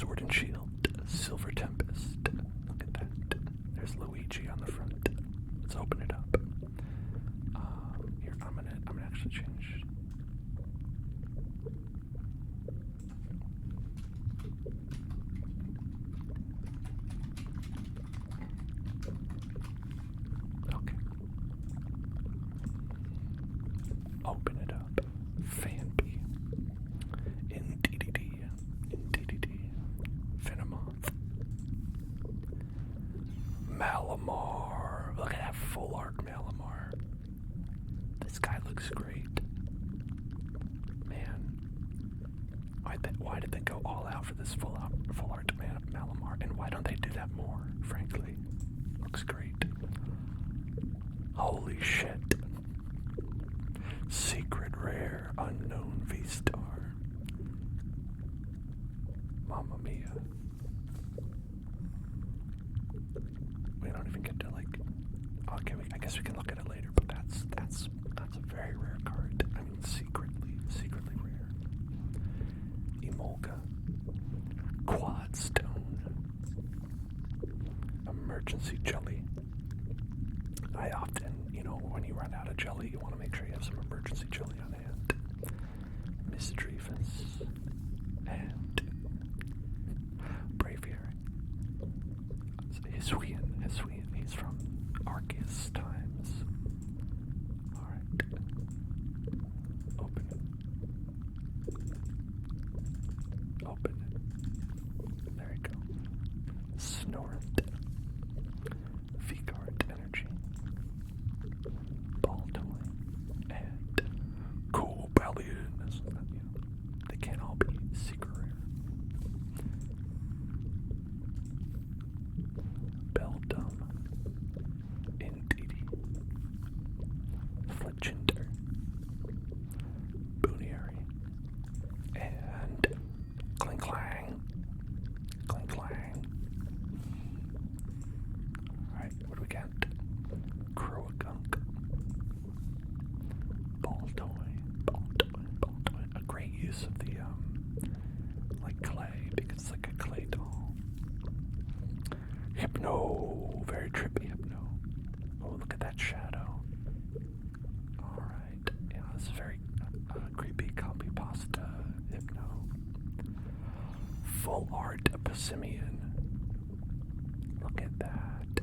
Sword and Shield, Silver Tempest. Look at that. There's Luigi on the front. Let's open it up. Here, I'm gonna actually change. Okay. Open it up. Fanby. In DDD. Venomoth. Malamar. Look at that full art Malamar. This guy looks great. Man. Why did they go all out for this full art Malamar? And why don't they do that more, frankly? Looks great. Holy shit. Secret rare unknown V-Star. Mamma mia. We don't even get to okay, I guess we can look at it later, but that's a very rare card. I mean, secretly rare. Emolga. Quad Stone. Emergency Jelly. I often, when you run out of jelly, you want to make sure you have some emergency jelly on hand. Misdreavus. And Braviary. Hisuian. He's from Arceus times. Alright. Open it. There you go. Snorunt. V-Guard Energy. Baltoy. And Cool Ballion. They can't all be secret rare. Beldum. Indeedy. Fletchinder. Booniary. And Cling Clang. Alright, what do we got? Croagunk. Baltoy. A great use of the clay, because it's like a clay doll. Hypno. Very trippy Hypno. Oh, look at that shadow. Alright. Yeah, this is very creepy copy pasta Hypno. Full art Passimian. Look at that.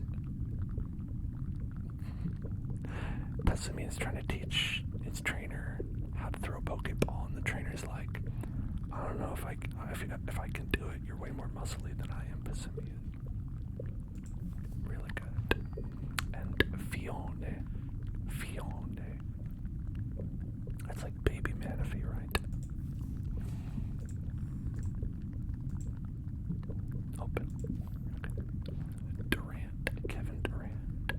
Passimian's trying to teach its trainer how to throw a Pokeball, and the trainer's like, I don't know if I can do it. You're way more muscly than I am, Passimian. Really good. And Fione. That's like baby Manaphy, right? Open. Kevin Durant.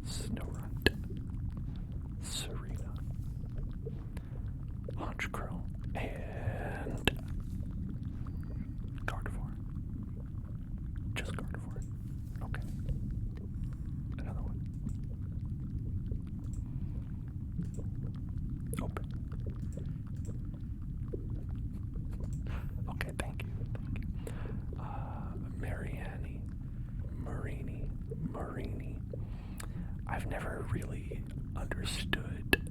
Snorunt. Serena. Honchkrill. And Gardevoir. Just Gardevoir. Okay. Another one. Open. Okay, thank you. Marini. I've never really understood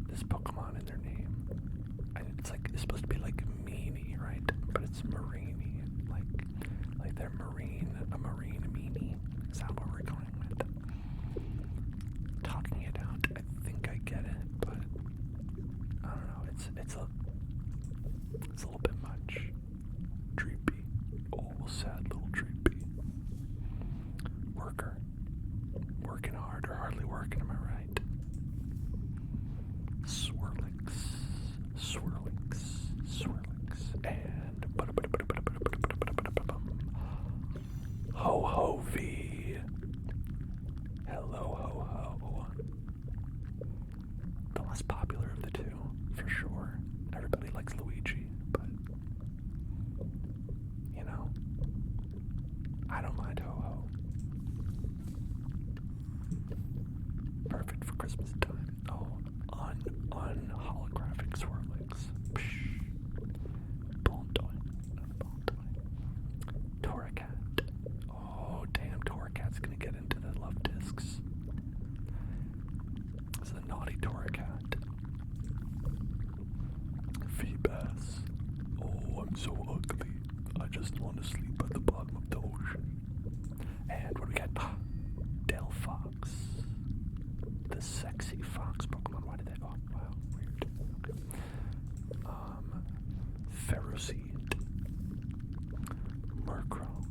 this Pokemon in their name. It's supposed to be like meanie, right? But it's Marini, like they're marine, a marine meanie. Is that what we're going with? Talking it out, I think I get it, but I don't know. It's a little bit much. Dreepy. Oh, sad little Dreepy. Working hard or hardly working, am I right? Swirlix. And Ho-Ho V. Hello, Ho-Ho. The less popular of the two, for sure. Everybody likes Luigi, but I don't mind Ho-Ho. Perfect for Christmas time. Oh, on holographic Swirlix. Psh. Feebas. Oh, I'm so ugly. I just want to sleep at the bottom of the ocean. And what do we got? Delphox. The sexy fox Pokemon. Why did they? Oh, wow. Weird. Okay. Ferroseed. Murkrow.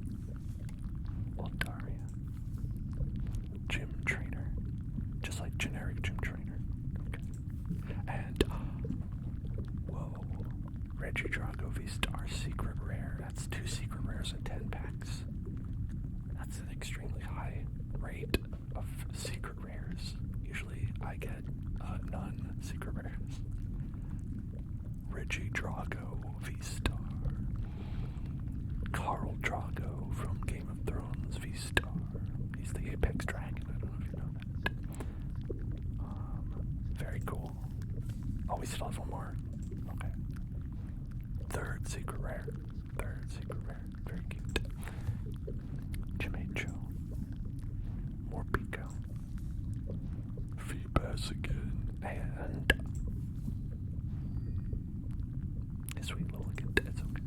Altaria. Gym Trainer. Just like generic Gym Trainer. Okay. And, whoa. Regidrago V-Star Secret Rare. That's 2 Secret Rares in 10 packs. That's an extremely high rate of Secret Rares. Usually I get none Secret Rares. Regidrago V-Star. Carl Drago from Game of Thrones V-Star. He's the Apex Dragon. I don't know if you know that. Very cool. Oh, we still have one more. Okay. Third Secret Rare. Very cute. Jimecho. Morpeko. Feebas again. And a sweet little kid. It's okay.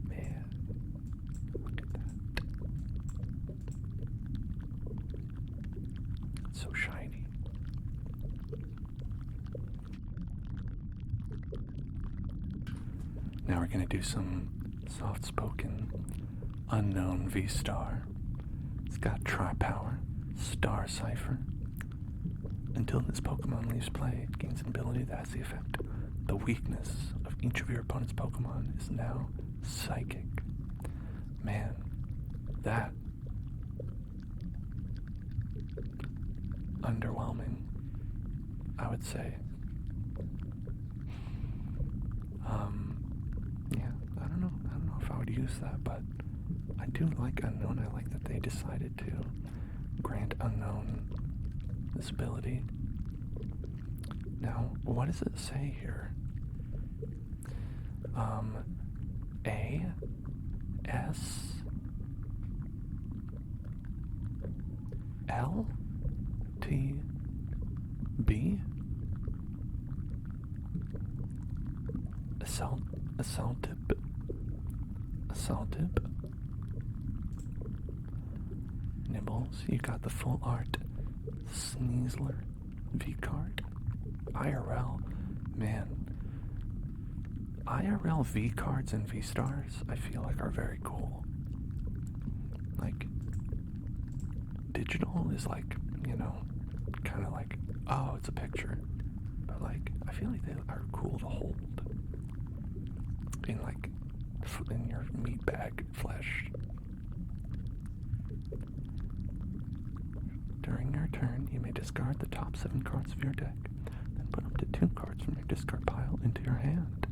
Man. Look at that. It's so shiny. Now we're going to do some soft-spoken unknown V-Star. It's got Tri-Power, Star Cipher. Until this Pokemon leaves play, it gains an ability that has the effect. The weakness of each of your opponent's Pokemon is now Psychic. Man, that underwhelming, I would say. Yeah, I don't know if I would use that, but I do like Unknown. I like that they decided to grant Unknown this ability. Now, what does it say here? A S L T B Assaultib Nibbles. You got the full art Sneasler V card. IRL, man. IRL V cards and V stars I feel like are very cool. Like digital is like, kind of like, oh, it's a picture. But like I feel like they are cool to hold in your meat bag flesh. During your turn, you may discard the top 7 cards of your deck, then put up to 2 cards from your discard pile into your hand.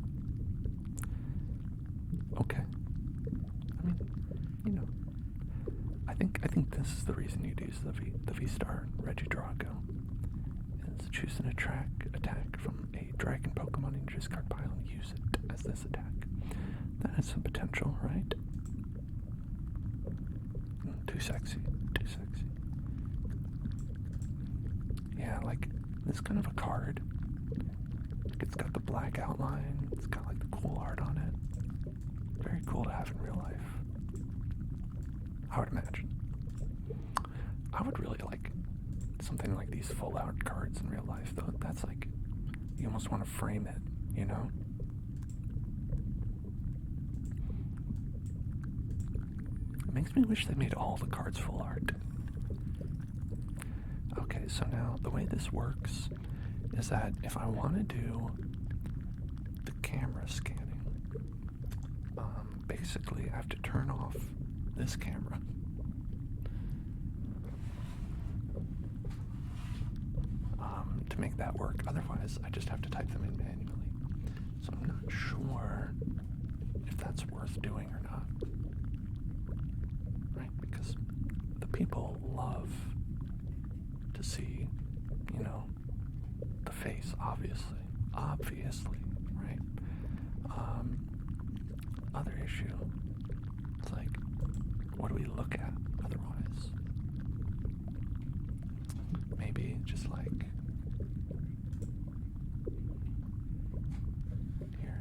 Okay. I mean, I think this is the reason you'd use the V-Star Regidrago. Is choose an attack from a dragon Pokemon in your discard pile and use it as this attack. That has some potential, right? Too sexy. Yeah, like, this kind of a card. It's got the black outline. It's got, like, the cool art on it. Very cool to have in real life. I would imagine. I would really like something like these full art cards in real life, though. That's like, you almost want to frame it, It makes me wish they made all the cards full art. Okay, so now the way this works is that if I want to do the camera scanning, basically I have to turn off this camera. To make that work. Otherwise, I just have to type them in manually. So I'm not sure if that's worth doing or not. Right? Because the people love to see, the face, obviously, right? Other issue, it's like, what do we look at otherwise? Maybe just like, here,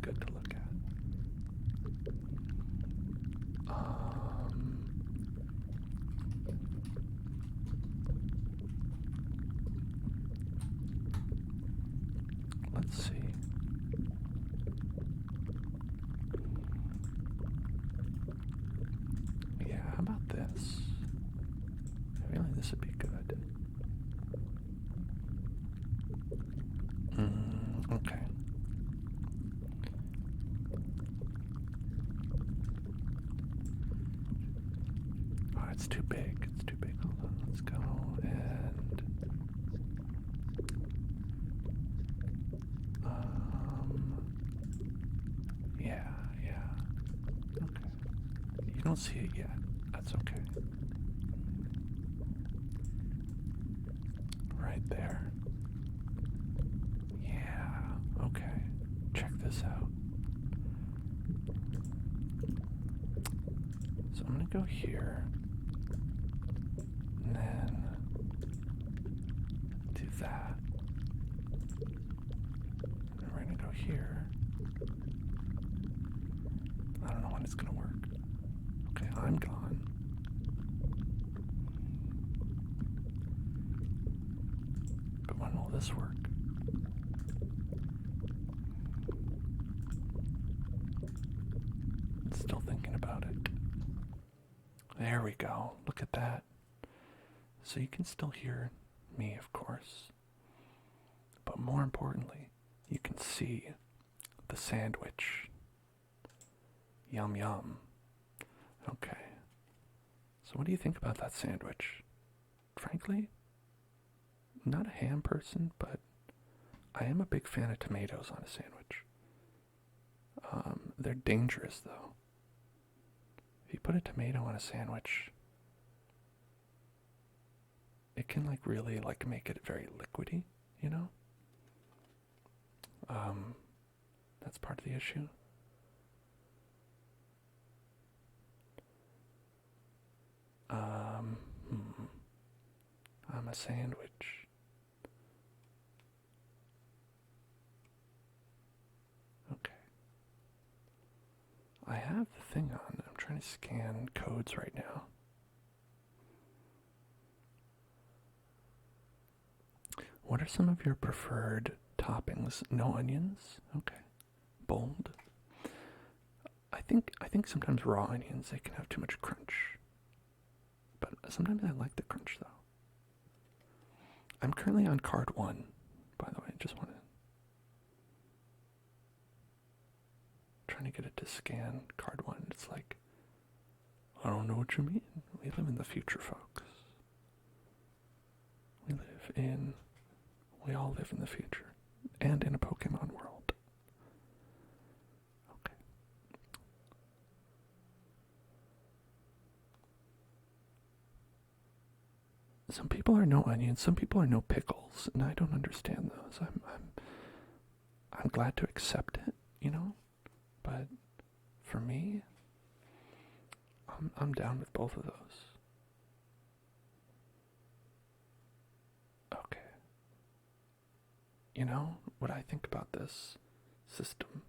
good to look at. Let's see. Yeah, how about this? I feel like this would be good. Okay. Oh, it's too big. It's too big. Hold on. Let's go and yeah. Okay. You don't see it yet. That's okay. Right there. Yeah. Okay. Check this out. So I'm gonna go here. And then do that. And we're gonna go here. I don't know when it's gonna work. Okay, I'm gone. But when will this work? Still thinking about it. There we go. Look at that. So you can still hear me, of course. But more importantly, you can see the sandwich. Yum yum. Okay. So what do you think about that sandwich? Frankly, not a ham person, but I am a big fan of tomatoes on a sandwich. They're dangerous though. If you put a tomato on a sandwich, it can like really like make it very liquidy, you know? That's part of the issue. I'm a sandwich. Okay. I have the thing on. I'm trying to scan codes right now. What are some of your preferred toppings? No onions? Okay. Bold. I think sometimes raw onions, they can have too much crunch. But sometimes I like the crunch though. I'm currently on card 1, by the way. I just want to trying to get it to scan card 1. It's like, I don't know what you mean. We live in the future, folks. We all live in the future. And in a Pokemon world. Okay. Some people are no onions, some people are no pickles, and I don't understand those. I'm glad to accept it, you know? But for me, I'm down with both of those. Okay. You know what I think about this system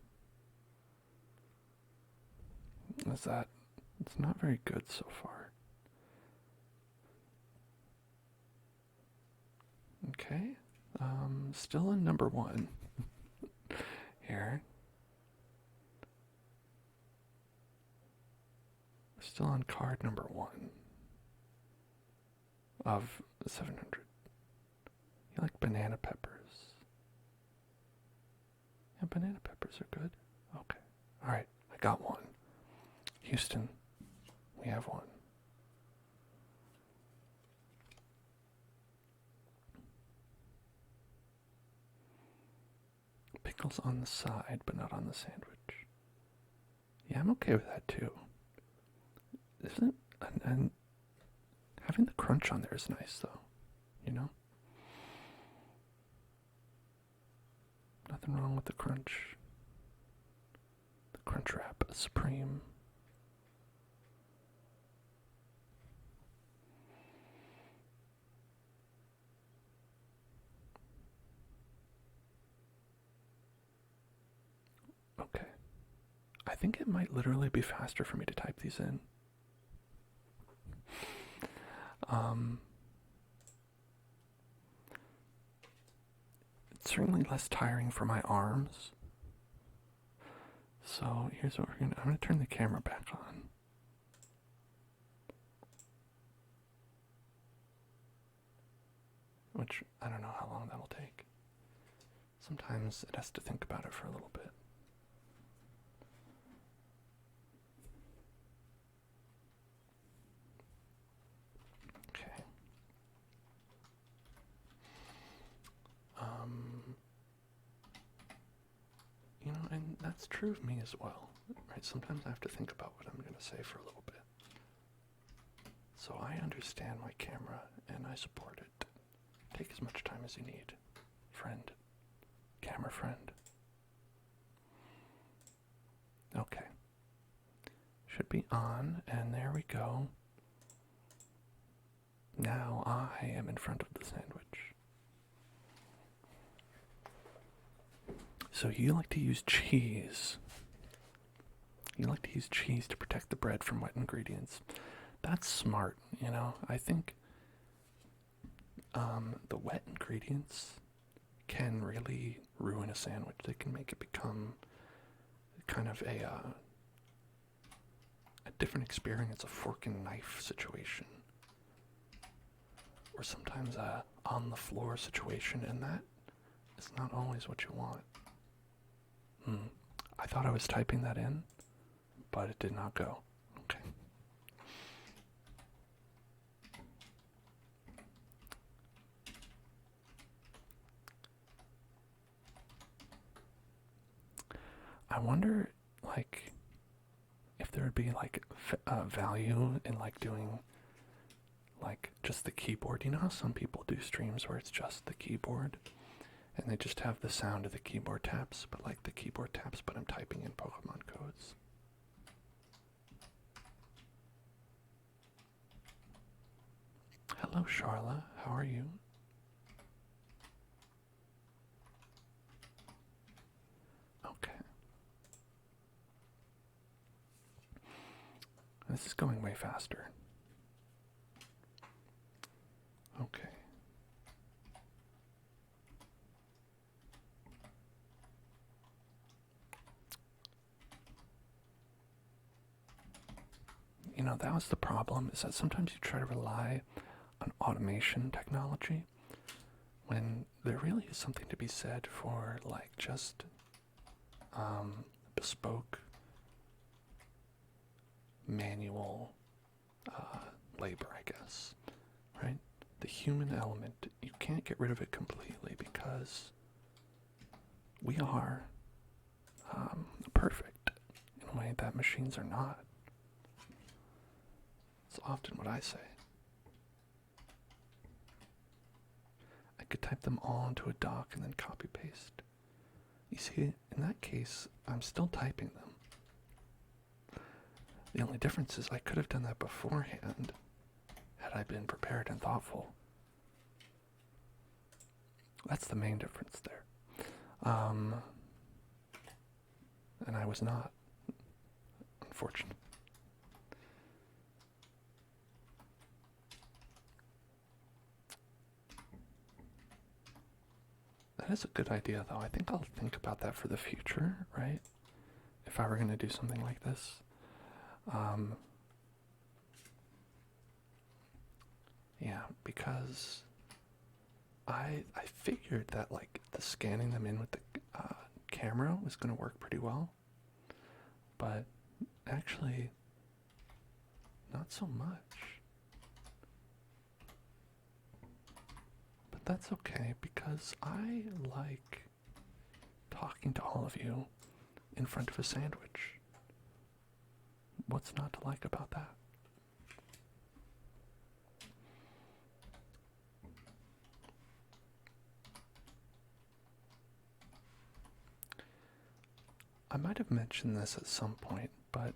is that it's not very good so far. Okay. Still in number 1 here. Still on card number 1 of 700. You like banana peppers? Yeah, banana peppers are good. Okay. Alright, I got one. Houston, we have one. Pickles on the side, but not on the sandwich. Yeah, I'm okay with that too. Isn't and having the crunch on there is nice though, you know? Nothing wrong with the crunch. The crunch wrap, supreme. Okay. think it might literally be faster for me to type these in. It's certainly less tiring for my arms. So here's what I'm gonna turn the camera back on. Which, I don't know how long that'll take. Sometimes it has to think about it for a little bit. Okay. You know, and that's true of me as well, right? Sometimes I have to think about what I'm going to say for a little bit. So I understand my camera and I support it. Take as much time as you need, friend. Camera friend. Okay. Should be on, and there we go. Now I am in front of the sandwich. So you like to use cheese. You like to use cheese to protect the bread from wet ingredients. That's smart, you know. I think the wet ingredients can really ruin a sandwich. They can make it become kind of a different experience, a fork and knife situation. Or sometimes a on the floor situation, and that is not always what you want. I thought I was typing that in, but it did not go. Okay. I wonder, like, if there would be, like, value in, like, doing, like, just the keyboard. You know how some people do streams where it's just the keyboard? And they just have the sound of the keyboard taps, but like the keyboard taps, but I'm typing in Pokemon codes. Hello, Charla. How are you? Okay. This is going way faster. Okay. You know, that was the problem, is that sometimes you try to rely on automation technology when there really is something to be said for, like, just bespoke manual labor, I guess, right? The human element, you can't get rid of it completely because we are perfect in a way that machines are not. It's often what I say. I could type them all into a doc and then copy paste. You see, in that case, I'm still typing them. The only difference is I could have done that beforehand had I been prepared and thoughtful. That's the main difference there. And I was not, unfortunately. That is a good idea, though. I think I'll think about that for the future, right? If I were going to do something like this. Yeah, because I figured that, like, the scanning them in with the camera was going to work pretty well. But actually, not so much. But that's okay, because I like talking to all of you in front of a sandwich. What's not to like about that? I might have mentioned this at some point, but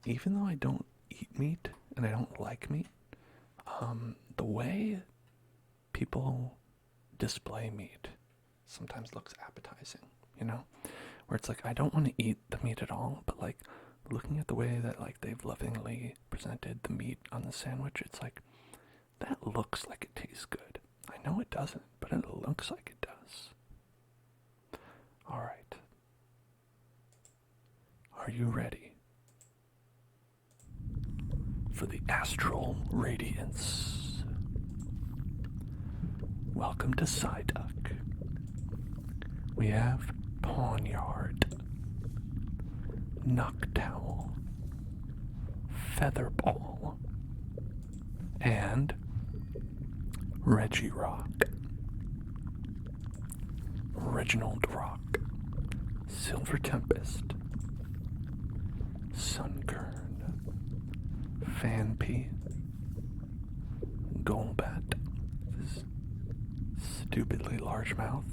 even though I don't eat meat and I don't like meat, the way people display meat sometimes looks appetizing, you know? where it's like I don't want to eat the meat at all, but like looking at the way that like they've lovingly presented the meat on the sandwich, it's like that looks like it tastes good. I know it doesn't, but it looks like it does. All right. Are you ready for the astral radiance? Welcome to Psyduck. We have Pawnyard, Noctowl, Featherball, and Regirock, Reginald Rock, Silver Tempest, Sunkern, Fanpy, Golbat, this stupidly large mouth.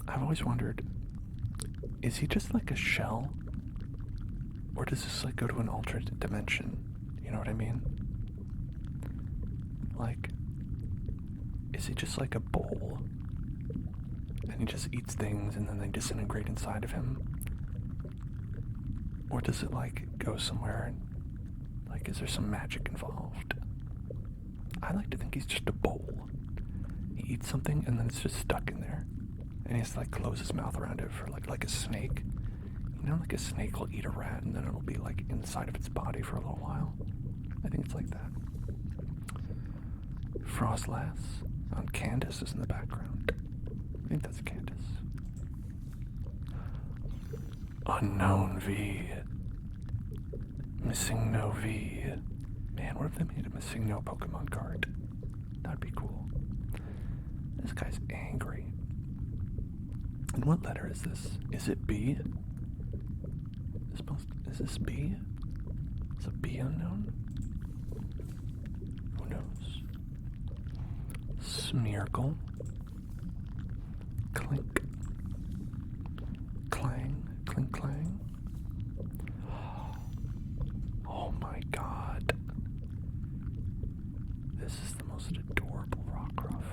I've always wondered, is he just like a shell? Or does this like go to an alternate dimension? You know what I mean? Like, is he just like a bowl? And he just eats things and then they disintegrate inside of him? Or does it like go somewhere and like is there some magic involved? I like to think he's just a bowl. He eats something and then it's just stuck in there. And he has to like close his mouth around it for like a snake. You know, like a snake will eat a rat and then it'll be like inside of its body for a little while. I think it's like that. Frostlass. Candace is in the background. I think that's Candace. Unknown V. Missing no V. Man, what if they made a Missing no Pokemon card? That'd be cool. This guy's angry. And what letter is this? Is it B? Is this B? Is it B unknown? Who knows? Smeargle. Clink. Clang. Clink clang. Oh my god. This is the most adorable Rockruff.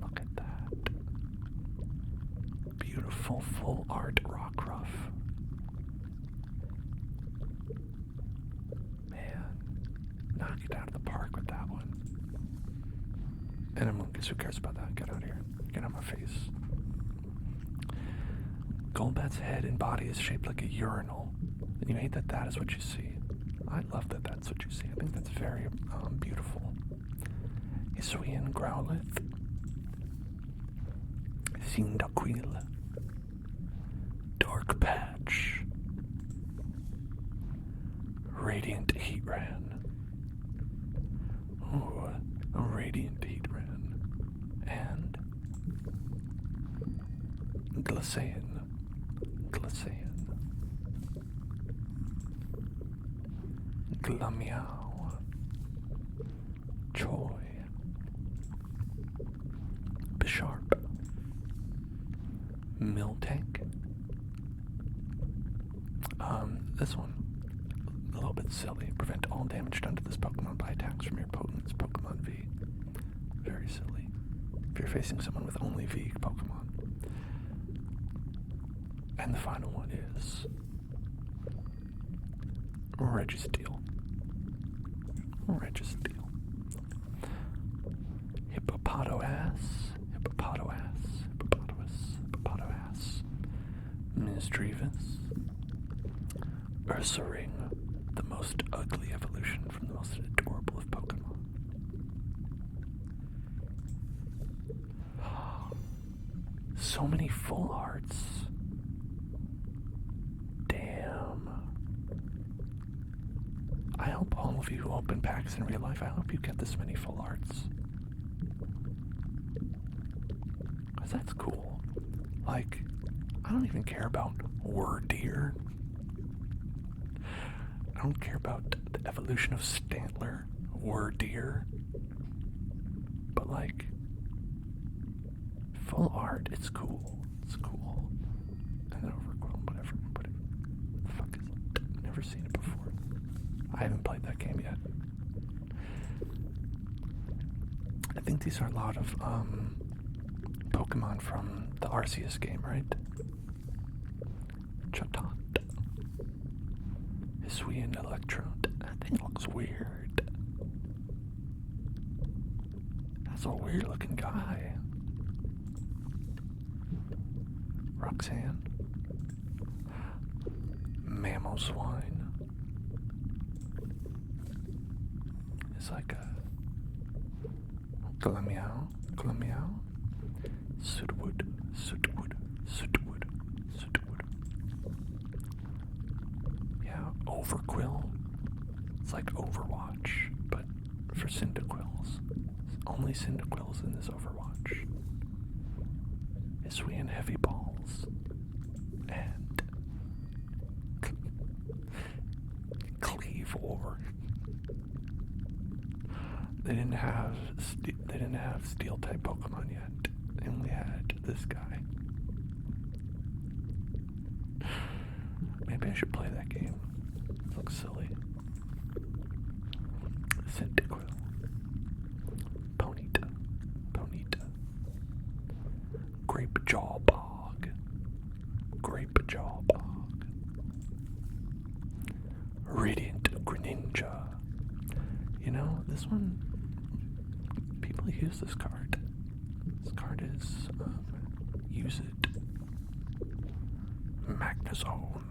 Look at that. Beautiful full art Rockruff. Man, knock it out of the park with that one. And Amoongus, who cares about that? Get out of here. Get out of my face. Golbat's head and body is shaped like a urinal. And you hate that that is what you see. I love that that's what you see. I think that's very beautiful. Hisuian Growlithe. Cyndaquil. Dark Patch. Radiant Heatran. Ooh, a Radiant Heatran. And Glacean. Glameow. Choi. Bisharp. Miltank. This one, a little bit silly. Prevent all damage done to this Pokemon by attacks from your opponent's Pokemon V. Very silly. If you're facing someone with only V Pokemon. And the final one is Registeel. Hippopotamus. Misdreavus. Ursaring, the most ugly evolution from the most adorable of Pokemon. So many full arts. Damn. I hope all of you who open packs in real life, I hope you get this many full arts. Cause that's cool. Like, I don't even care about Wordeer. I don't care about the evolution of Stantler, Wordeer. But like, full art, it's cool. It's cool. And Overgrown, whatever. What the fuck is it? Never seen it before. I haven't played that game yet. I think these are a lot of Pokemon from the Arceus game, right? Chatot. Hisuian Electrode. That thing looks weird. That's a weird looking guy. Roxanne. Mammal Swine. It's like a Glamiao. Sootwood. Yeah, Overquill. It's like Overwatch, but for Cyndaquils. Only Cyndaquils in this Overwatch. Hisuian Heavy Balls. And Cleavor. They didn't have steel type Pokemon yet. They only had this guy. Maybe I should play that game. It looks silly. Cyndaquil. Ponyta. Grapejaw Bog. Radiant Greninja. You know, this one, people use this card. This card is, use it. Magnezone.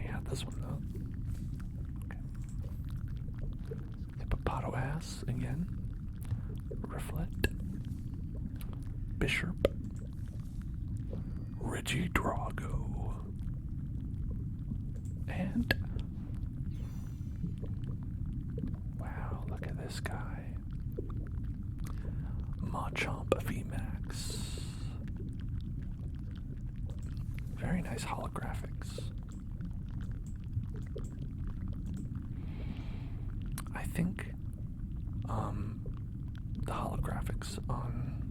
Yeah, this one though. Okay. Hippopotamus again. Reflect. Bishop. Regidrago. And wow, look at this guy. Machamp VMAX. Very nice holographics. I think the holographics on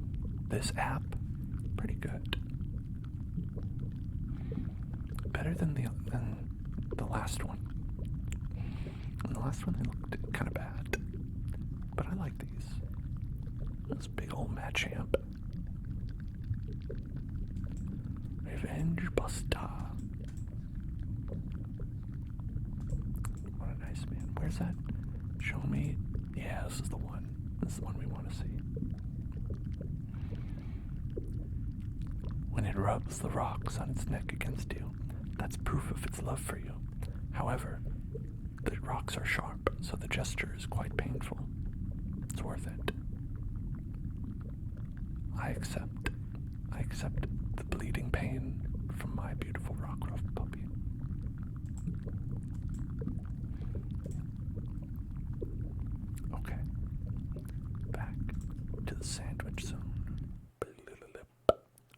this app pretty good. Better than the last one. And the last one they looked kind of bad, but I like these. This big old Machamp. Revenge Buster. What a nice man. Where's that? Show me. Yeah, this is the one. This is the one we want to see. When it rubs the rocks on its neck against you, that's proof of its love for you. However, the rocks are sharp, so the gesture is quite painful. It's worth it. I accept the bleeding pain from my beautiful Rockruff puppy. Okay. Back to the sandwich zone.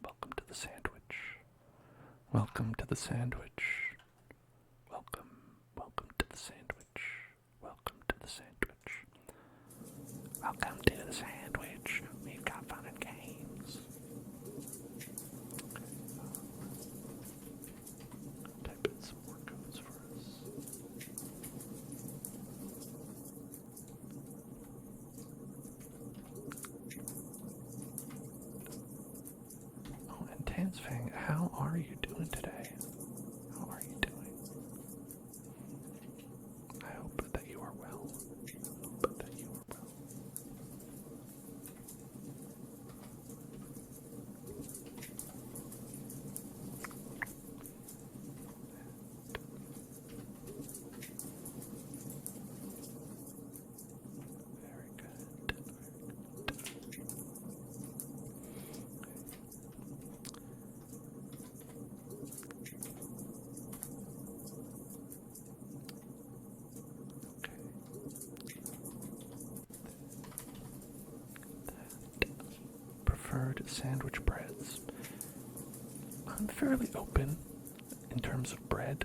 Welcome to the sandwich. Welcome to the sandwich. Welcome to the sandwich. Welcome to the sandwich. Welcome to the sandwich. We've got fun and games. Type in some more codes for us. Oh, and Tansfang, how are you doing today? How are you doing? I hope that you are well. Very good. Preferred sandwich breads. I'm fairly open in terms of bread,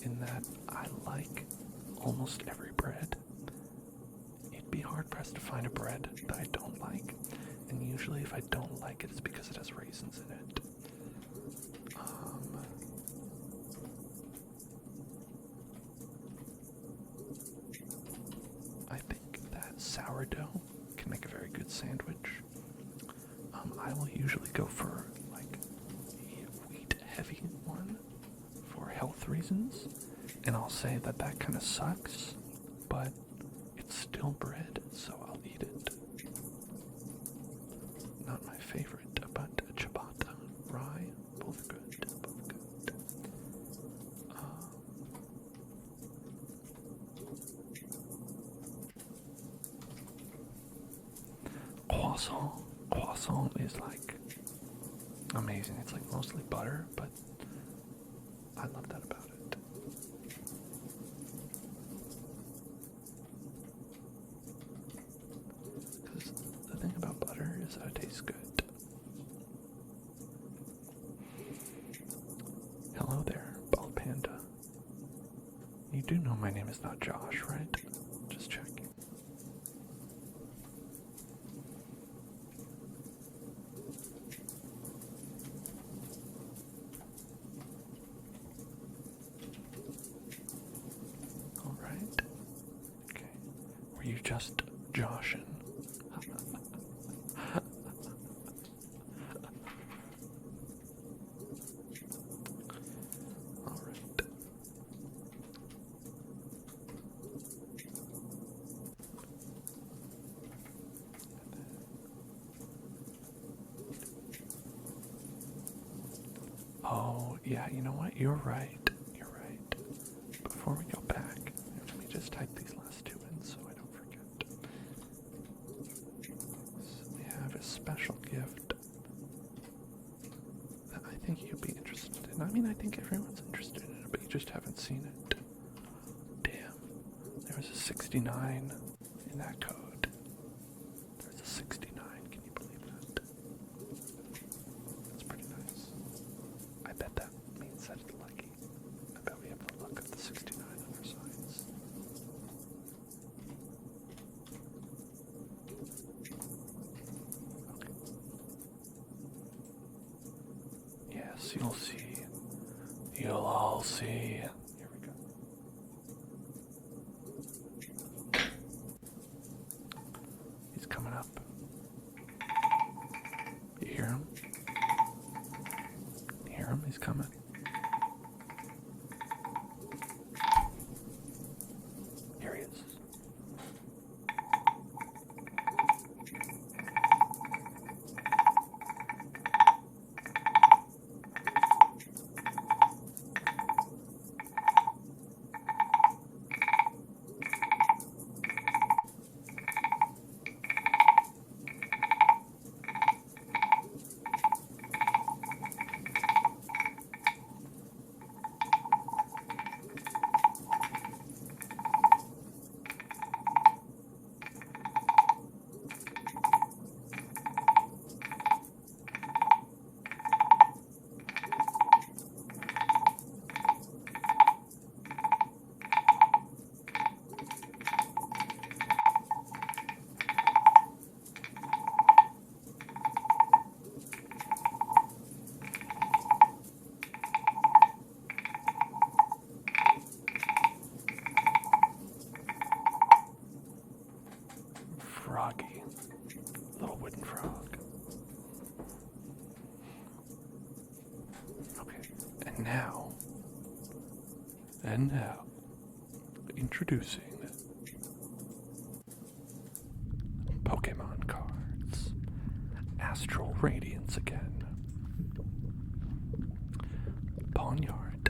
in that I like almost every bread. It'd be hard pressed to find a bread that I don't like, and usually if I don't like it, it's because it has raisins in it. I think that sourdough can make a very good sandwich. I will usually go for like a wheat heavy one for health reasons, and I'll say that kind of sucks, but it's still bread, so I'll eat it. Not my favorite, but ciabatta, rye, both good, both good. Croissant is like amazing. It's like mostly butter, but I love that about it. Because the thing about butter is that it tastes good. Hello there, bald panda. You do know my name is not Josh, right? Just checking. Alright. Okay. Were you just joshing? Alright. Oh, yeah, you know what? You're right. You're right. Before we go back, let me just type these last two in so I don't forget. So we have a special gift that I think you'd be interested in. I mean, I think everyone's interested in it, but you just haven't seen it. Damn. There was a 69 in that code. There's a 69. Can you believe that? That's pretty nice. I bet that means that it's lucky. I bet we have the luck of the 69 on our sides. Okay. Yes, you'll see. You'll all see. Here we go. He's coming up. You hear him? You hear him? He's coming. Here he is. Froggy. Little wooden frog. Okay. And now, introducing Pokemon cards. Astral Radiance again. Ponyard.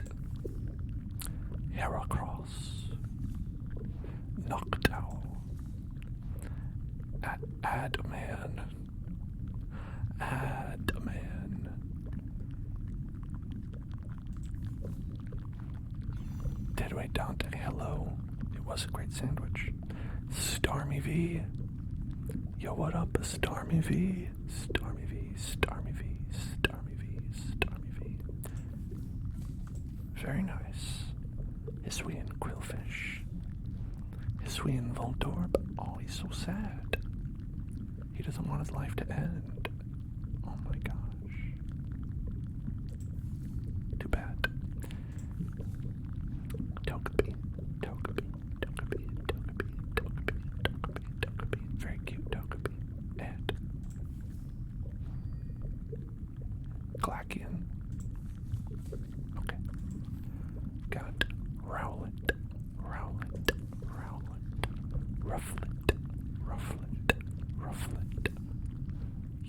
Heracross. Noctowl. Adman. Deadweight Dante, hello. It was a great sandwich. Starmy V. Yo, what up, Starmy V? Starmy V, Starmy V, Starmy V, Starmy V. Very nice. Hisuian Quillfish. Hisuian Voltorb. Oh, he's so sad. He doesn't want his life to end. Oh my gosh. Too bad. Togepi. Very cute Togepi. And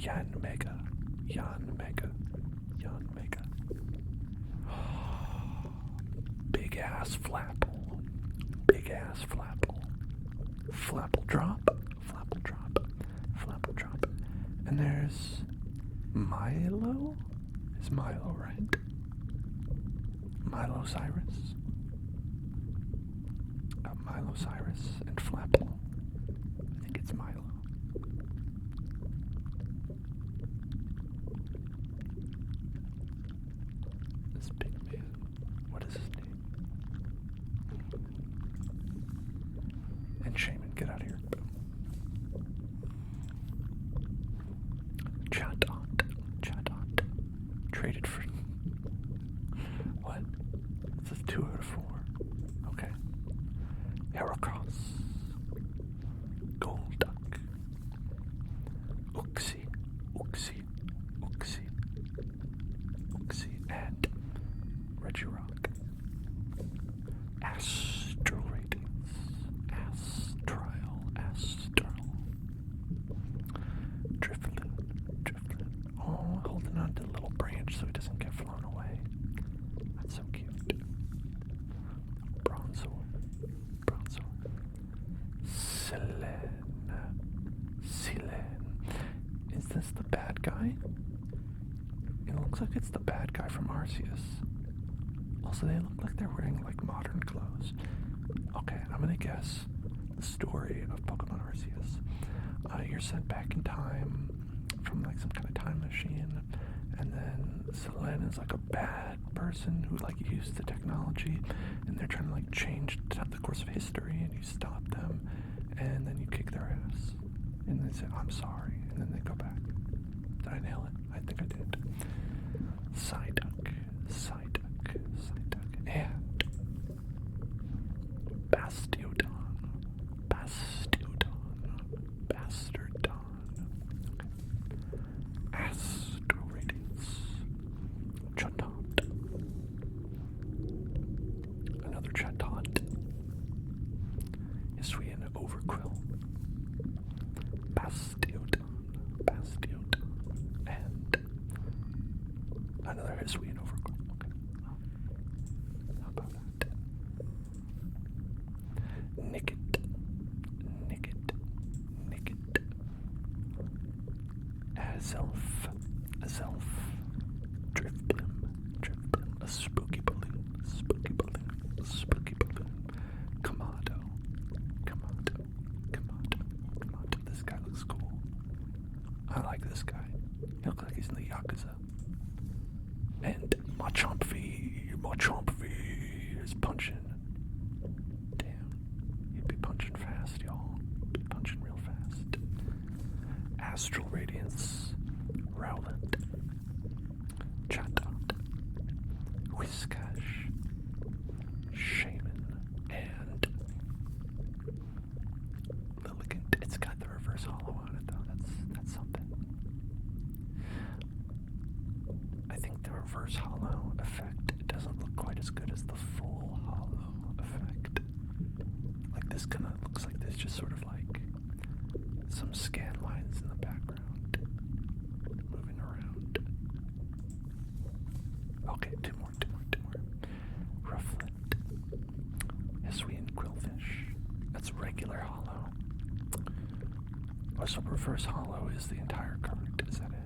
Yanmega. Yanmega. Yanmega. Big ass Flapple. Big ass Flapple. Flapple drop. Flapple drop. Flapple drop. And there's Milo? Is Milo right? Milo Cyrus? Milo Cyrus and Flapple. I think it's Milo. This big man. What is his name? And Shaman, get out of here. Chatot. Chatot. Traded for... What? It says 2 out of 4. Okay. Heracross. Golduck. Uxie. Uxie. Uxie. Uxie. And Regirock. Astral Radiance. Astral. Drifloon. Oh, holding on to a little branch so he doesn't get flown away. That's so cute. Bronzor. Silen. Is this the bad guy? It looks like it's the bad guy from Arceus. Also, they look like they're wearing like modern clothes. Okay, I'm gonna guess the story of Pokemon Arceus. You're sent back in time from like some kind of time machine, and then Selene is like a bad person who like used the technology, and they're trying to like change the course of history, and you stop them, and then you kick their ass, and they say, I'm sorry, and then they go back. Did I nail it? I think I did. Psyduck, and Bastiodon. Astral Radiance. Chatot. Another Chatot. Hisuian Overquill. Bastiodon. And another Hisuian Overquill. Okay. How about that? Nickit. Azelf. Drifblim. A spooky balloon. Kamado. This guy looks cool. I like this guy. He looks like he's in the Yakuza. And Machamp V is punching. Damn. He'd be punching fast, y'all. Be punching real fast. Astral Radiance. Rowland. Chatot. Whiscash. Shaman. And Lilligant. It's got the reverse hollow on it, though. That's something. I think the reverse hollow effect doesn't look quite as good as the full hollow effect. Like this kind of looks like there's just sort of like some scan lines in the background moving around. Okay, two more. Rufflet. Hisuian Quillfish. That's regular hollow. Oh, so reverse hollow is the entire card. Is that it?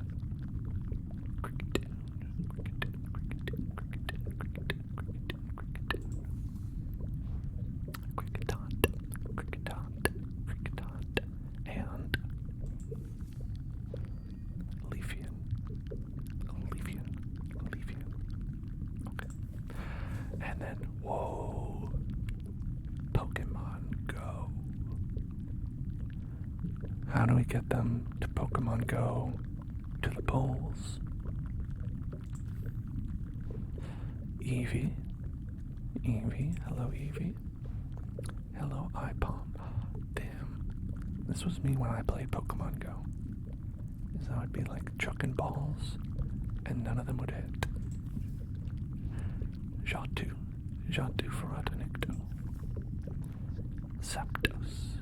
Cricketot, and Leafeon. Okay. And then, whoa, Pokemon Go. How do we get them to Pokemon Go to the polls? Eevee. Hello Eevee. Hello iPalm. Damn. This was me when I played Pokemon Go. So I'd be like chucking balls and none of them would hit. Jatu for Autonicto. Zapdos.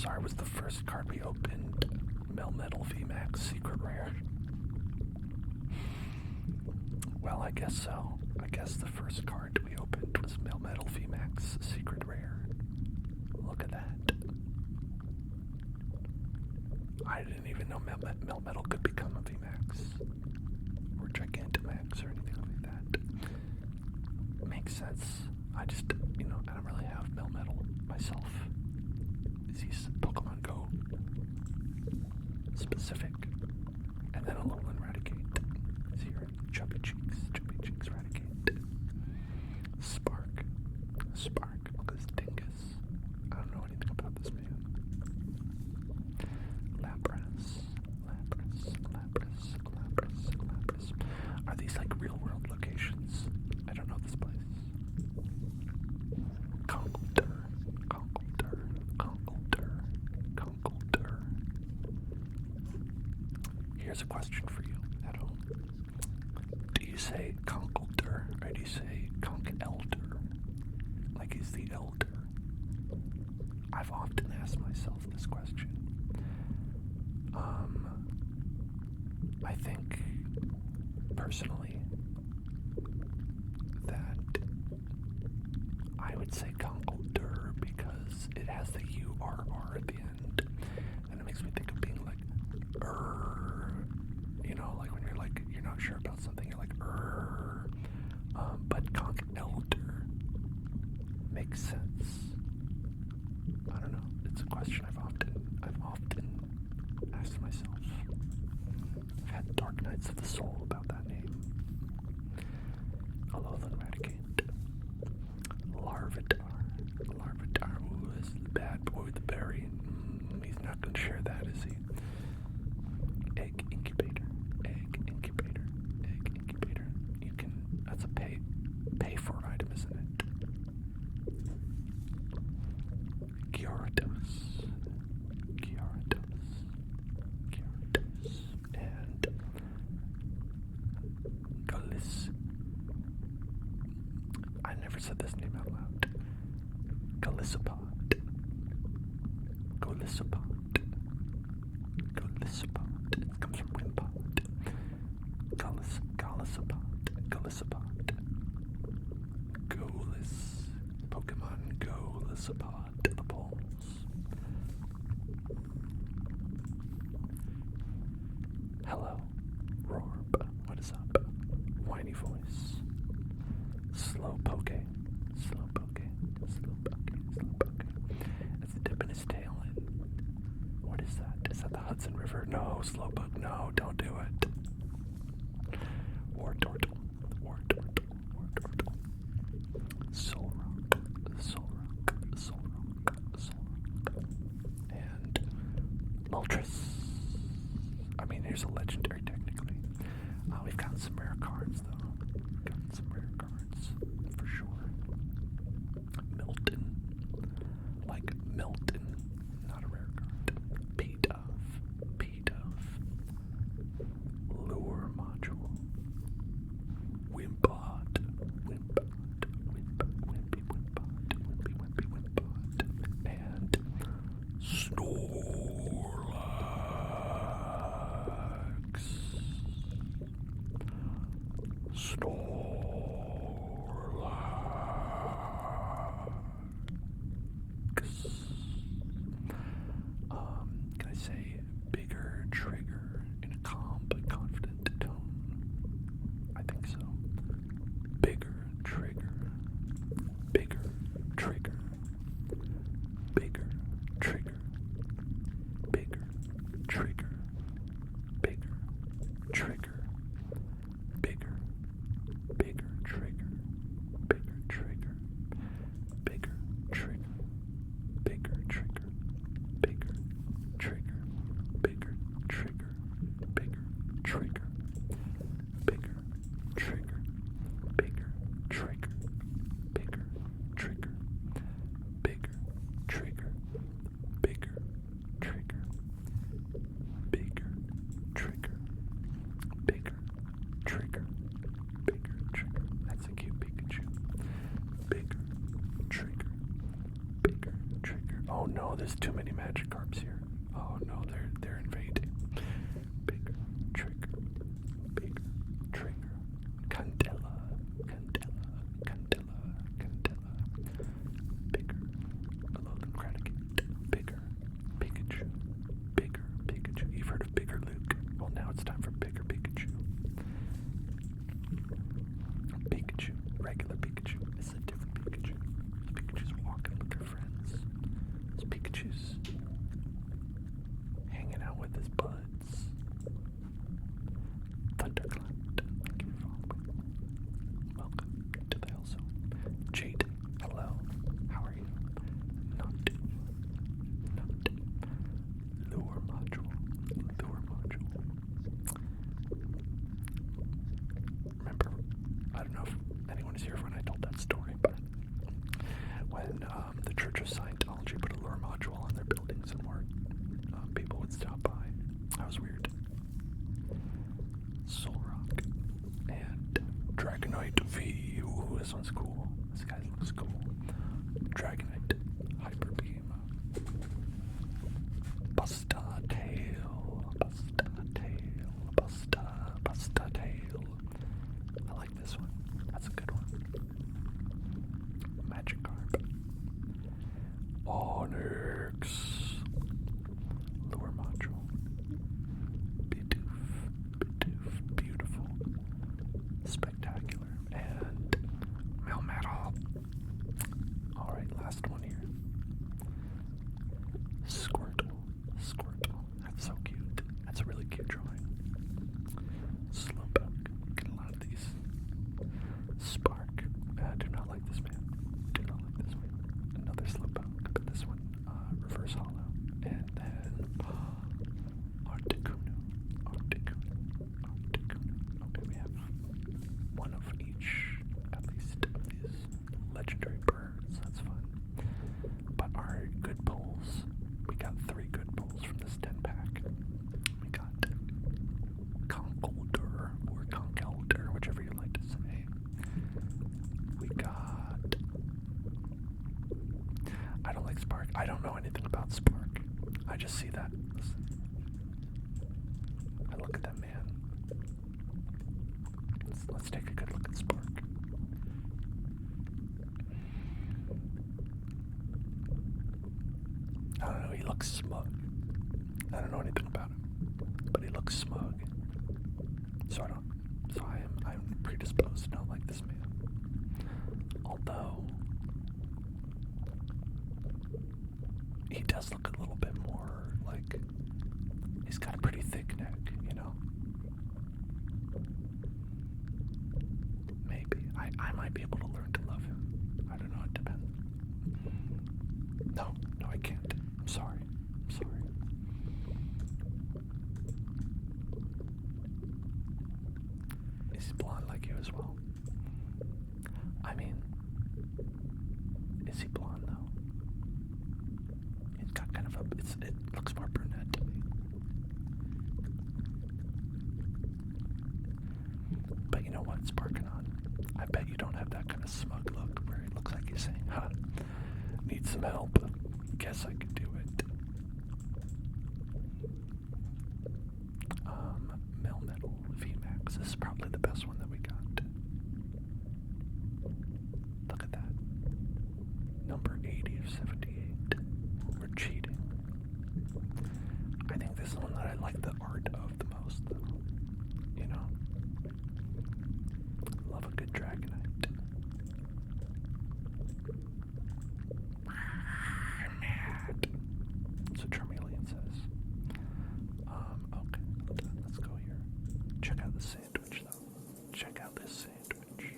Sorry, was the first card we opened Melmetal VMAX Secret Rare? Well, I guess so. I guess the first card we opened was Melmetal VMAX Secret Rare. Look at that. I didn't even know Melmetal could become a VMAX. Or Gigantamax or anything like that. Makes sense. I just, I don't really have Melmetal myself. He's Pokemon Go specific. And then a little Eradicate. Is here. Chubby Cheeks Eradicate. Spark. Look at this dingus. I don't know anything about this man. Lapras. Are these like real world locations? I don't know this place. Conkeldurr. Here's a question for you at home. Do you say Conkeldurr or do you say Conkelder? Like he's the elder? I've often asked myself this question. I think personally that I would say Conkeldurr because it has the URR at the end, and it makes me think of being like like when you're not sure about something, you're like but Conkelder makes sense. I don't know. It's a question I've often asked myself. I've had dark nights of the soul about that name. Alolan Eradicate. Larvitar. Ooh, this is the bad boy with the berry. He's not going to share that, is he? Egg incubator. You can, that's a pay for item, isn't it? Gyarados. And I never said this name out loud. Golisopod. It comes from Wimpod. Golisopod. Pokemon Golisopod to the polls. Hello, Rorb. What is up? Whiny voice. Slowpoke. It's dipping his tail in. What is that? Is that the Hudson River? No, Slowpoke, no, don't do it. Wartortle. Solrock. no, there's too many Magikarps here. Oh no, they're invading. Bigger, trigger, bigger, trigger. Candela, Candela, Candela, Candela. Bigger, Lothar Kratikate. Bigger, Pikachu. Bigger, Pikachu. You've heard of Bigger Luke. Well, now it's time for Bigger Pikachu. Pikachu, regular Pikachu. It's a different Pikachu. Pikachu's walking with their friends. This Pikachu's hanging out with his buds. Thunderclap. Thank you for following. Welcome to the Hell Zone. Jade, hello. How are you? Not. Lure module. Remember, I don't know if anyone is here when I told that story, but when the Church of Scientology put a lure module on their buildings and more people would stop by. That was weird. Soul Rock and Dragonite V. Ooh, this one's cool. This guy looks cool. Dragonite, Hyper Beam, Busta Tail, Busta Tail. I like this one. That's a good one. Magikarp, Onyx, Lure Module, Bidoof, beautiful, spectacular, and Melmetal. Alright, last one here. Squirtle. That's so cute. That's a really cute drawing. Slowpoke. Get a lot of these. Spark. I do not like this man. Do not like this one. Another Slowpoke, but this one reverse hollow. And then Articuno. Okay, we have one of each, at least, of these legendary birds. That's fun. But our good pulls, we got 3 good pulls from this 10-pack. We got Conkeldurr, or Conkeldurr, whichever you like to say. We got... I don't like Spark. I don't know anything about Spark. I just see that. I look at that man. Let's take a good look at Spark. I don't know, he looks smug. I don't know anything about him, but he looks smug. So I'm predisposed to not like this man. Although he does look a little bit more like he's got a pretty thick neck, you know? Maybe. I might be able to learn to love him. I don't know, it depends. No, I can't. I'm sorry. Is he blonde like you as well? I mean, is he blonde though? He's got kind of it looks more brunette to me. But you know what, Sparkanon? I bet you don't have that kind of smug look where it looks like you're saying, need some help. Guess I could do it. Melmetal VMAX. This is probably the best one that we got. Look at that. Number 80 of 78. We're cheating. I think this is the one that I like the art of the most, though. You know? Love a good Dragonite. That's what Charmeleon says. Okay, let's go here. Check out the sandwich, though. Check out this sandwich.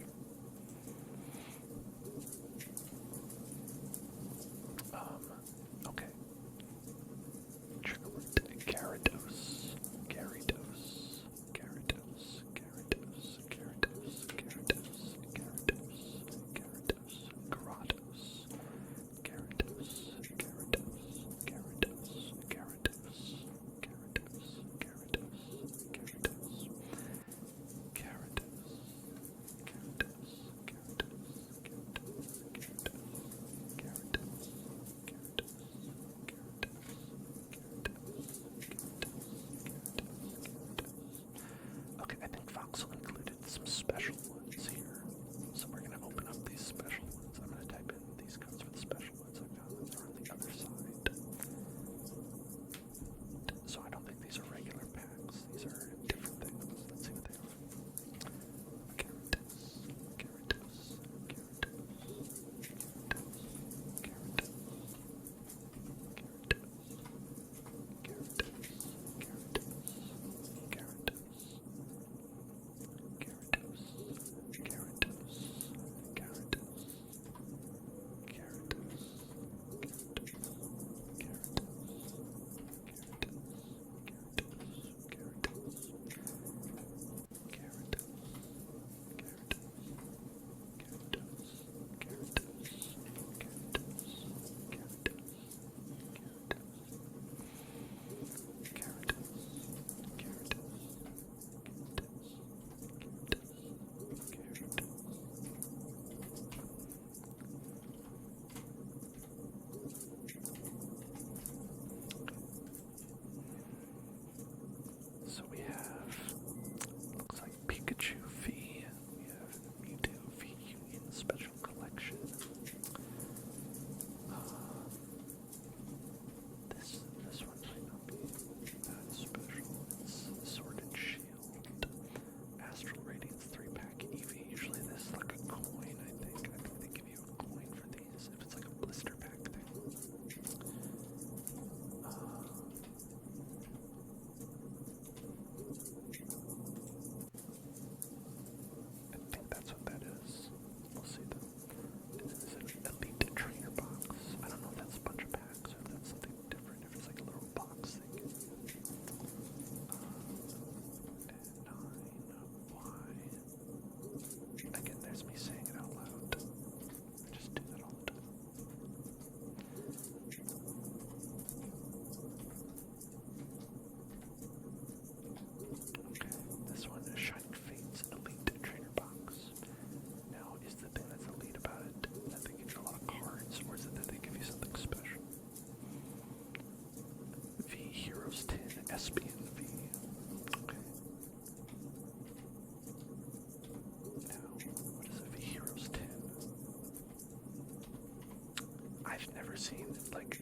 I've never seen like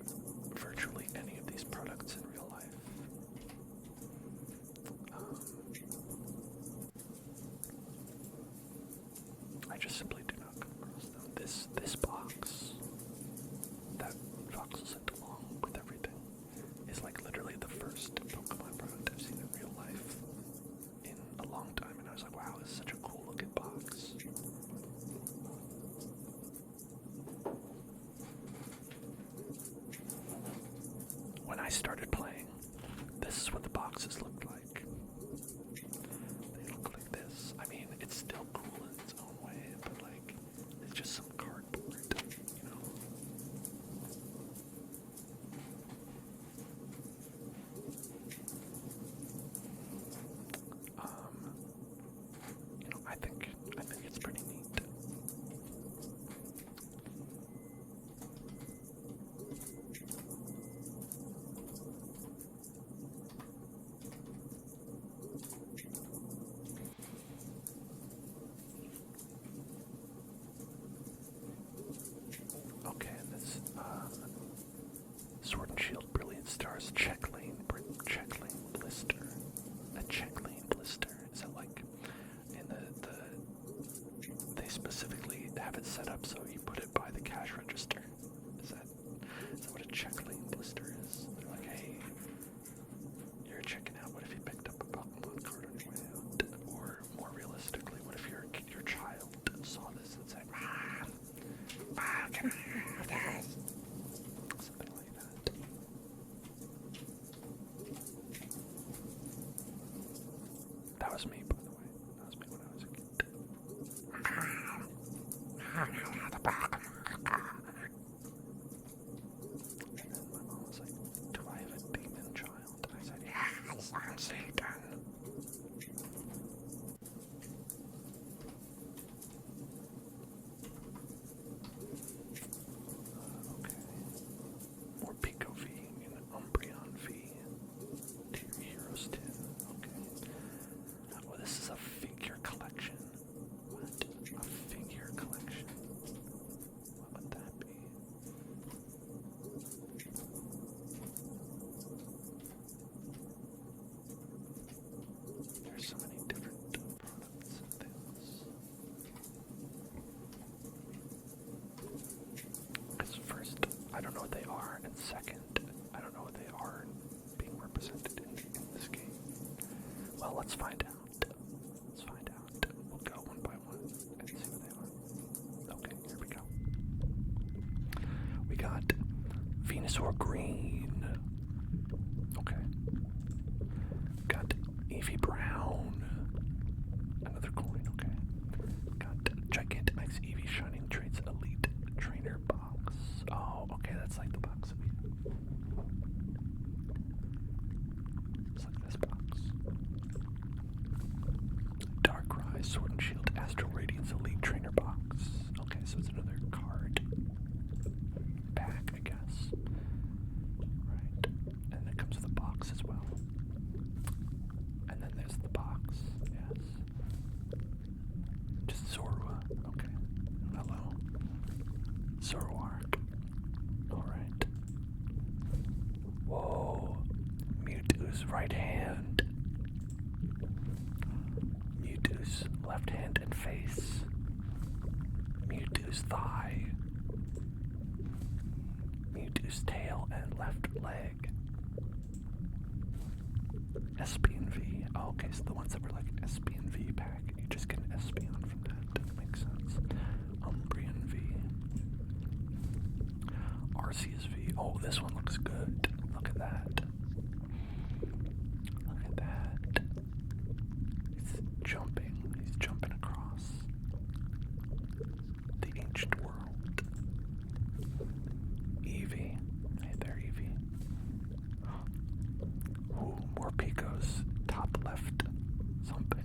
virtually any of these products in real life. I just simply do not come across them. This box that Voxel sent along with everything is like literally the first Pokemon product I've seen in real life in a long time, and I was like, wow, this is such a cool looking box. When I started playing, this is what the boxes looked like. They look like this. I mean, it's still cool in its own way, but like, it's just some cardboard, you know? I think it's pretty neat. Okay, this Sword and Shield Brilliant Stars check lane blister. A check lane blister. Is that like in they specifically have it set up so you put it by the cash register? Is that what a check lane blister is? They're like, hey, you're checking out. What if you picked up a Pokemon card on your way out? Or more realistically, what if your child saw this and said, Mom, can I have this? Something like that. That was me, by the way. That was me when I was a kid. And then my mom was like, do I have a demon child? I said, yes, I'm Satan. Okay. More Pico V and Umbreon V. Two Heroes 2. Okay. Well, this is a figure collection. What? A figure collection? What would that be? There's so many different products and things. Because first, I don't know what they are, and second, I don't know what they are being represented in this game. Well, let's find out. Let's find out. We'll go one by one and see what they are. Okay, here we go. We got Venusaur Green. Okay. Got Eevee Brown. Another coin, okay. Got Gigantamax Eevee Shining Traits Elite Trainer Box. Oh, okay, that's like the box that we... It's like this box. Darkrai Sword and Shield Astral Radiance Elite Trainer Box. Okay, so it's another card pack, I guess. Right. And it comes with a box as well. And then there's the box, yes. Just Zorua. Okay. Hello. Zoroark. Alright. Whoa. Mewtwo's right hand. Mewtwo's left hand and face. Mewtwo's thigh. Mewtwo's tail and left leg. Espeon-V. Oh, okay, so the ones that were like Espeon-V pack, you just get an Espeon from that. That makes sense. Umbreon-V. Arceus-V. Oh, this one looks good. Look at that. Look at that. It's jumping. He's jumping across the ancient world. Eevee. Hey there, Eevee. Ooh, more Picos. Top left something.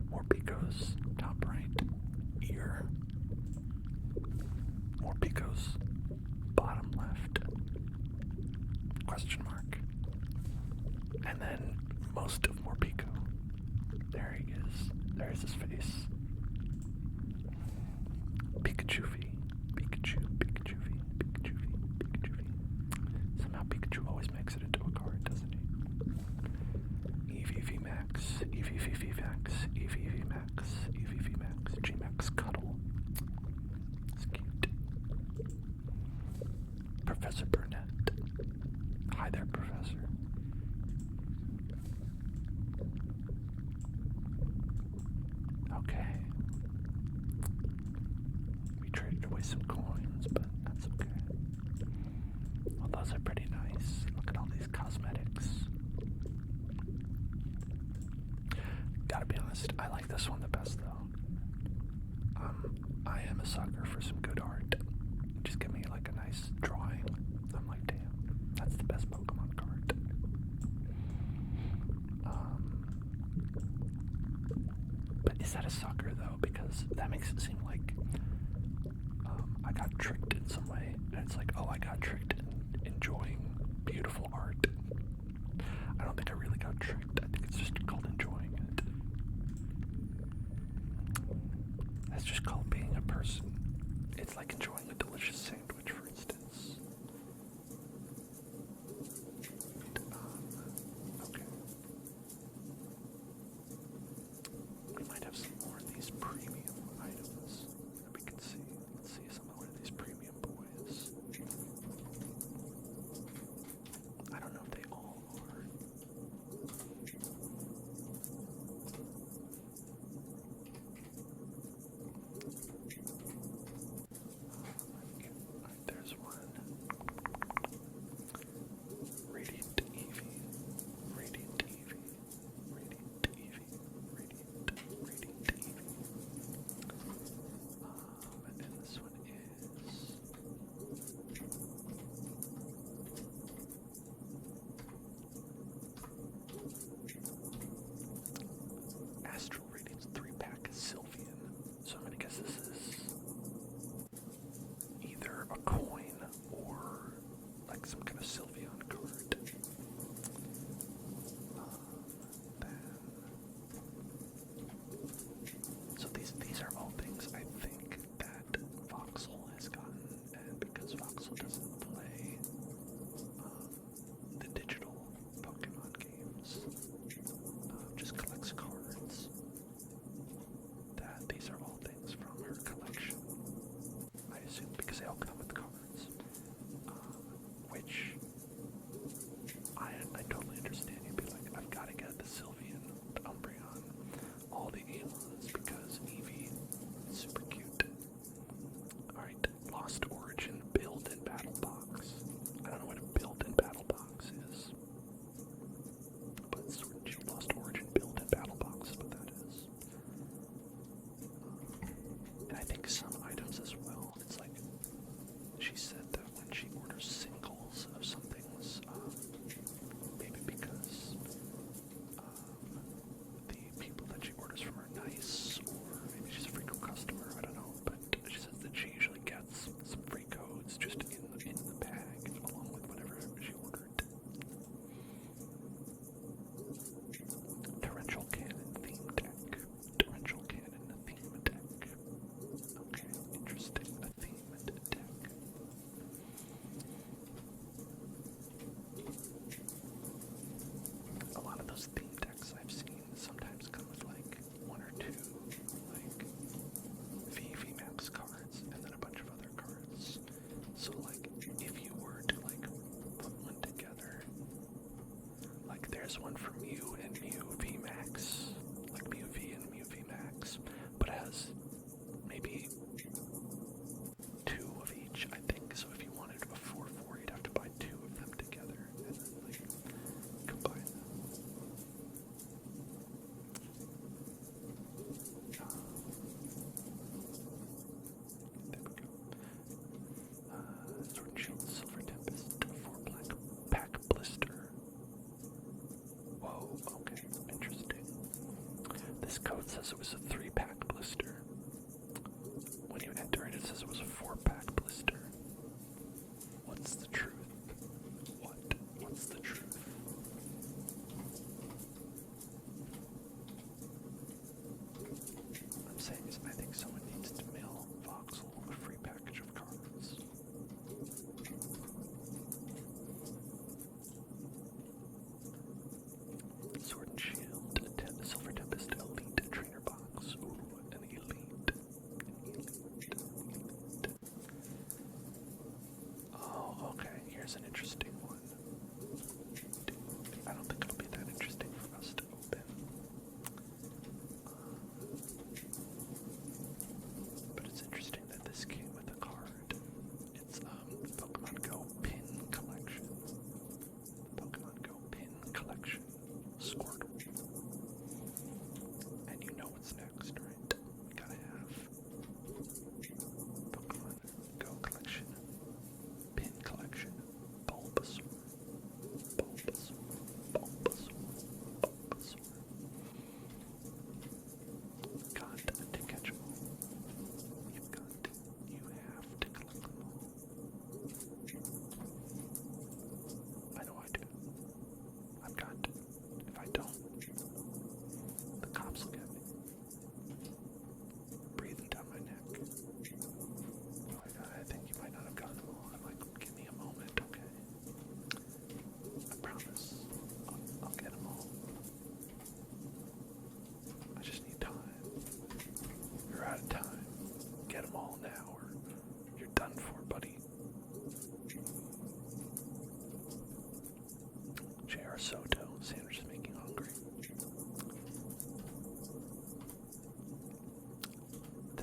More Picos. Top right ear. More Picos. Bottom left. Question mark. And then most of Morpeko. There he is. There's his face. Pikachu V. Pikachu, Pikachu. Professor Burnett. Hi there, Professor. Okay. We traded away some coins, but that's okay. Well, those are pretty nice. Look at all these cosmetics. Gotta be honest, I like this one the best, though. I am a sucker for some good art. Just give me like a nice drawing. I'm like, damn, that's the best Pokemon card. But is that a sucker though? Because that makes it seem like I got tricked in some way. And it's like, oh, I got tricked in enjoying beautiful art. I don't think I really got tricked. I think it's just called enjoying it. That's just called being a person. It's like enjoying a delicious sandwich, for instance. Okay. We might have some more of these premium items that we can see. Let's see some more of these premium boys. I don't know if they all are. Alright, there's one. Radiant Eevee. Radiant Eevee. Radiant Eevee. Radiant Eevee. And this one is Astral Radiance 3-pack Sylveon. So I'm gonna guess this is either a coin or like some kind of Sylveon card. So these are all things I think that Voxel has gotten, and because Voxel doesn't play the digital Pokemon games, just collects cards, that these are all things from her collection. I assume because they all come with cards, which I totally understand. You'd be like, I've got to get the Sylveon, Umbreon, all the Eons, because Eevee is super cute. Alright, Lost Origin build-in battle box. I don't know what a build-in battle box is, but Sword and Shield Lost Origin build-in battle box is what that is.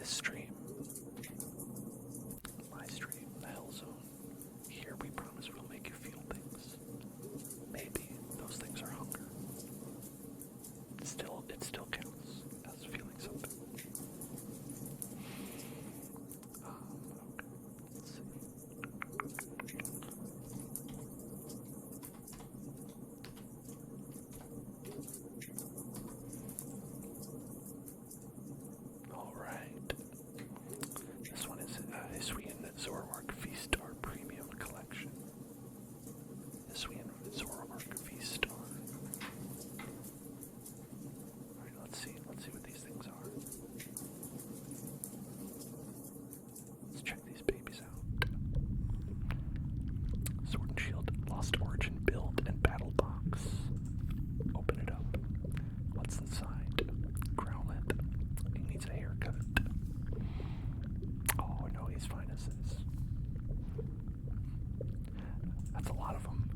this stream, my stream, the Hell Zone, here we promise we'll make you feel things. Maybe those things are hunger. It still counts as feeling something. Okay, let's see. All right. This one is Hisuian Zoroark V-Star Premium Collection. Hisuian Zoroark V-Star. Alright, let's see what these things are. Let's check these babies out. Sword and Shield Lost Origin Build and Battle Box. Open it up. What's inside? Growlithe. He needs a haircut. Oh no, he's fine as is. That's a lot of them.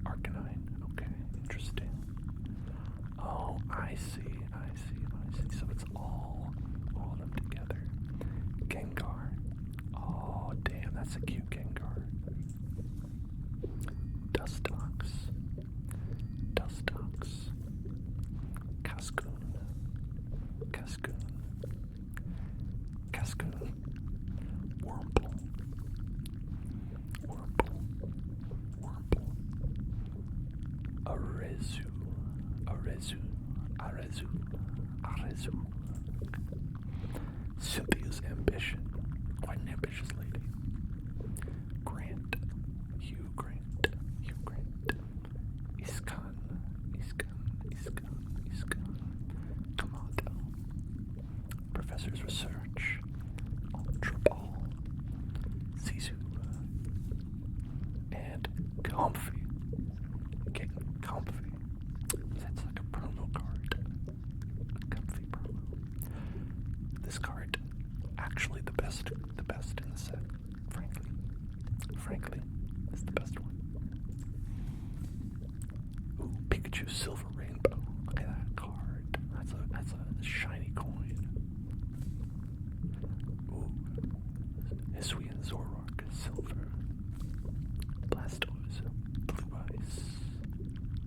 Arcanine. Okay, interesting. Oh, I see. So it's all of them together. Gengar. Oh, damn, that's a cute Gengar. Dustox. Cascoon. Wurmple. Arezu. Cynthia's Ambition. Quite an ambitious lady. Hugh Grant. Iskan. Kamado. Professor's Research. Ultra Ball. Sisu. And Comfy. Getting comfy. That's like a promo card. A comfy promo. This card, actually the best in the set. Frankly, is the best one. Ooh, Pikachu Silver Rainbow. Look at that card. That's a shiny coin. Ooh, Hisuian Zoroark Silver. Blastoise, Blue Ice,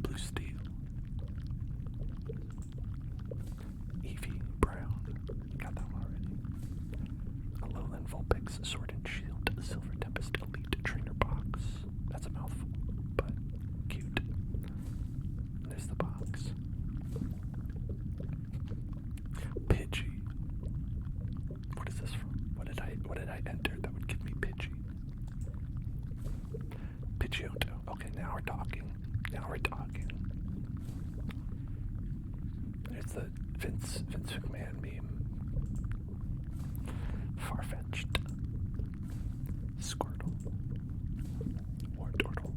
Blue Steel. Eevee Brown. Got that one already. Alolan Vulpix Sword and Shield Silver Tempest Elite Trainer Box. That's a mouthful, but cute. There's the box. Pidgey. What is this from? What did I enter that would give me Pidgey? Pidgeotto. Okay, now we're talking. There's the Vince McMahon meme. Farfetch'd. Squirtle. Wartortle.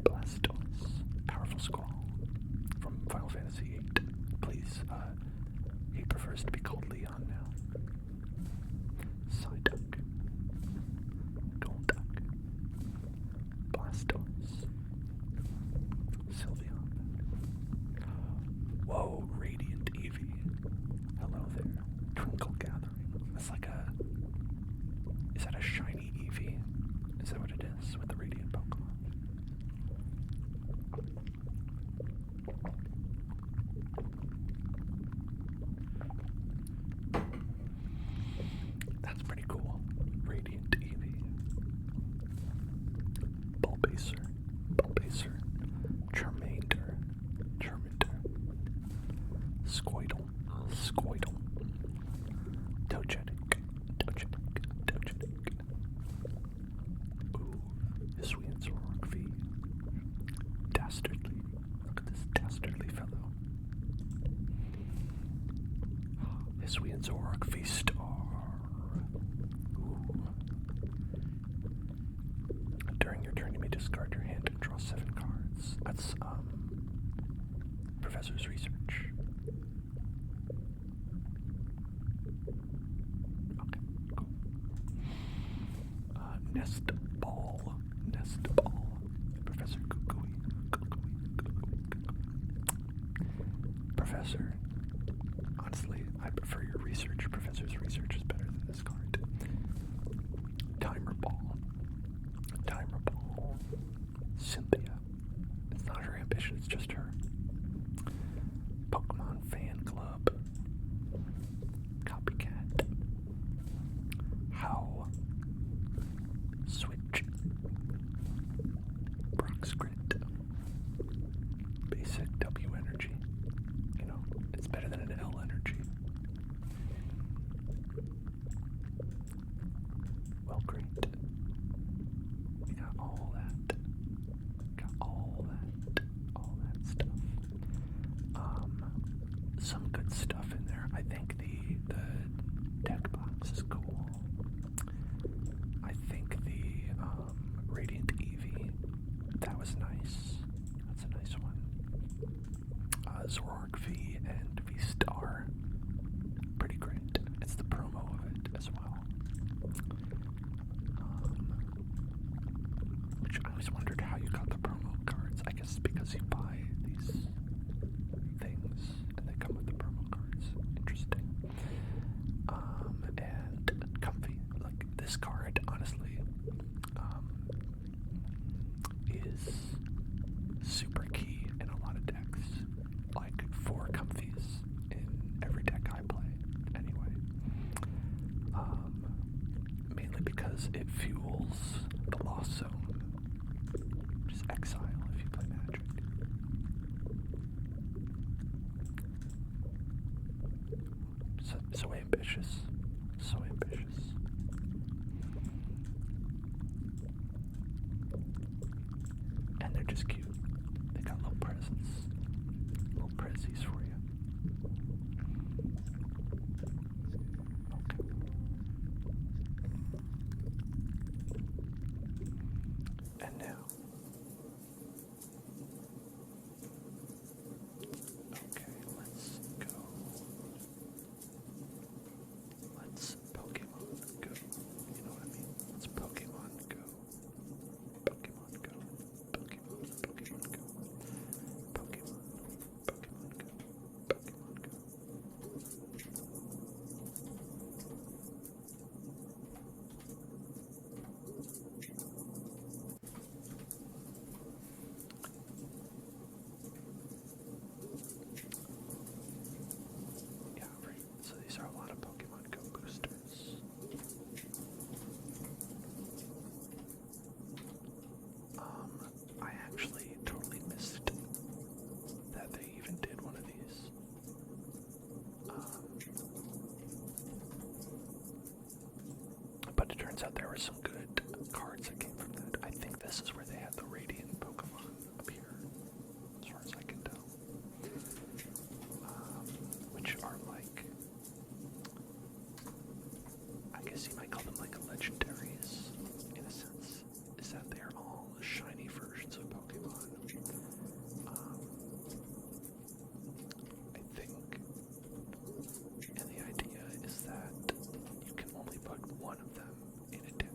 Blastoise. Powerful Squall. From Final Fantasy VIII. Please, he prefers to be called Leon now. Psyduck. Golduck. Blastoise. Sylveon. Whoa, Radiant Eevee. Hello there. Twinkle Gathering. That's like is that a shiny Eevee? Is that what it is with the Radiant Pokemon? That's pretty cool. Radiant Eevee. Bulbasaur. Charmander. Squirtle. Togetic. Ooh, Hisuian Zoroark V. Dastardly. Look at this dastardly fellow. Hisuian Zoroark V-Star. Ooh. During your turn, you may discard your hand and draw 7 cards. That's, Professor's Research. Okay, cool. Nest Ball. Professor Kukui. Professor, honestly, I prefer your research, Professor. This is cool. I think the Radiant Eevee, that was nice. That's a nice one. Zoroark V and V Star, pretty great. It's the promo of it as well. Which I always wondered how you got the promo cards. I guess because you buy these things and they come with the promo cards. Interesting. And comfy. Like this card, honestly, is super key in a lot of decks. Like 4 comfies in every deck I play. Anyway. Mainly because it fuels the Lost Zone. Just exile if you play Magic. So ambitious. So ambitious. And they're just cute. They got little presents. Little prezzies for you. Okay. And now. Okay, let's go. Let's Pokemon go. You know what I mean? Let's Pokemon go. Pokemon go. Pokemon go. Pokemon go. Pokemon go. Pokemon go. Yeah, right. So these are a lot of Pokemon Go boosters. I actually totally missed that they even did one of these. But it turns out there were some good cards that came from that. I think this is where they had the Radiant Pokemon appear, as far as I can tell. Which are like, I guess you might call them like legendaries, in a sense, is that they're all shiny versions of Pokemon. I think, and the idea is that you can only put one of them in a deck.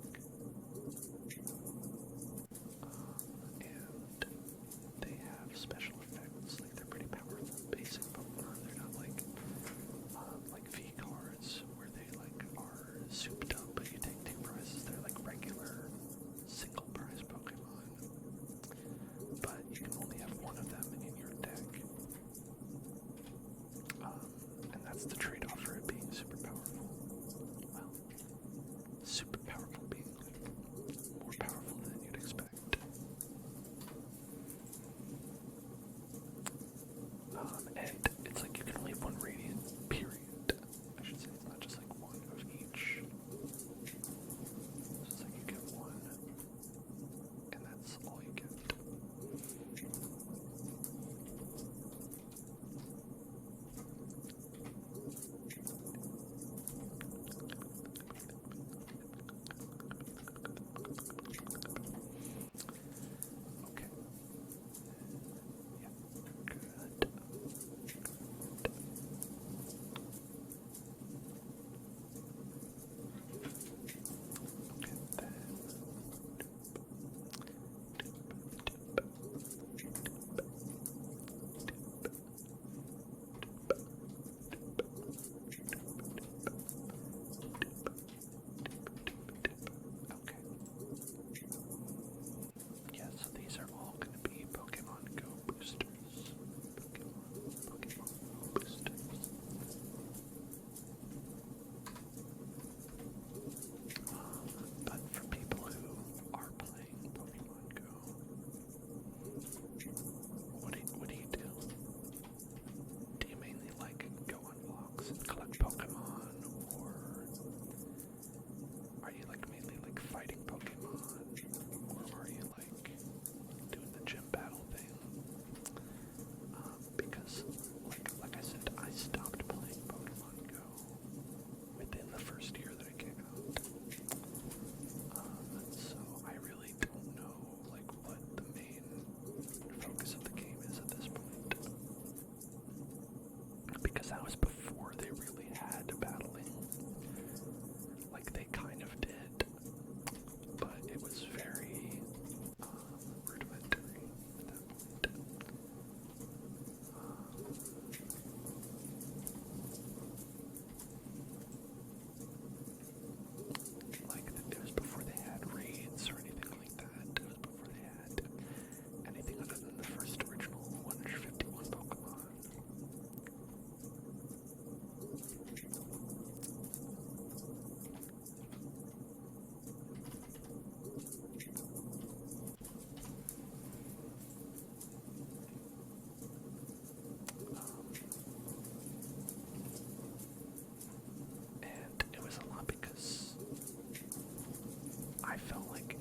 I felt like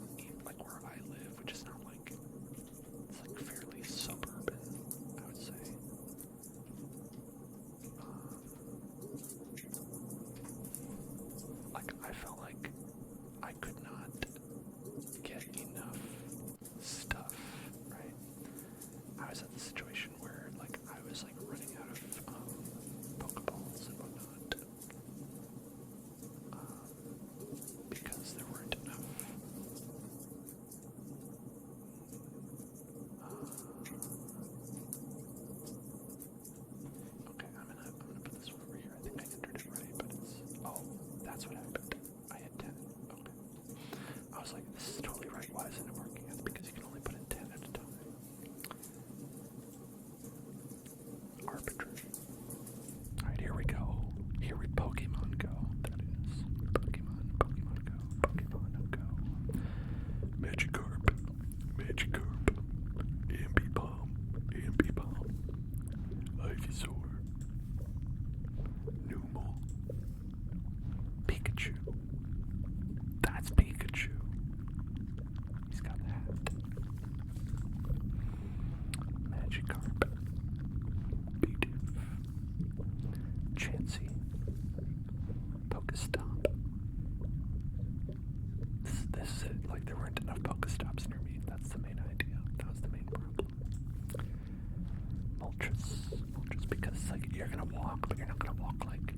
where I live, which is not like, it's like fairly suburban, I would say. Like I felt like I could not get enough stuff, right? I was at the situation where like I was like running out of Pokeballs and whatnot because there weren't enough. Okay, I'm gonna put this one over here. I think I entered it right, but it's that's what happened. I had 10. Okay. I was like, this is totally right. Why isn't it working? It's because you can only put in 10 at a time. Arbitrary. Alright, here we go. Here we Pokemon go. That is. Pokemon go. Pokemon go. Magikarp. Ambipom. Ivysaur. Numel. Pikachu. That's Pikachu. He's got a hat. Magikarp. Bidoof. Chansey. Pokestop. This is it. Like, there weren't enough Pokestops near me. That's the main idea. That was the main problem. Moltres, because it's like, you're gonna walk, but you're not gonna walk, like,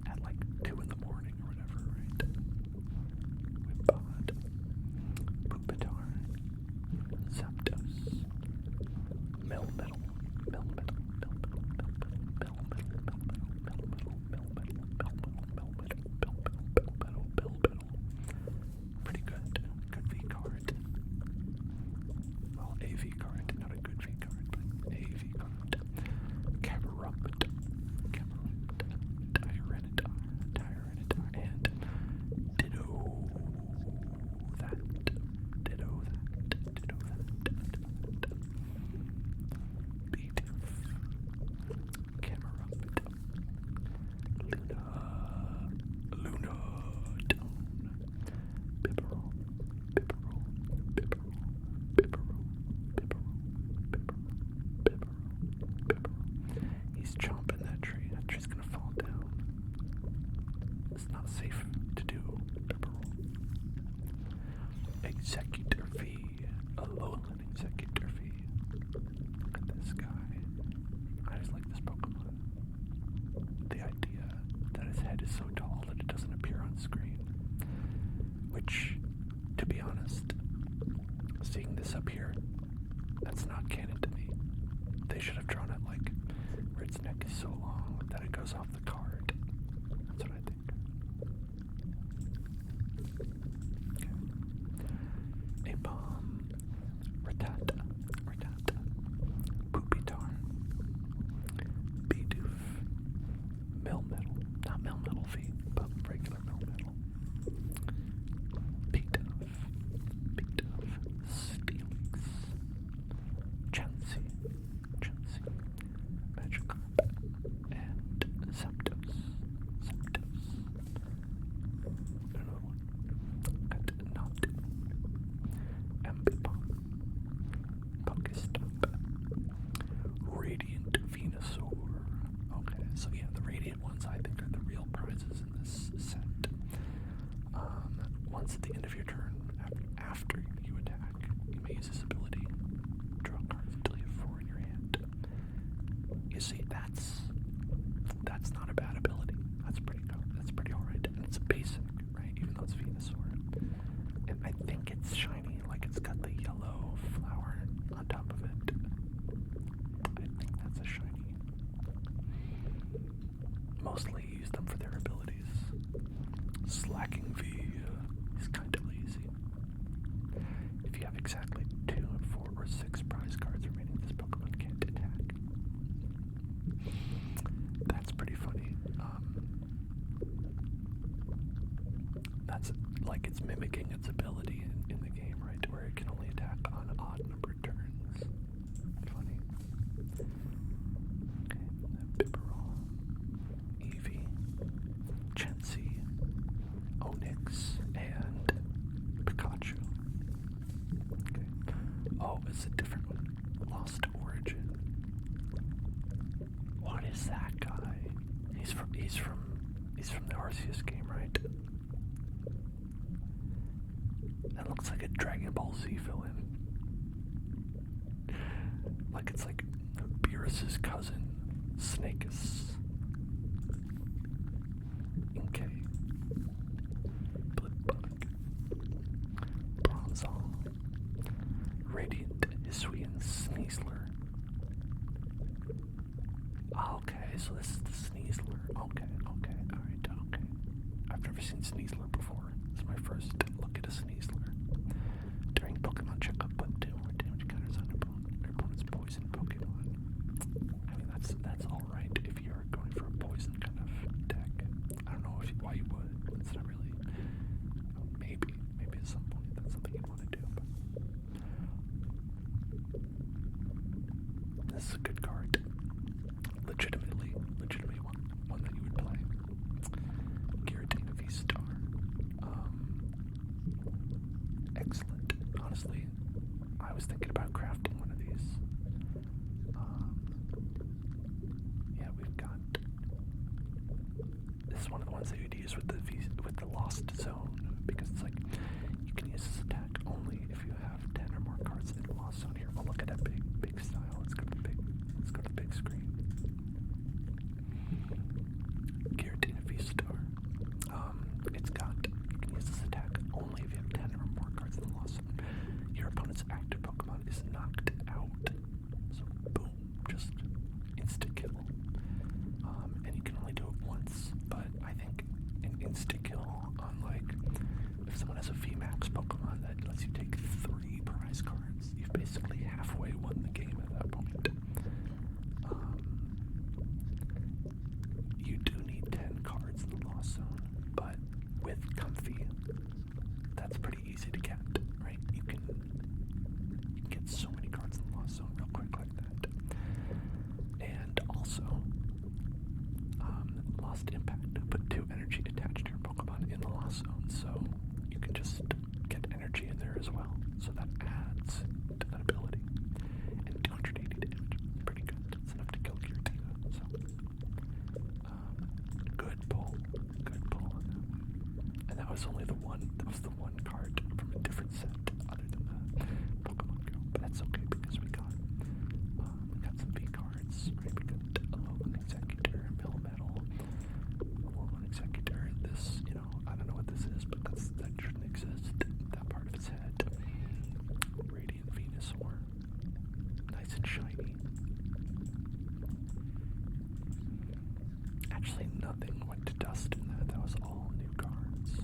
at, like, 2 in the morning or whatever, right? Wimpod. Pupitar. Zapdos. Melmetal. Pretty good. Good V card. Well, a V card. Not a good V card, but a V card. Camerupt. Tyranitar, and Ditto that. Bidoof. Camerupt. Lunadone. Bibarel. He's chomping that tree. That tree's gonna fall down. It's not safe to do. Executor V. Alolan Executor V. Look at this guy. I just like this Pokemon. The idea that his head is so tall that it doesn't appear on screen. Which, to be honest, seeing this up here, that's not canon to me. They should have drawn it like where its neck is so long that it goes off the card. That's what I think. Okay. Apom. Rattata. Pupitar. Bidoof. Melmetal. Not Melmetal V, but regular Melmetal. Pidove. Steelix. Chansey. Magikarp. And Zapdos. Another one. Got Not. Ambipom. Pokestop. Radiant Venusaur. Okay, so yeah, the Radiant ones I think are the real prizes in this set. Once at the end of your turn, after you attack, you may use this ability. Draw cards until you have 4 in your hand. You see, that's not a bad ability. That's pretty good. That's pretty alright. And it's basic, right? Even though it's Venusaur. And I think it's shiny, like it's got the yellow flower on top of it. I think that's a shiny. Mostly use them for their abilities. Slacking V is kind of lazy. If you have exactly 2, 4, or 6 prize cards remaining, this Pokemon can't attack. That's pretty funny. That's like it's mimicking its ability in the game, right? Where it can only attack on odd numbered turns. Funny. Okay, Bibarel, Eevee, Chansey, Onix, and He's from the Arceus game, right? That looks like a Dragon Ball Z villain. Like it's like Beerus's cousin, Snakeus. Inkay. Blipbug. Bronzong. Radiant Hisuian Sneasler. Okay, so this is the Sneasler. Okay, alright, okay. I've never seen Sneasler before. It's my first look at a Sneasler. During Pokemon checkup, put 2 more damage counters on your opponent's poison Pokemon. I mean, that's alright if you're going for a poison kind of deck. I don't know why you would. It's not really. Maybe at some point that's something you'd want to do. But this is a good card. Legitimately one that you would play. Giratina V-Star. Excellent. Honestly, I was thinking about crafting one of these. Yeah, we've got. This is one of the ones that you'd use with the Lost Zone, because it's like you can use this attack only if you have 10 or more cards in the Lost Zone. Here, oh look at that big style. Let's go to the big screen. Giratina V-Star. It's got, you can use this attack only if you have 10 or more cards in the Lost Zone. Your opponent's active Pokemon is knocked out. So boom, just insta-kill. And you can only do it once, but I think an insta-kill on like, if someone has a VMAX Pokemon that lets you take 3 prize cards, you've basically halfway won the game at that point. You do need 10 cards in the Lost Zone, but with Comfy, that's pretty easy to get, right? You can get so many cards in the Lost Zone real quick like that. And also, Lost Impact, put 2 energy attached to your Pokemon in the Lost Zone, so you can just get energy in there as well. So that adds to that ability. And 280 damage, pretty good. It's enough to kill Giratina, so good pull on that one. And that was only the one card from a different set other than the Pokemon Go. But that's okay because we got some V cards, right? We got Alolan Executor, Melmetal, Alolan Executor, this, I don't know what this is, but that shouldn't exist. That part of its head. Radiant Venusaur. Nice and shiny. Actually, nothing went to dust in that. That was all new cards.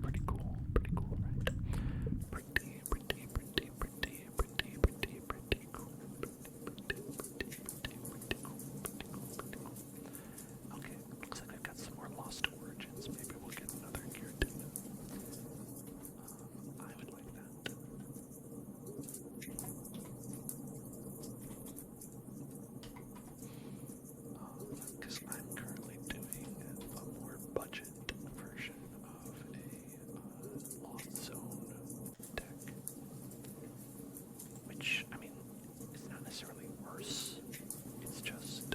Pretty cool, right? Pretty cool. Okay, looks like I've got some more Lost Origins. Maybe we'll get another Giratina. I would like that. Because I'm currently doing a more budget version of a Lost Zone deck, which, I mean, is not necessarily worse. It's just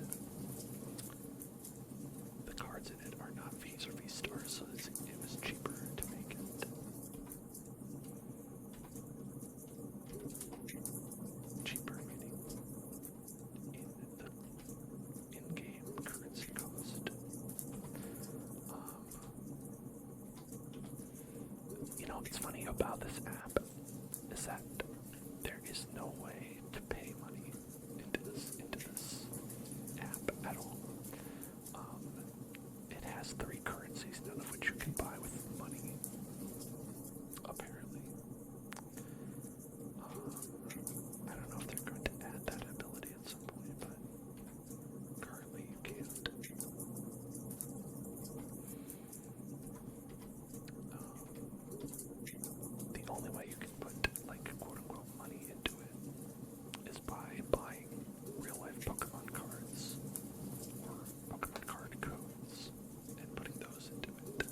the cards in it are not V's or V-Stars, so it was cheaper to make it. Cheaper meaning in the in-game currency cost. It's funny about this app is that there is no way to pay money into this app at all. It has 3 currencies, none of which you can buy with money, apparently. I don't know if they're going to add that ability at some point, but currently you can't. The only way you can put, like, quote-unquote money into it is by buying real-life Pokemon cards or Pokemon card codes and putting those into it.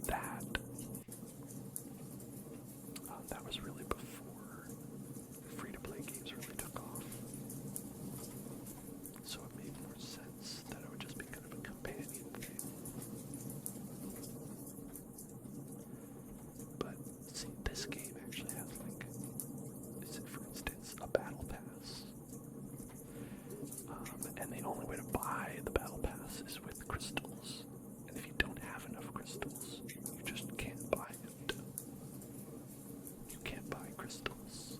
But that was really before free-to-play games really took off. So it made more sense that it would just be kind of a companion game. But see, this game actually has for instance, a battle pass. And the only way to buy the battle pass is with crystals. And if you don't have enough crystals, you just can't buy it. You can't buy crystals.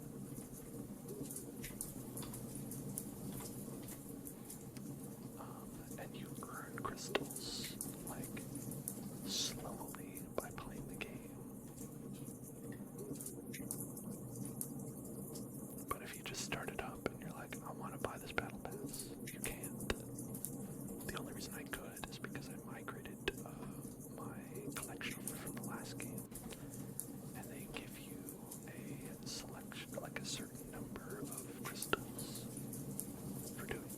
And you earn crystals, slowly by playing the game. But if you just start it up and you're like, I want to buy this battle pass, you can't. The only reason I could is because I migrated my collection from the last game, and they give you a selection, like a certain number of crystals for doing that.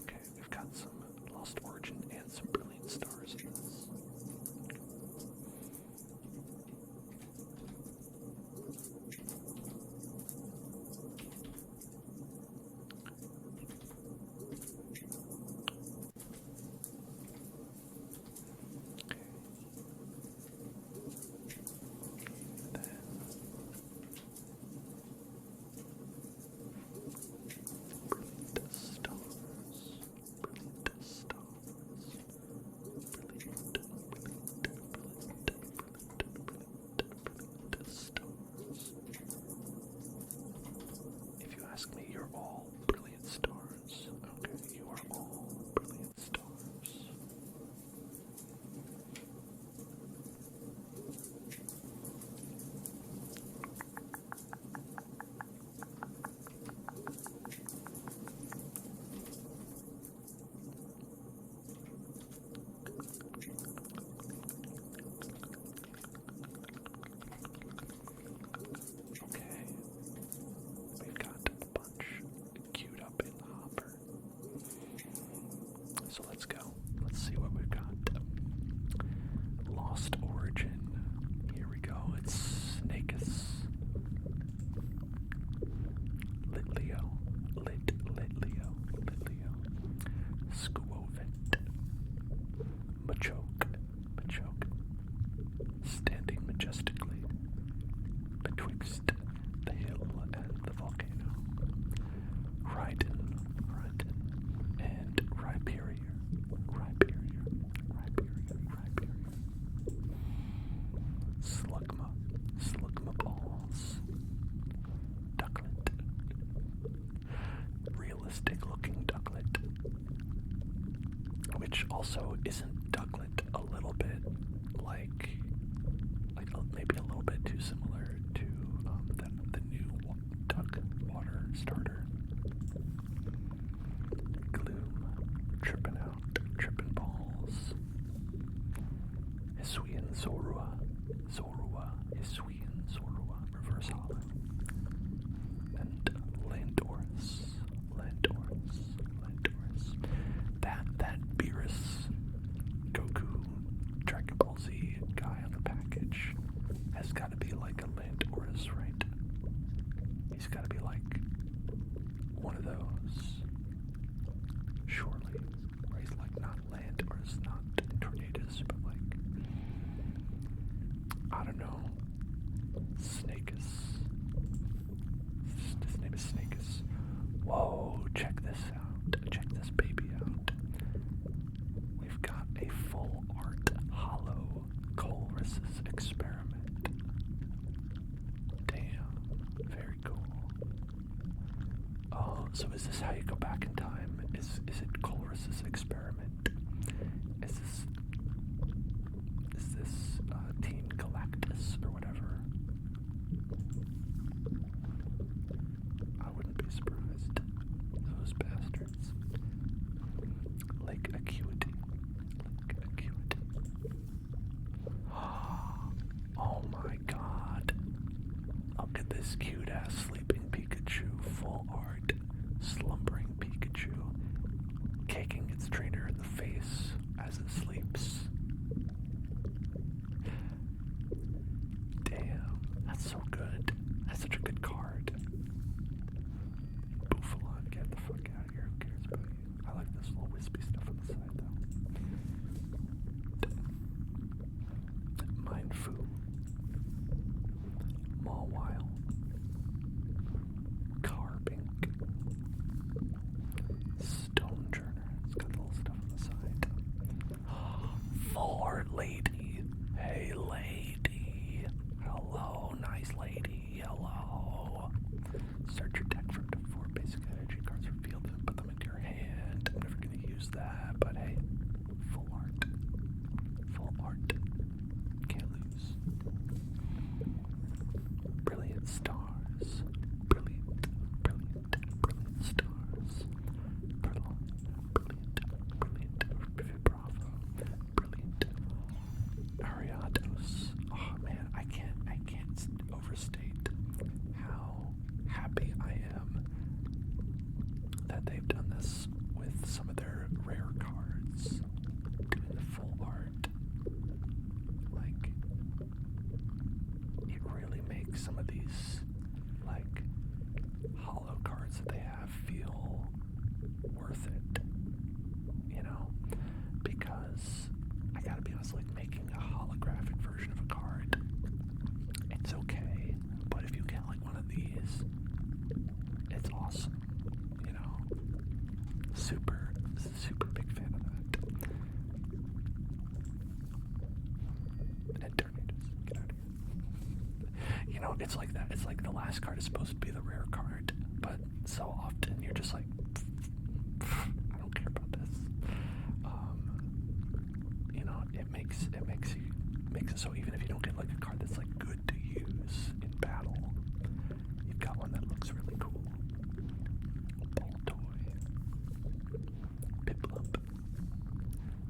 Okay, we've got some Lost Origin and some Brilliant Stars in this. Ask me, you're all brilliant stars. Okay, you are all brilliant stars. Okay. We've got a bunch queued up in the hopper. So let's go. Let's see what we've got. Lost Origin. Here we go. It's Snakus. Litleo. Litleo. Squovent. Machoke. Standing majestically betwixt the hill and the volcano. Rhyton, and Rhyperior. Slugma balls. Ducklet. Realistic looking ducklet. Which also isn't ducklet a little bit maybe a little bit too similar to the new duck water starter. Gloom, tripping balls. Hisuian Zorua, Hisuian Zorua, reverse hollow. And Landorus. That Beerus Goku Dragon Ball Z guy on the package has got to be like a Landorus, right? He's got to be like one of those, surely, where he's like not Landorus, not Tornadus, but like, I don't know, Snakus. His name is Snakus. Whoa, check this out. Check this baby out. We've got a full art hollow Colress's experiment. Damn, very cool. Oh, so is this how you go back in time? Is it Colress's experiment? Is this Team Galactus or whatever? I wouldn't be surprised. Those bastards. Lake Acuity. Oh my god. Look at this cute ass sleeping Pikachu, full art, slumbering Pikachu. that they've done this with some of their rare cards, doing the full art. Like, it really makes some of these, like, hollow cards that they have feel worth it, you know? Because, I gotta be honest, like, making a holographic version of a card, it's okay, but if you get, like, one of these, it's awesome, you know? Super big fan of that. And tornadoes, get out of here. You know, it's like that. It's like the last card is supposed to be the rare card, but so often you're just like, I don't care about this. You know, it makes it so even if you don't get like a card that's like good to use in battle, you've got one that looks really cool. Ball toy. Piplup.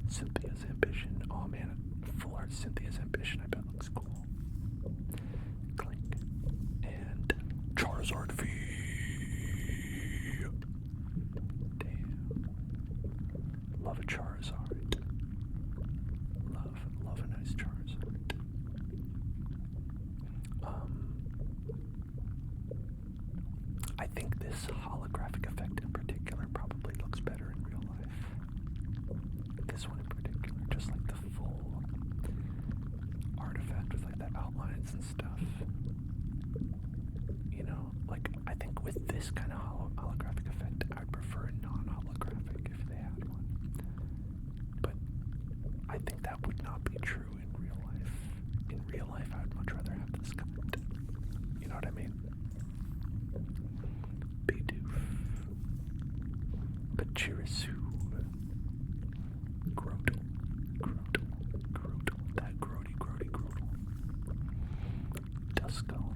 Cynthia's Ambition. Oh man, full art Cynthia's Ambition I bet looks cool. Clink. And Charizard V. Damn. Love a Charizard. Love a nice Charizard. I think this holographic effect in particular probably looks better in real life. This one in particular, just like the full artifact with like the outlines and stuff. You know, like I think with this kind of holographic effect, I'd prefer a non-holographic if they had one. But I think that would not be true in real life. In real life, I would much rather have this kind. You know what I mean? Bidoof. Pachirisu. Grotle. That grody. Duskull.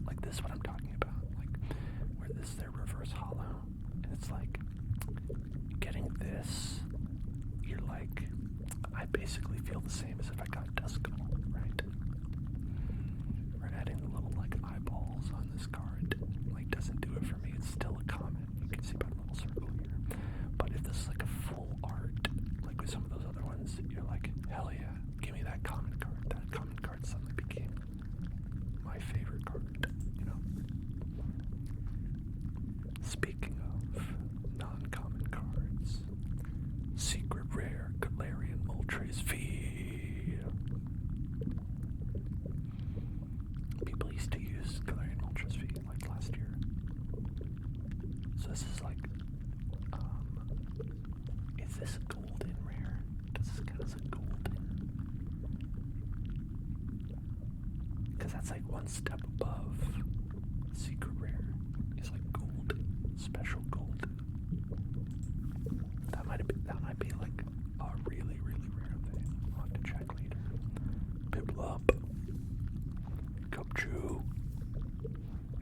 Like this is what I'm talking about. Like, where this is their reverse hollow. And it's like, getting this, you're like, I basically feel the same as if I got Duskull, right? We're adding the little, like, eyeballs on this card. Like, doesn't do it for me. It's still a common. You can see by the little circle here. But if this is like a full art, like with some of those other ones, you're like, hell yeah, give me that common card. That common card suddenly became my favorite card, you know? Speaking of non-common cards, Secret Rare Galarian Moltres V. People used to use Galarian Moltres V like last year. So this is like, is this a golden rare? Does this count as a golden? Because that's like one step above Secret Rare. It's like gold, special gold. That might be like a really rare thing. I'll have to check later. Piplup, Cupchew,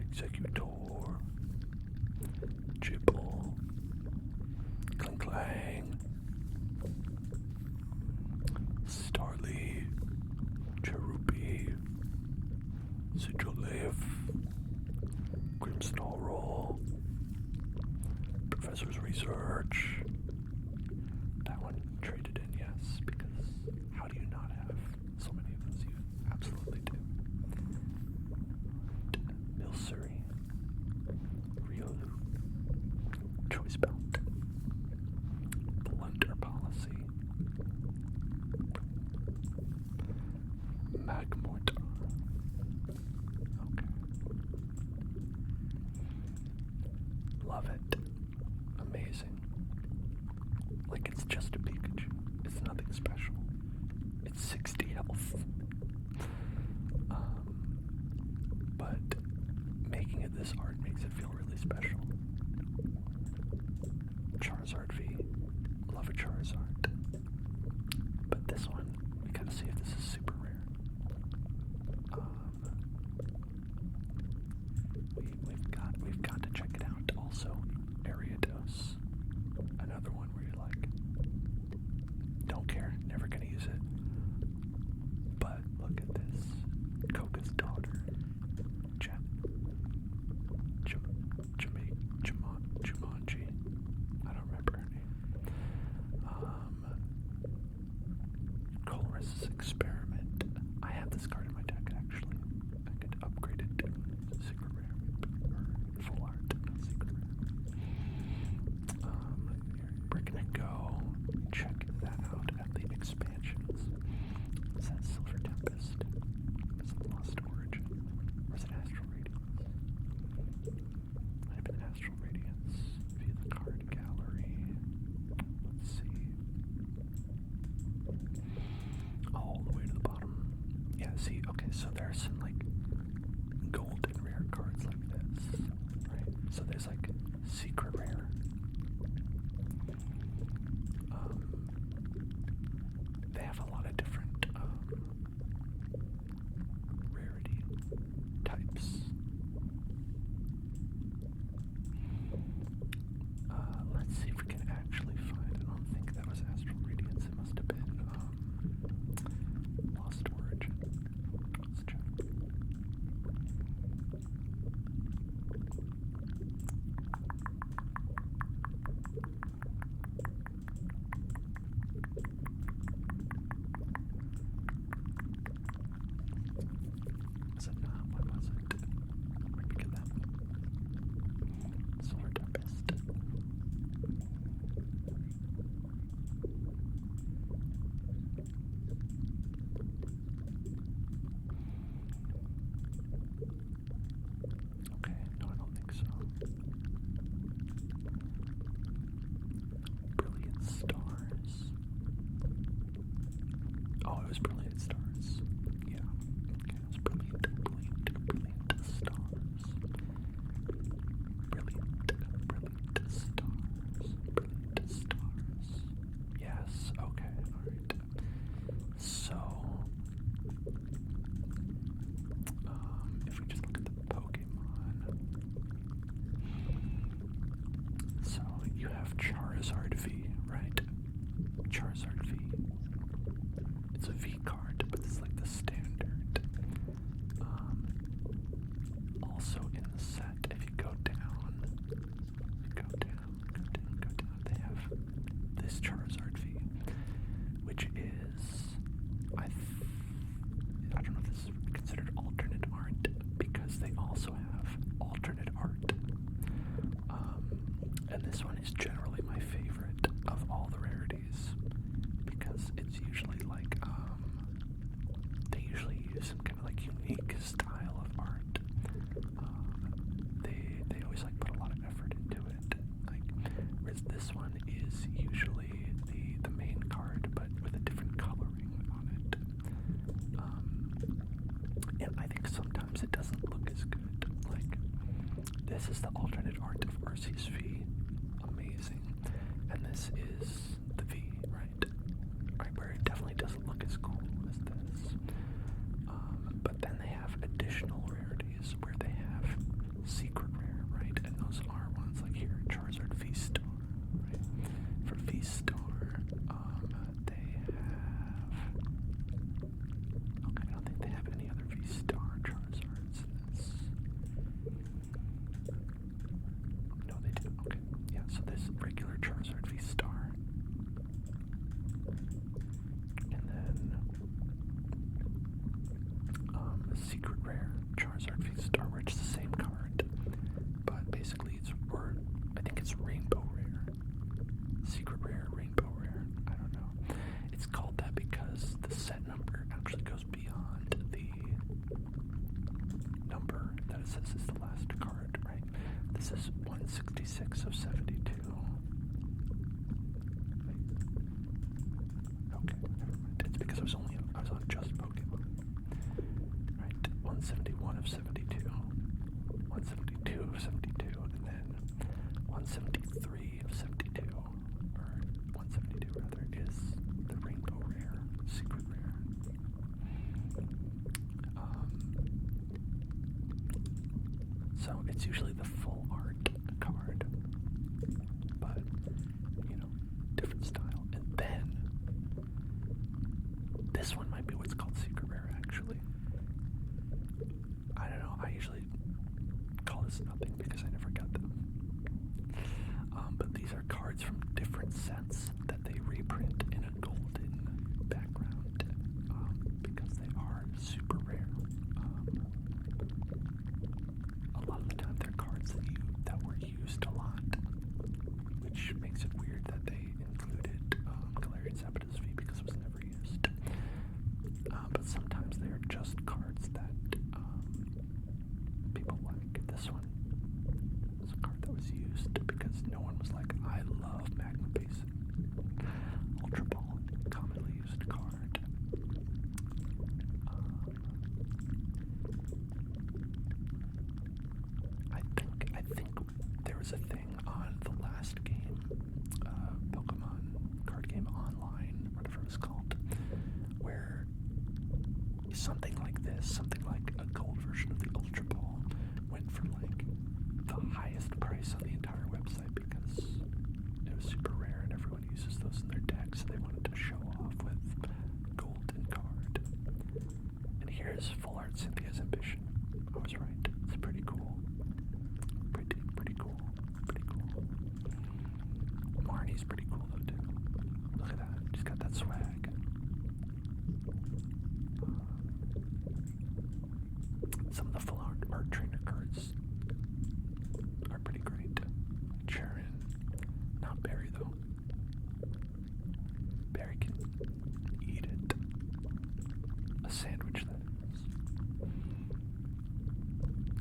Executor, Jibble, Clang, Starly, Cherubi, Sigilif, Grimmsnarl, Professor's Research. That one traded in, yes, because how do you not have so many of those? You absolutely do. Milcery, Riolu, Choice Belt, Blunder Policy, Magmortar. Okay. Love it. Amazing. Like it's just a Pikachu. It's nothing special. It's 60 health. But making it this art makes it feel really special. Charizard V. Love a Charizard. But this one, we gotta see if this is super rare. We've got to check it out. Also, Ariados. Another one where you're like, don't care, never gonna use it. But look at this. Koga's daughter. this is the alternate art of Arceus V. Amazing. And this is the V, right? Right, where it definitely doesn't look as cool as this. But then they have additional rarities where they have secret rare, right? And those are ones like here, Charizard V-Star, right? For V-Star, they have... Okay, I don't think they have any other V-Star Charizards in this. No, they do. Okay, yeah, so there's regular Charizard V-Star. And then a secret rare Charizard V-Star, where it's the same card, but basically it's, or I think it's rainbow rare. Secret rare, rainbow rare, I don't know. It's called that because the set number actually goes beyond the number that it says is the last card, right? This is 166 of 72. Okay, never mind. It's because I was on just Pokemon. Right, 171 of 72. 172 of 72, and then 173 of 72, or 172 rather, is the rainbow rare, secret rare. So it's usually the full art card, but, you know, different style. And then, this one might be what's called secret rare, actually. I don't know, I usually call this nothing because I never got them. But these are cards from different sets that they reprint in a golden background, because they are super rare. A lot of the time they're cards that were used a lot, which makes it weird that they included Galarian Zapdos V because it was never used. But sometimes they are just cards that people like. This one was a card that was used because no one was like, I love Magma Basin. Ultra Ball, commonly used card. I think there was a thing on the last game, Pokemon card game online, whatever it was called, where something like this, something like a gold version of the Ultra Ball, went for like the highest price on the entire website because it was super rare and everyone uses those in their decks, so they wanted to show off with golden card. And here's Full Art Cynthia's Ambition. I was right. It's pretty cool. Pretty cool. Pretty cool. Marnie's pretty cool though too. Look at that. She's got that swag. Some of the full art trainer cards are pretty great. Charon. Not Barry though. Barry can eat it. A sandwich that is.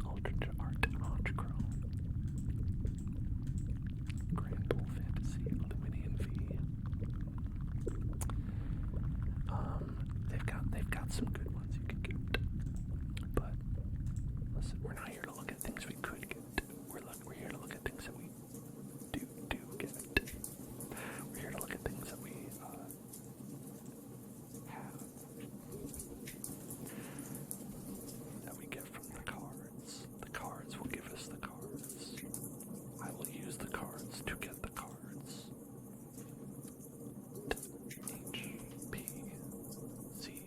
Alternate art Honchcrow. Grand Bull Fantasy Illuminian V. They've got some good ones you can get. But listen, we're not here to look at things we could get. We're here to look at things that we do get. We're here to look at things that we have. That we get from the cards. The cards will give us the cards. I will use the cards to get the cards. H, P, Z,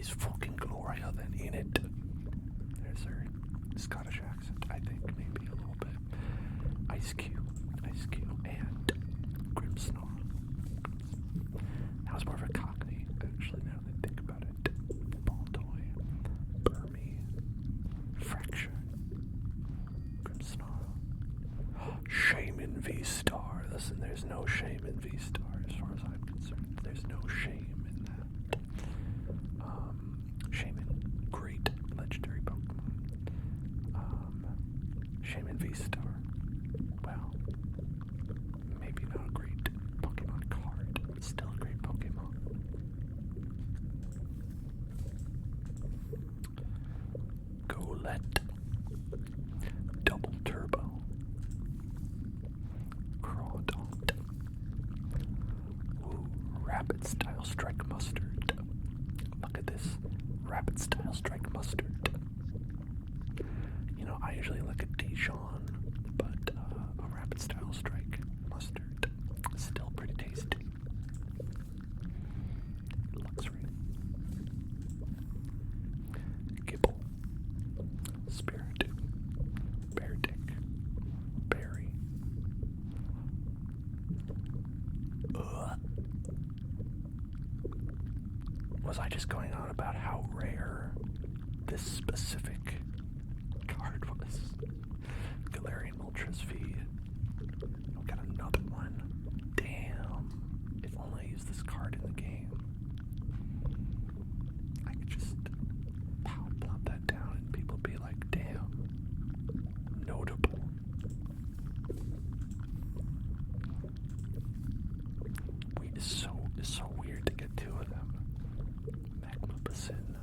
Is fucking Gloria then in it? There's her Scottish accent, I think, maybe a little bit. Ice Cube, and Grimmsnarl. That was more of a Cockney, actually, now that I think about it. Baltoy, Burmy, Fracture, Grimmsnarl. Shame in V-Star. Listen, there's no shame in V-Star as far as I'm concerned. There's no shame in that. Shame in great legendary Pokemon. Shame in V-Star. Well, maybe not a great Pokemon card, but still a great Pokemon. Golett. Double Turbo. Crawdaunt. Ooh, Rapid Style Strike Mustard. Look at this. Rapid Style Strike Mustard. You know, I usually look at Dijon, but a Rapid Style Strike Mustard is still pretty tasty. Luxury. Gibble. Spirit. Beardick. Berry. Was I just going on about how rare this specific card was? Galarian Moltres V. I've got another one. Damn. If only I used this card in the game. I could just plop that down and people be like, damn. Notable. It's so weird to get two of them. Magnificent.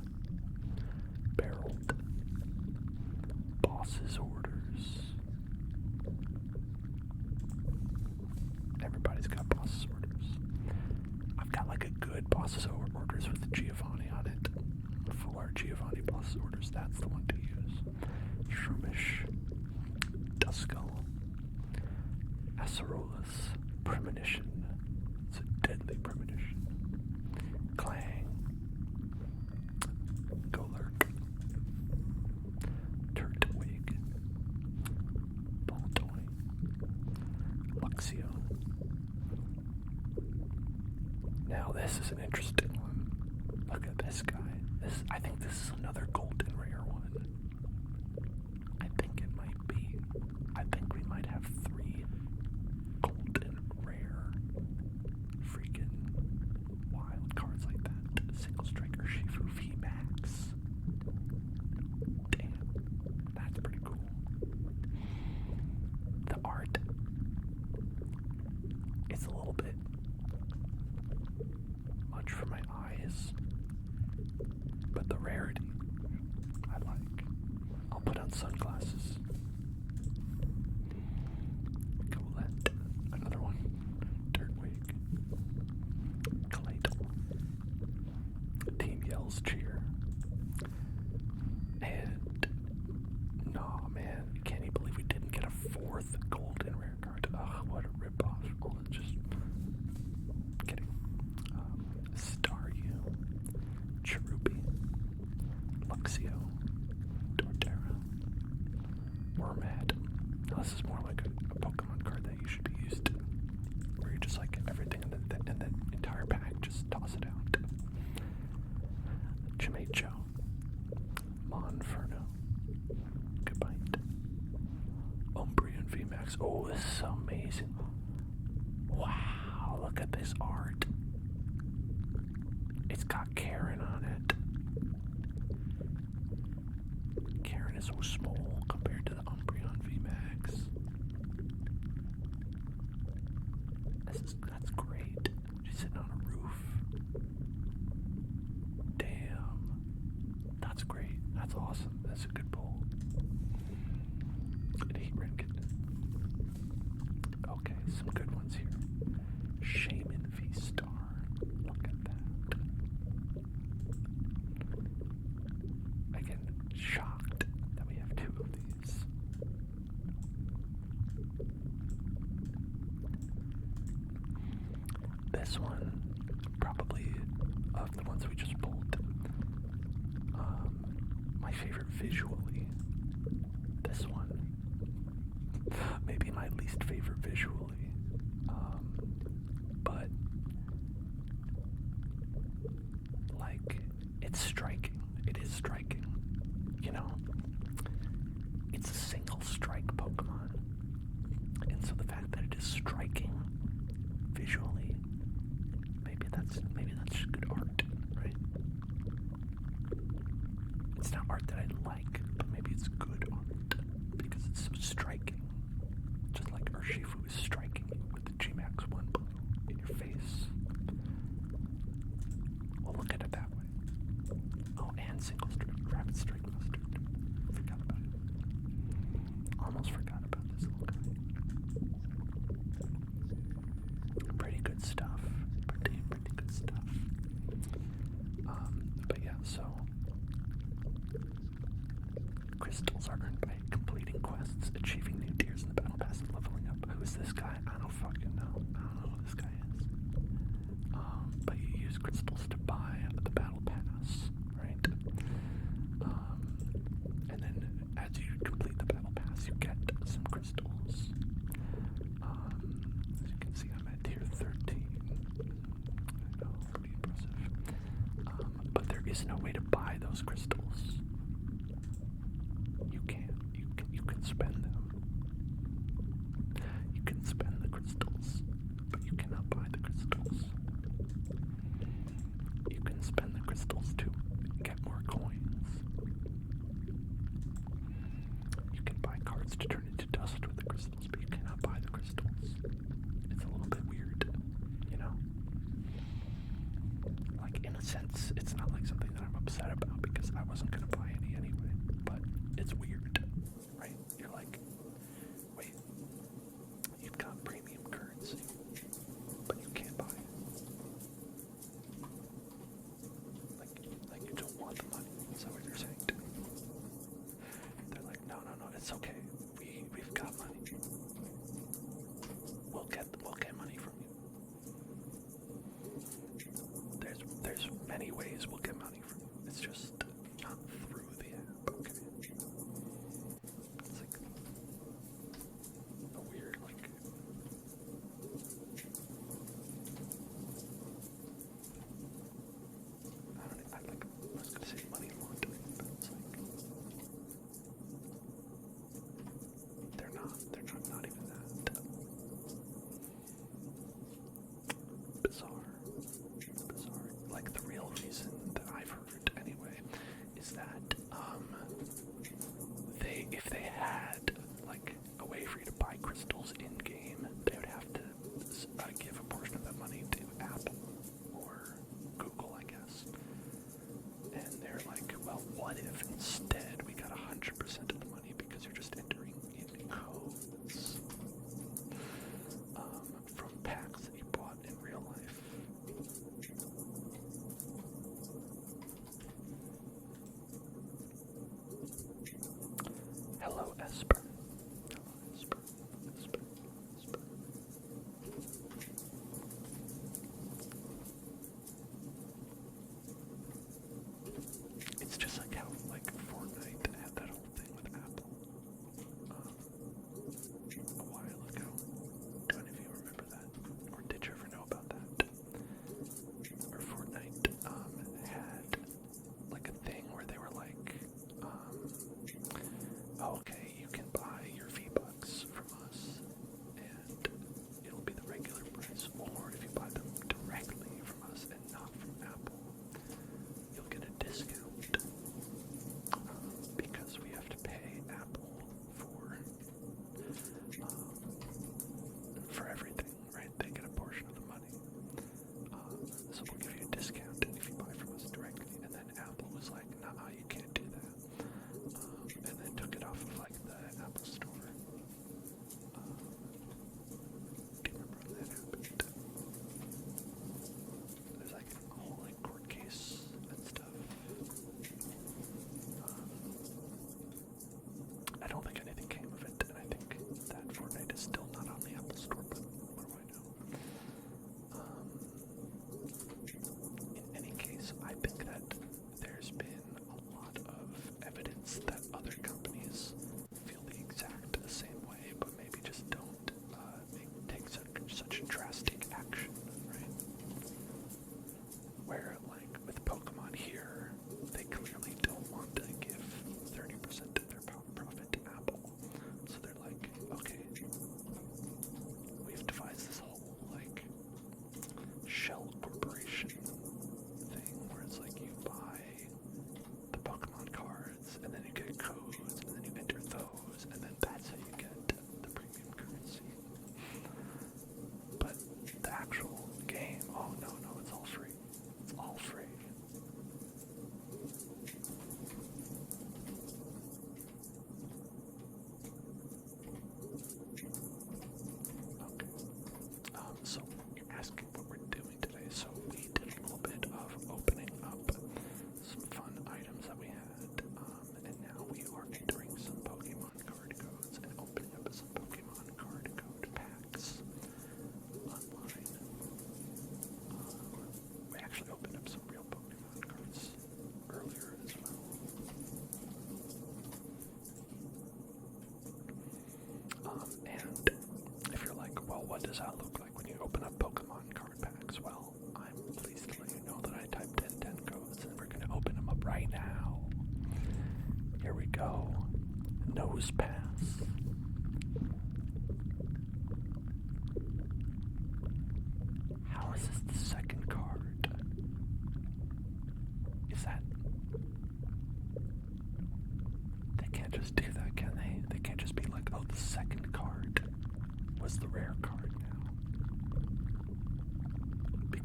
Barreled. Boss's Orders. Everybody's got Boss's Orders. I've got like a good Boss's Orders with Giovanni on it. Full art Giovanni Boss's Orders. That's the one to use. Shroomish. Duskull. Acerolas. Premonition. It's a deadly premonition. Clang. Golurk. Turtwig. Baltoy. Luxio. Now this is an interesting one. Look at this guy. I think this is another golden rare one. I think it might be. I think we might have 3 golden rare freaking wild cards like that. Single Striker Shifu VMAX. Damn. That's pretty cool. The art. It's a little bit much for my eyes. But the rarity, I like. I'll put on sunglasses. Golett. Another one. Dirtwig. Claytle. Team Yell's Cheer. And, nah, man, can you believe we didn't get a 4th golden rare card? Ugh, what a ripoff. All it's just kidding. Staryu. Cherubi. Luxio. Torterra. Wormad. Now this is more like a Pokemon card that you should be used to. Where you just like everything in the entire pack, just toss it out. Chimecho. Monferno. Gabite. Umbreon VMAX. Oh, this is amazing. Wow, look at this art. It's got Karen on it. Karen is so small compared to the Umbreon VMAX. That's great. She's sitting on a roof. Damn. That's great. That's awesome. That's a good pull. Good heat ring. Okay, some good ones here. Shaman V-Star. Look at that. Again, shocked that we have 2 of these. This one, probably of the ones we just pulled, my favorite visually. This one. Maybe my least favorite visually. But like, it's striking. It is striking. You know? It's a single strike Pokemon. And so the fact that it is striking visually, maybe that's good art, right? It's not art that I like, but maybe it's good art because it's so striking. Just like Urshifu is striking you with the G-Max 1 blue in your face. Well, look at it that way. Oh, and single strike, rapid strike mustard. Forgot about it. Almost forgot about this little guy. Pretty good stuff. Pretty good stuff. But yeah, so crystals are earned by completing quests, achieving new tiers in the battle pass, and leveling up. Who is this guy? I don't fucking know. I don't know who this guy is. But you use crystals to buy the battle pass, right? And then as you complete the battle pass, you get some crystals. As you can see, I'm at tier 13. Oh, pretty impressive. But there is no way to buy those crystals. You can't. You can spend them. You can spend the crystals, but you cannot buy the crystals. You can spend the crystals to get more coins. You can buy cards to turn into dust with the crystals, but you cannot buy the crystals. It's a little bit weird, you know? Like, in a sense, it's not like something that I'm upset about because I wasn't going to buy any anyway, but it's weird, right? You're like, wait, you've got premium currency, but you can't buy it. Like you don't want the money. Is that what you're saying to me? They're like, no, it's okay. We've got money. We'll get money from you. There's many ways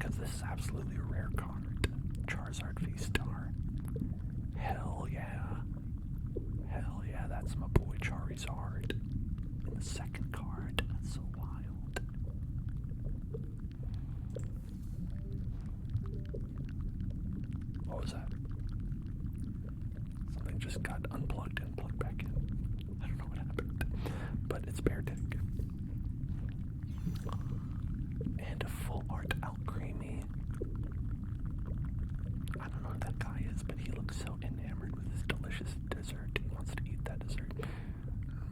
because this is absolutely a rare card. Charizard V-Star. Hell yeah. Hell yeah, that's my boy Charizard. And the second card, that's so wild. What was that? Something just got unplugged and plugged back in. I don't know what happened. But it's Bear Dick. And a full art Alcremie. I don't know who that guy is, but he looks so enamored with his delicious dessert. He wants to eat that dessert.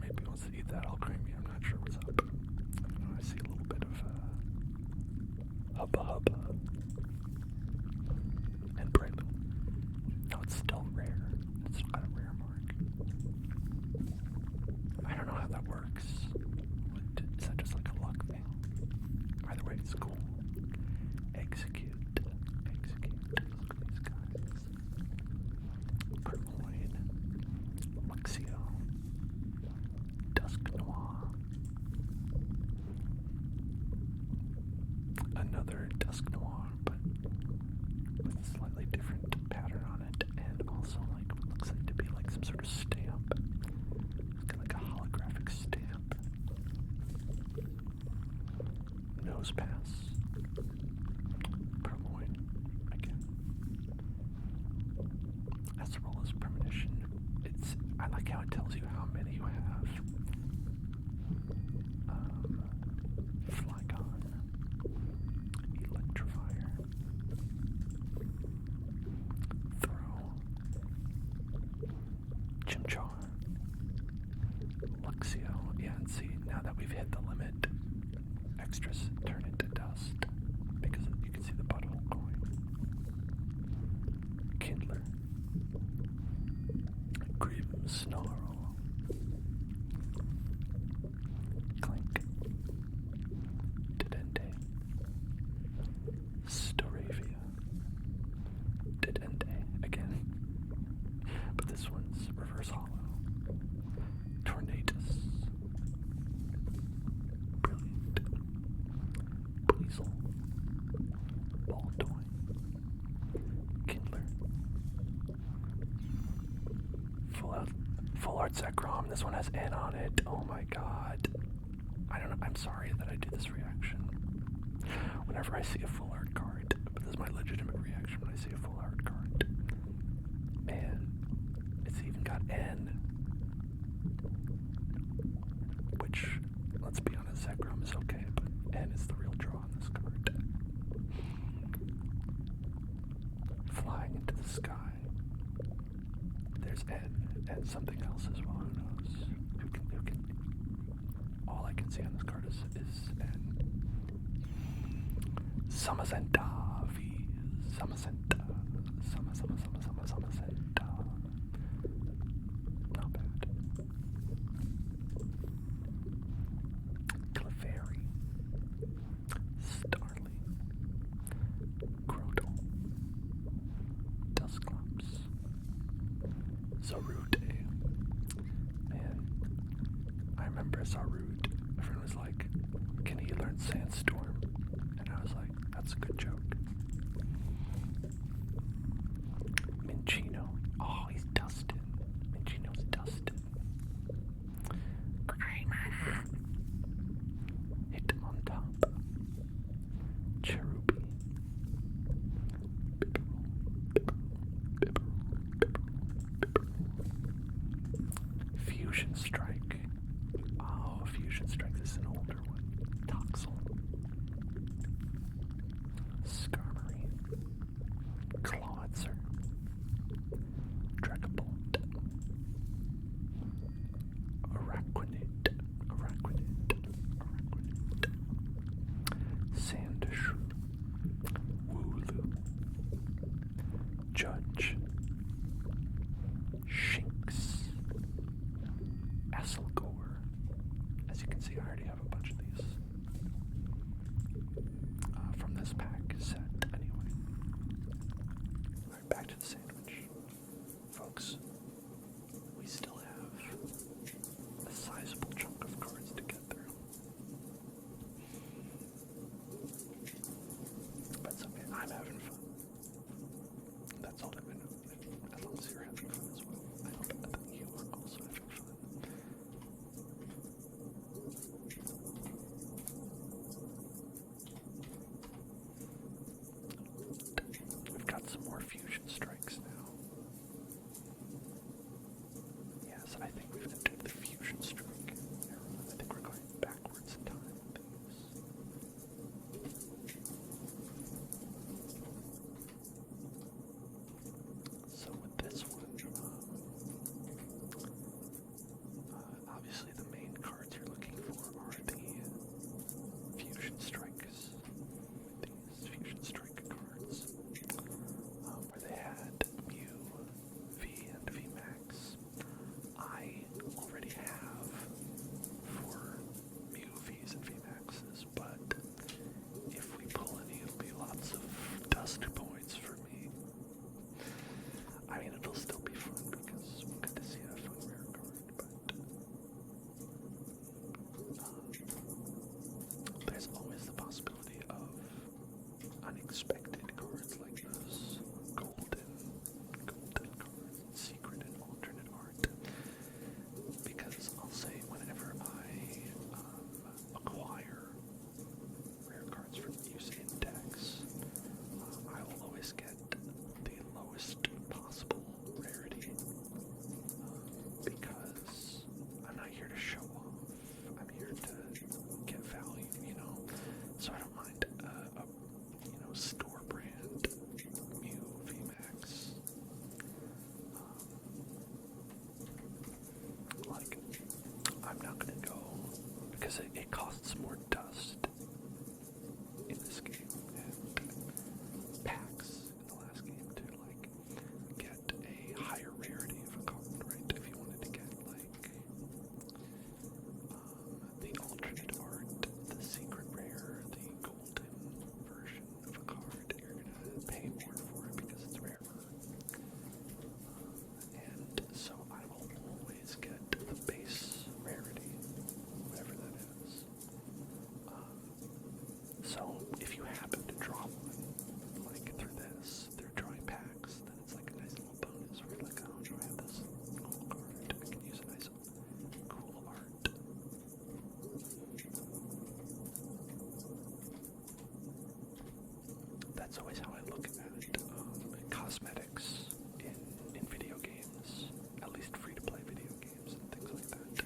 Maybe he wants to eat that Alcremie. I'm not sure what's up. I don't know, I see a little bit of hubba hubba. And Prelude. No, it's still rare. It's still got a rare mark. I don't know how that works. Is that just like a luck thing? Either way, it's cool. Execute. Look at these guys. Purloin. Luxio. Dusk Noir. Another Dusk Noir, but with a slightly different pattern on it, and also like what looks like to be like some sort of stamp. It's got like a holographic stamp. Nose pass. Purloin again. Acerolas Premonition. I like how it tells you how many you have. Flygon. Electrifier. Throw. Chimchar. Luxio. Yeah, and see, now that we've hit the limit, extras turn into dust because you can see the butthole going. Kindler. Grim Snarl. Clink. Dedende. Storavia. Dedende again. But this one's reverse hollow. Tornadus. Brilliant. Weasel. Baltoy. Kindler. Full art Zekrom. This one has N on it. Oh my god. I don't know. I'm sorry that I do this reaction. Whenever I see a full art card, but this is my legitimate reaction when I see a full art card. Man, it's even got N. Which, let's be honest, Zekrom is okay, but N is the real draw on this card. Flying into the sky. There's N and something else as well. Who knows? Who can? All I can see on this card is N. Samazentavi. Samazenta. Samazenta. Not bad. Clefairy. Starly. Crottle. Dusclops. Zarude. Man, I remember Zarude. Everyone was like, can he learn Sandstorm? And I was like, that's a good joke. Minchino. Oh, he's Dustin. Minchino's Dustin. Hit him on top. Cherubi. Fusion Strike. Oh, Fusion Strike. This is an older one. Toxel. Skarmory. Clawitzer. Dragapult. Araquanid. Sandshrew. Wooloo. Judge. Shinx. Asselgore. As you can see, I already have a bunch of these from this pack set, anyway. Alright, back to the sandwich. Folks, we still have a sizable chunk of cards to get through. But it's unexpected cards like those golden cards, secret and alternate art. Because I'll say whenever I acquire rare cards from using decks, I will always get the lowest possible rarity. Because I'm not here to show off. I'm here to get value, So I don't mind store brand Mew VMAX. I'm not gonna go because it costs more dust in this game and packs in the last game to get a higher rarity of a card, right? If you wanted to get the alternate art, the secret rare, the golden version of a card, you're gonna pay more for it because it's rarer. And so I will always get the base rarity, whatever that is. So if you happen to draw one, through drawing packs, then it's like a nice little bonus where you're like, oh, do I have this cool card? I can use a nice cool art. That's always how I look at cosmetics in video games, at least free-to-play video games and things like that,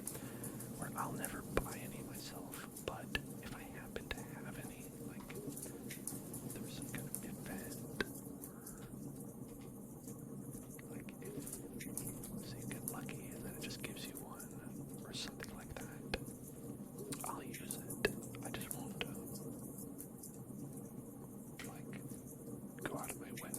where I'll never buy any myself, but if I happen to have any, there's some kind of event, or so you get lucky and then it just gives you one, or something like that, I'll use it. I just won't, go out of my way.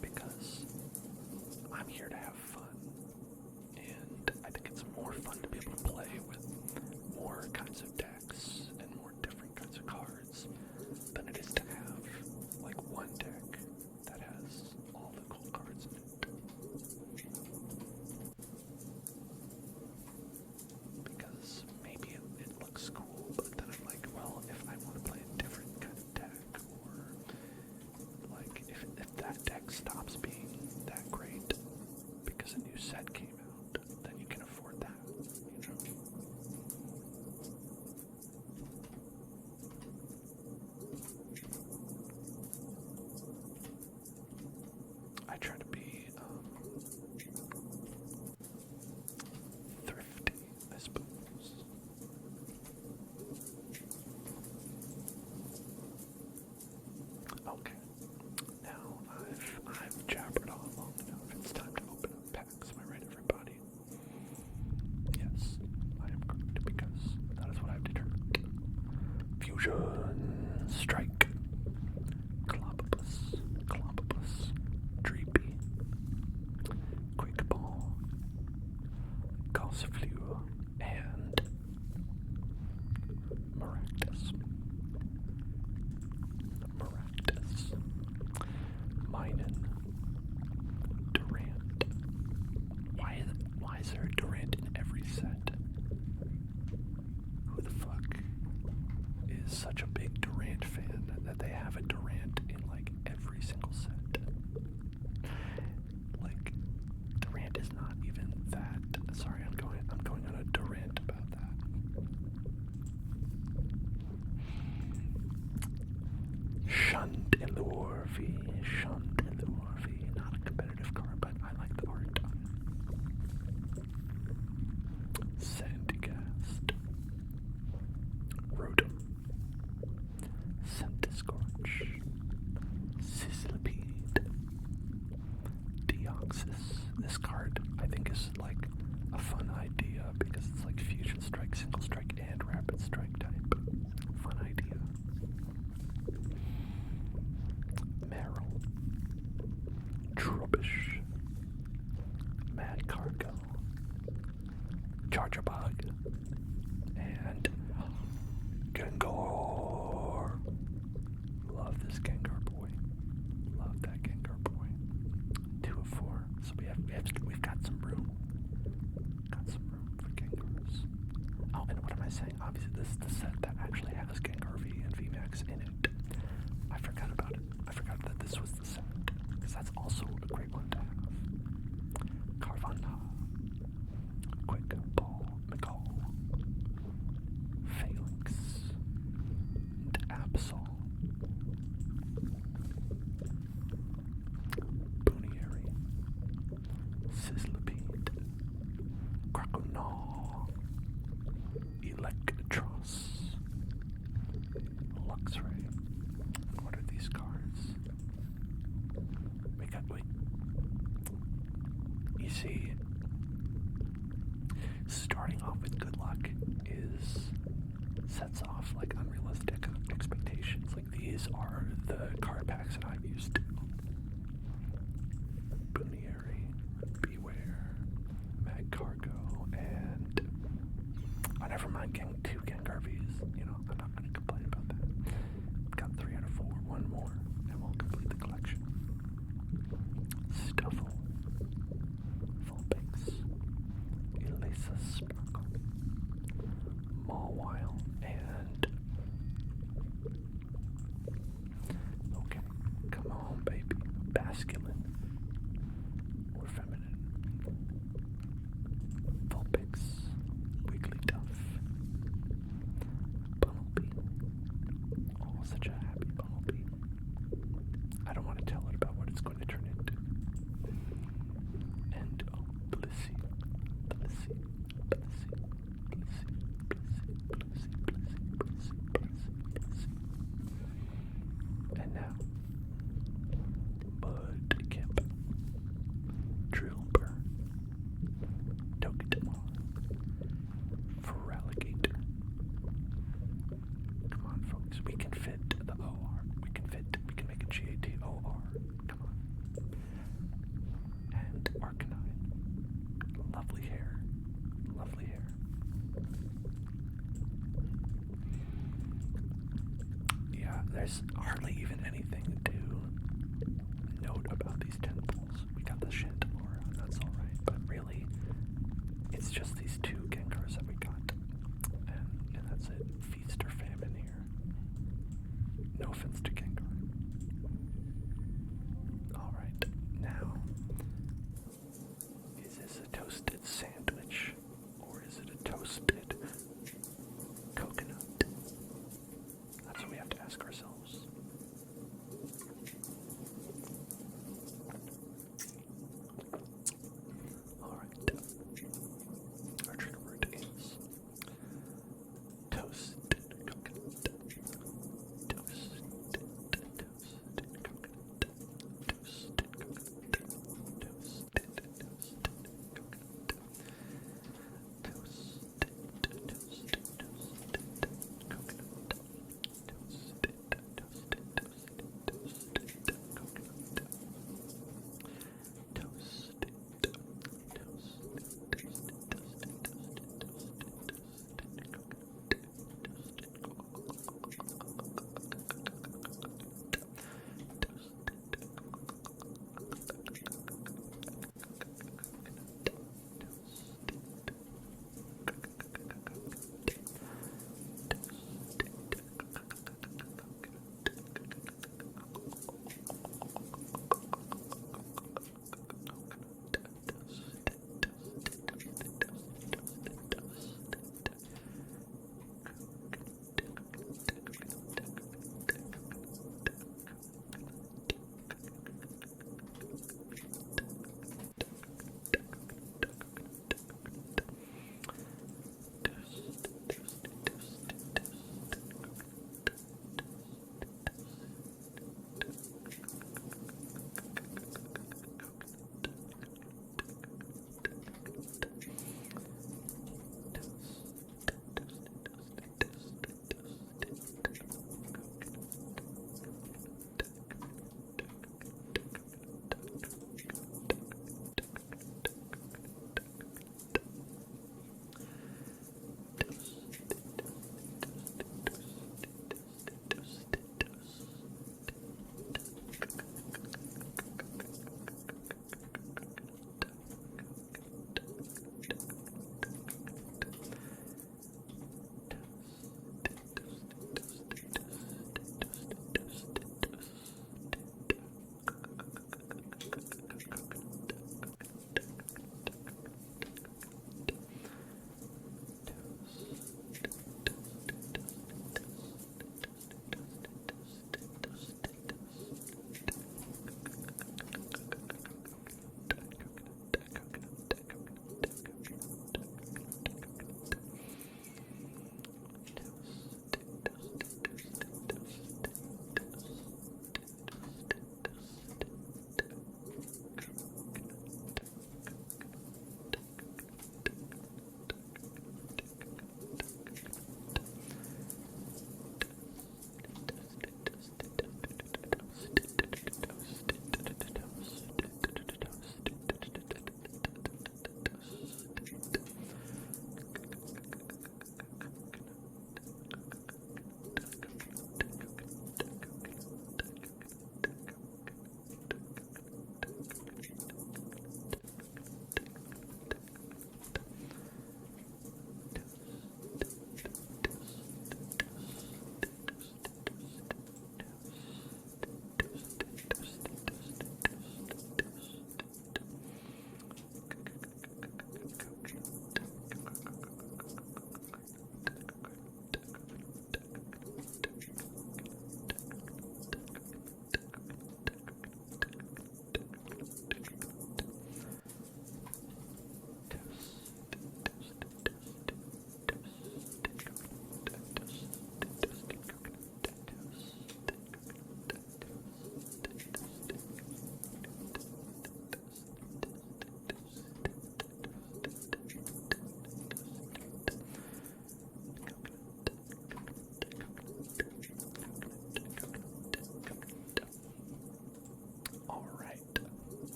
Because I'm here to have fun, and I think it's more fun to be able to play with more kinds of decks and more different kinds of cards than it is to have, one deck that has all the cool cards in it. Because maybe it looks cool, but then I'm like, well, if I want to play a different kind of deck, or if that deck stops being that great because a new set came out, then you can afford that, I try to be thrifty, I suppose. Okay, now I've jabbered on long enough. It's time to open up packs. Am I right, everybody? Yes, I am correct because that is what I've determined. Fusion Strike, Clobbopus, Dreepy, Quick Ball, Gossiflew, and Maractus. Minun, Durant. Why is there a Durant in every set? Who the fuck is such a big Durant fan that they have a Durant in every single set? Durant is not even that. Sorry, I'm going on a Durant about that. Chandelure V. Not a competitive card, but I like the art on it. Sandygast. Rotom. Centiskorch. Sizzlipede. Deoxys. This card, I think, is a fun idea because it's Fusion Strike, Single Strike, and Rapid Strike type. Fun idea. Meryl. Trubbish. Mad Cargo. Chargerbug. And Gengar. Love this Gengar boy. Love that Gengar boy. we've got some room. Got some room for Gengarus. Oh, and what am I saying? Obviously, this is the set that actually has Gengar V and VMAX in it. I forgot about it. I forgot that this was the set, because that's also a great one to have. Carvanha, Quick Ball, McCall, Phalanx, and Absol. Boonieri, Sizzlipede, Croconaw, Electros, Luxray. What are these cards? Wait. You see, starting off with good luck sets off like unrealistic expectations. Like these are the card packs that I've used. Boonieri, Beware, Magcargo, and never mind getting 2 Gengar Vs. You know, I'm not going to complain about that. Got 3 out of 4, one more, and we'll complete the collection. Stuffle, Vulpix, Elisa Sparkle, Mawile, and okay, come on, baby, Basculin, or Feminine, Vulpix, Wigglytuff, Bumblebee. Oh, such a happy Bumblebee. I don't want to tell it about what it's going to turn into. And oh, Blissey. And now, Mudkip, Drillbur, Togedemaw, Feraligatr. Come on, folks, we can fit the OR. We can make a GAT-OR. Come on. And Arcanine. Lovely hair. Yeah, there's hardly even anything to note about these tentacles. We got the Chandelure,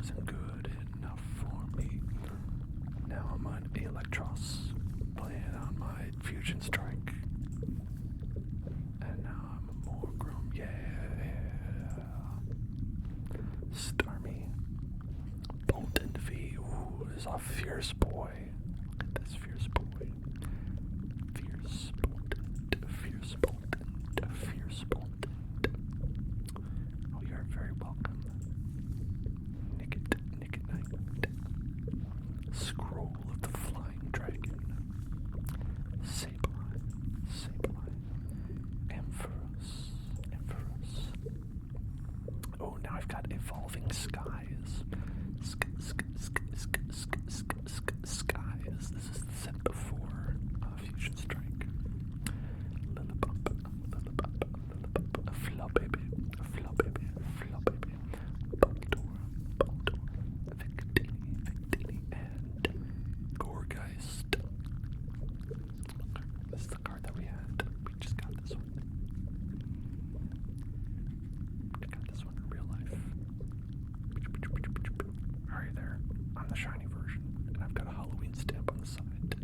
wasn't good enough for me. Now I'm on Electros, playing on my Fusion Strike. And now I'm a more grown, yeah. Starmie. Bolton V, ooh, is a fierce boy. Look at this fierce boy. Fierce Bolton, fierce Bolton, fierce Bolton. Oh, you're very welcome. Nick it night. Scroll of the Flying Dragon. Sableye, Ampharos. Oh, now I've got Evolving Skies. Skies. This is the set before Fusion Strike. Lillipop. Flubbaby. Baldur. Victini, and Gorgeist. This is the card that we had. We just got this one. We got this one in real life. Alright, there. On the shiny version. And I've got a Halloween stamp on the side.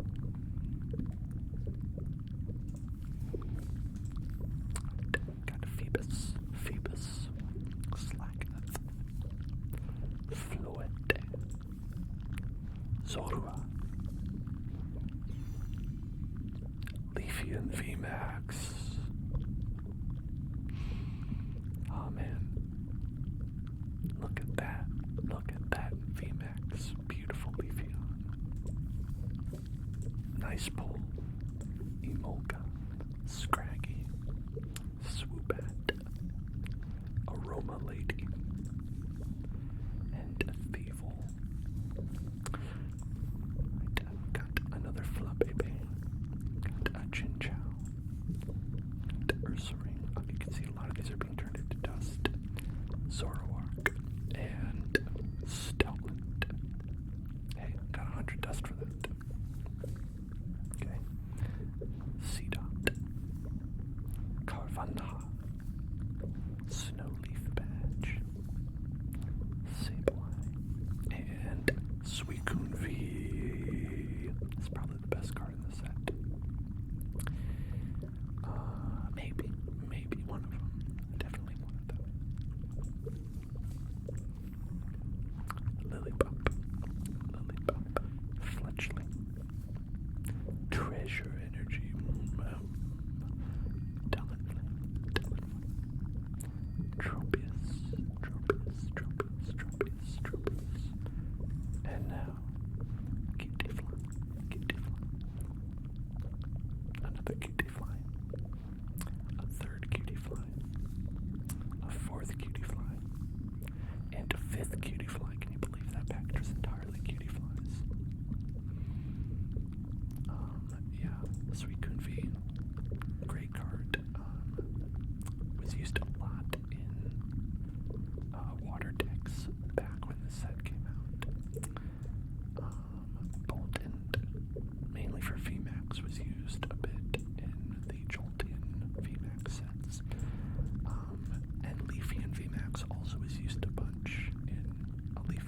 Got Phoebus, Slacketh, Floette, Zorua, Leafeon VMAX. Oh man. Look at that VMAX. Beautiful Leafeon. Nice pull. Emolga, Scraggy, Swoobat, Aroma Lady, and a Thievul. Got another Flubbaby. Got a Chinchou. Got Ursaring. Oh, you can see a lot of these are being turned into dust. Zoroark and Stoutland. Hey, got 100 dust for that. Okay. Seedot. Carvanha. Snowleaf Badge. Sableye. And Suicune V. It's probably the best card in the set. Maybe one of them. Definitely one of them. Lillipup. Fletchling. Treasure Energy. Talonflame. Tropius. And now, Cutie-Fly. Another Cutie-Fly. A third Cutie-Fly. A fourth Cutie-Fly. And a fifth Cutie-Fly. Can you believe that package was entirely Cutie-Flies? Yeah, Suicune V. Great card. Was used a lot in water decks back when the set came out. Bolton, mainly for VMAX, was used a bit in the Jolteon VMAX sets. And Leafeon VMAX also was used a bunch in a Leaf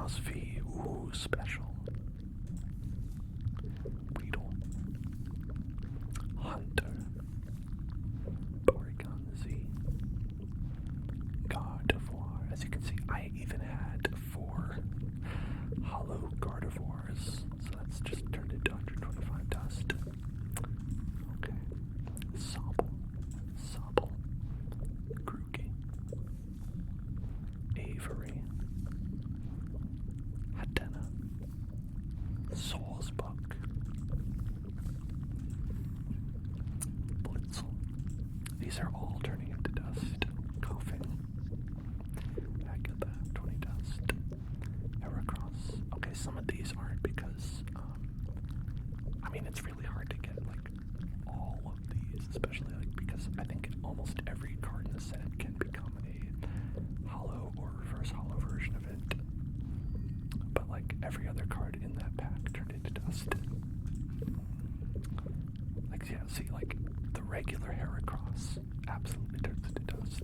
Ramos V. Ooh, special. Weedle. Hunter. Porygon Z. Gardevoir. As you can see, I even had 4 hollow Gardevoirs. So that's just turned into 125 dust. Okay. Sobble. Sobble. Grookey. Avery. Hatena. Sawsbuck. Blitzel. These are all turning into dust. Coughing. Back at that, 20 dust. Heracross. Okay, some of these aren't because, I mean, it's really hard to get, like, all of these, especially, like, because I think almost every card in the set can become a hollow or reverse hollow version of it. But, like, every other card in that pack turned into dust. Like, yeah, see, like, the regular Heracross absolutely turns into dust.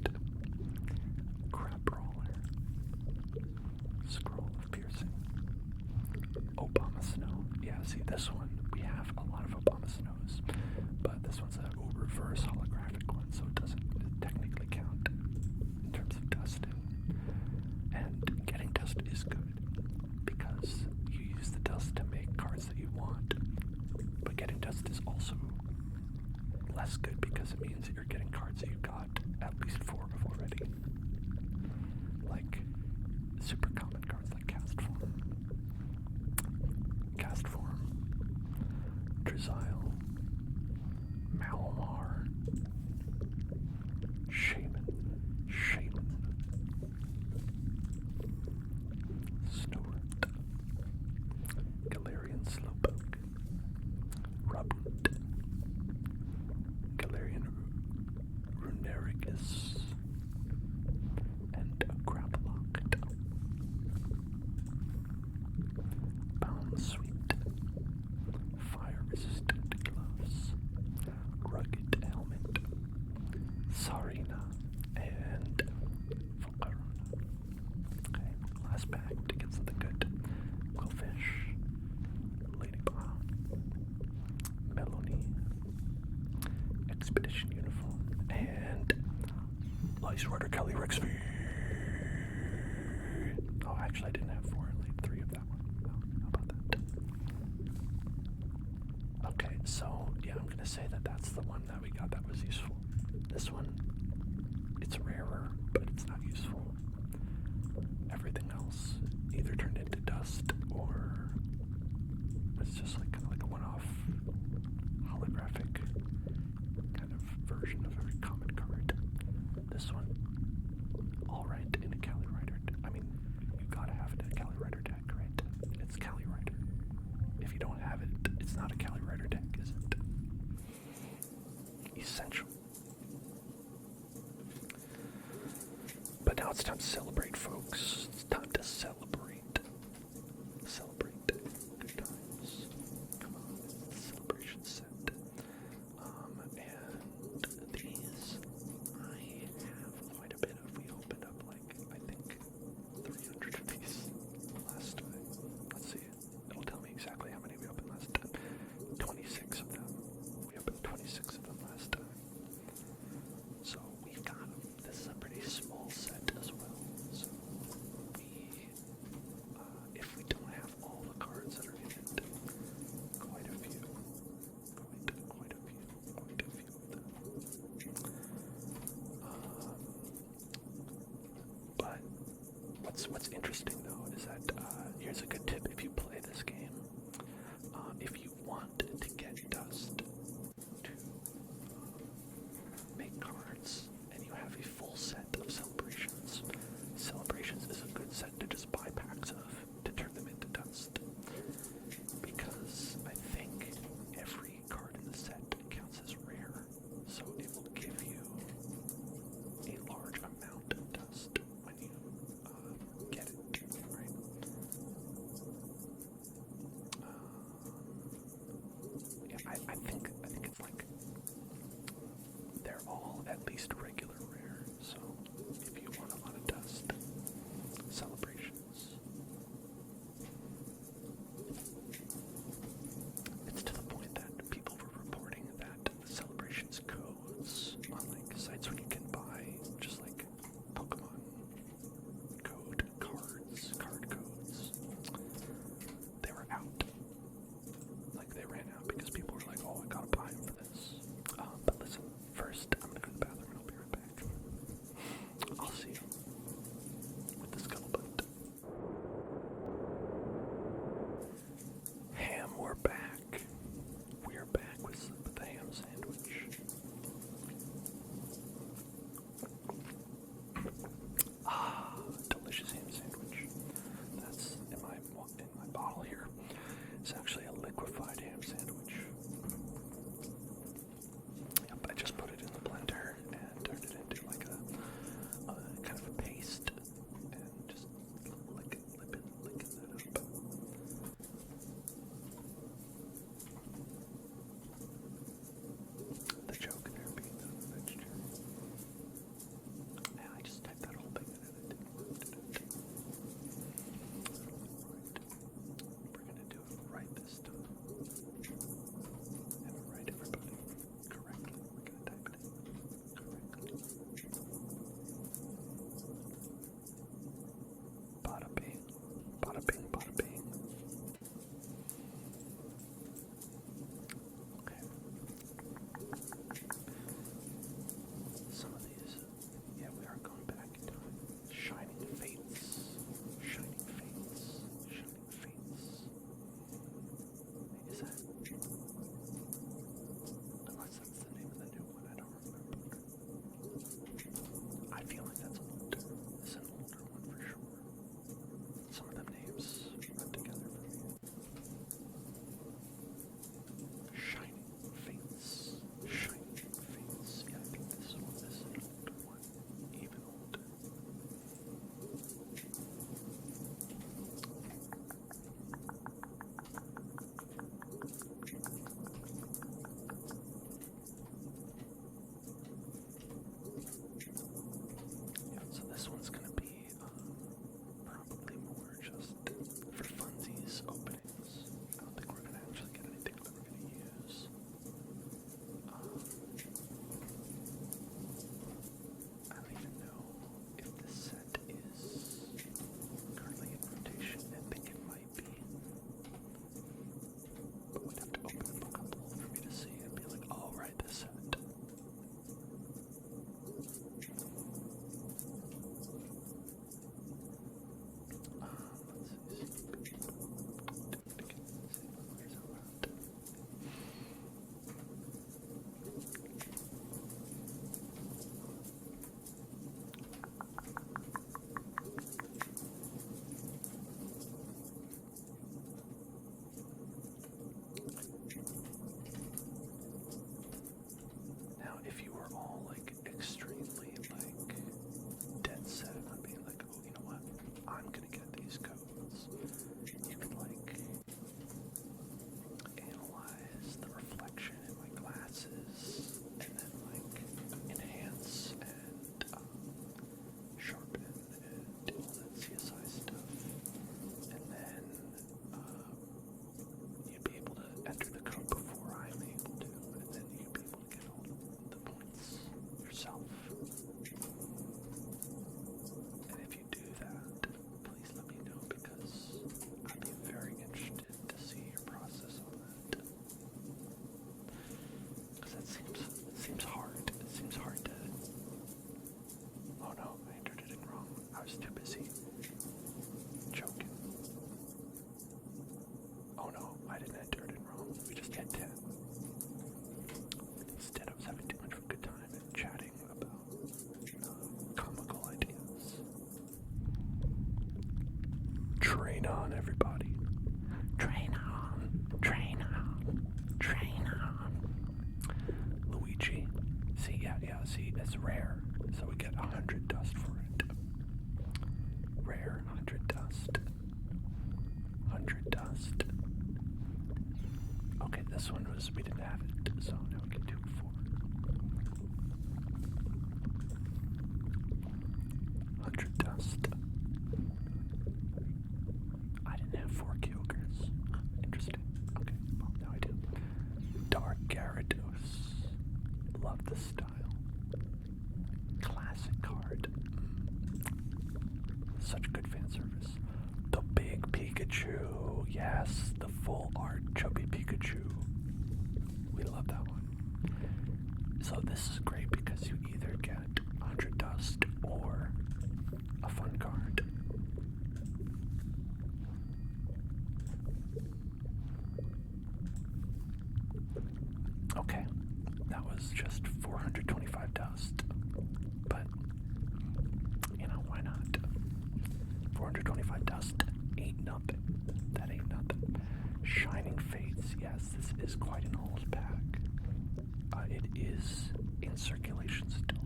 Crabrawler. Scroll of Piercing. Obama Snow. Yeah, see, this one, we have a lot of Obama Snows, but this one's a reverse holographic one, so it doesn't technically count in terms of dust. And getting dust is good, because you use the dust to make cards that you want, but getting dust is also less good because it means that you're getting cards that you got at least 4 of already. Like super common cards like Castform, Drizzile, Malamar, Shaman, Snorunt, Galarian Slowpoke, Rublet, Galarian Runerigus, and Grapploct. Bounsweet, Fire-resistant gloves, Rugged helmet, Sarina, and Volcarona. Okay, last pack to get something good. Quillfish, Ladybug, Melony, Expedition Uniform, and Ice Rider Calyrex V. Oh, actually I didn't have 4, like 3 of that one. Oh, how about that? Okay, so yeah, I'm gonna say that that's the one that we got that was useful. This one, it's rarer, but it's not useful. Everything else either turned into dust or it's just like kind of like a one-off holographic kind of version of a very common card. This one, alright in a Cali Rider. I mean, you gotta have it in a Cali Rider deck, right? It's Cali Rider. If you don't have it, it's not a Cali Rider deck, is it? Essential. But now it's time to celebrate, folks. It's time to celebrate. Celebrate good times. Come on, it's a celebration set. And these, I have quite a bit of. We opened up like, I think, 300 of these last time. Let's see. It'll tell me exactly how many we opened last time. 26 of them. We opened 26 of them last time. So we've got them. This is a pretty small set as well. So we, if we don't have all the cards that are in it, quite a few. Quite a few of them. But what's interesting though is that here's a good tip if you play this game. If you want to get dust to make cards and you have a full set of celebrations, celebrations is a good set to just buy packs of to turn them into dust. Because I think every card in the set counts as rare, so it will give you a large amount of dust when you get it, right? Train on, everybody. Train on, train on, train on. Luigi. See, yeah, see, it's rare. So we get 100 dust for it. Rare, 100 dust. 100 dust. Okay, this one we didn't have it, so now we can do 4. 100 dust. I didn't have 4 Kyogres. Interesting. Okay, well, now I do. Dark Gyarados. Love the style. Classic card. Such good fan service. The big Pikachu. Yes, the full art chubby Pikachu. We love that one. So this is great because you either get 100 dust or a fun card. Okay, that was just 425 dust, but you know, why not? 425 dust ain't nothing. That ain't nothing. Shining Fates, yes, this is quite an old pack. It is in circulation still.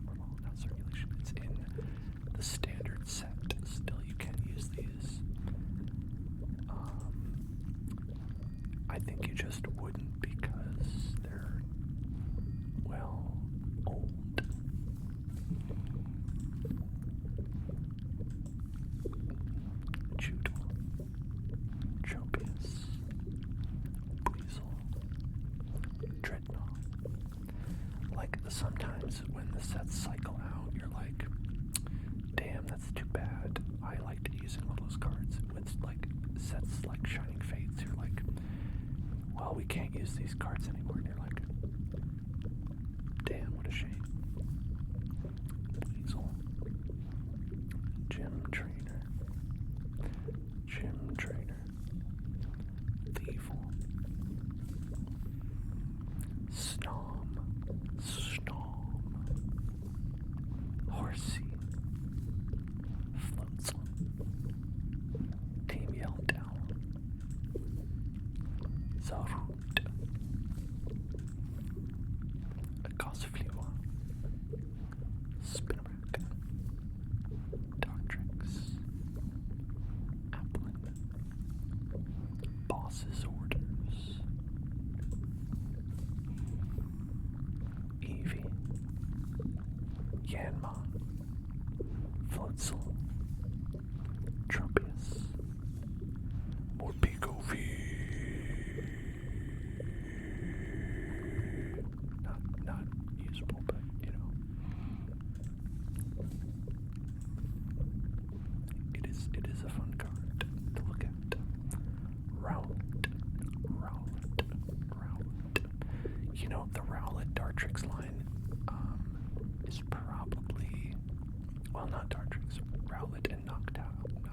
Well, not circulation, it's in the standard set. Still, you can use these. I think you just wouldn't because they're, well, old. Judel, Tropius, Weasel, Dreadnought. Like, sometimes when the sets cycle out, you're like, damn, that's too bad. I liked using all those cards. With, like, sets like Shining Fates, you're like, well, we can't use these cards anymore. And you're like, damn, what a shame. Weasel. Gym Trainer. Gym Trainer. Thievul. Snom. Snom. Horsey. Floatzel. Team Yeldown. Zarut. Gossiflua. Spinarak. Dartrix. Applin. Boss's Orders. Eevee. Yanma. Floatzel. Tropius. Morpeko-V. Not usable, but you know. It is a fun card to look at. Rowlet. You know, the Rowlet Dartrix line is probably, well, not Dartrix, Rowlet and Noctowl. No.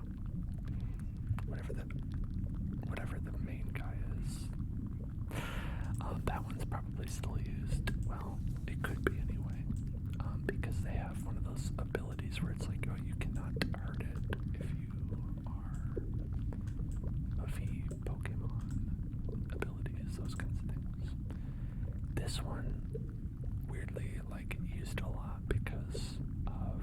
Whatever the main guy is. That one's probably still used. Well, it could be anyway. Because they have one of those abilities where it's like, oh, you cannot hurt it if you are a V Pokemon abilities, those kinds of things. This one, weirdly, like, used a lot because of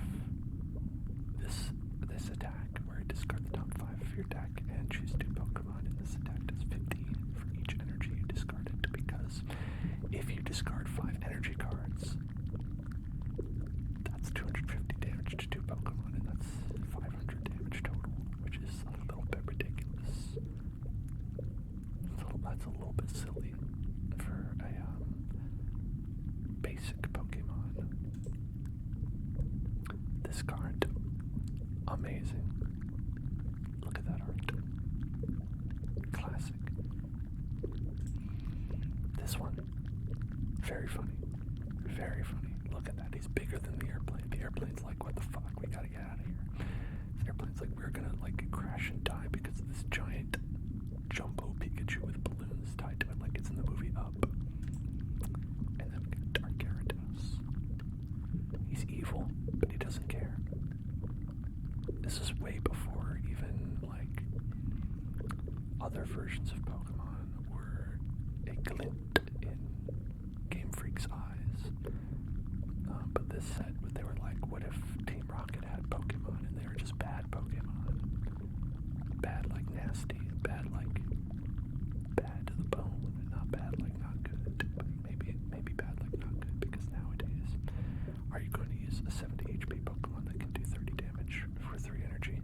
this attack where you discard the top 5 of your deck and choose 2 Pokemon, and this attack does 50 for each energy you discarded, because if you discard 5 energy cards, that's 250 damage to 2 Pokemon, and that's 500 damage total, which is a little bit ridiculous. That's a little bit silly for a basic Pokemon. This card, amazing. Look at that art. Classic. This one, very funny. Very funny. Look at that. He's bigger than the airplane. The airplane's like, what the fuck? We gotta get out of here. The airplane's like, we're gonna like crash and die because of this giant jumbo Pikachu with balloons tied to it, like it's in the movie Up. And then we get Dark Gyarados. He's evil, but he doesn't care. This is way before even like other versions of Pokemon were a glint in Game Freak's eyes. But this set, they were like, what if Team Rocket had Pokemon and they were just bad Pokemon? Bad like nasty, bad like bad to the bone, and not bad like not good. But maybe bad like not good, because nowadays, are you going to use a 70 HP Pokemon that can do 30 damage for 3 energy?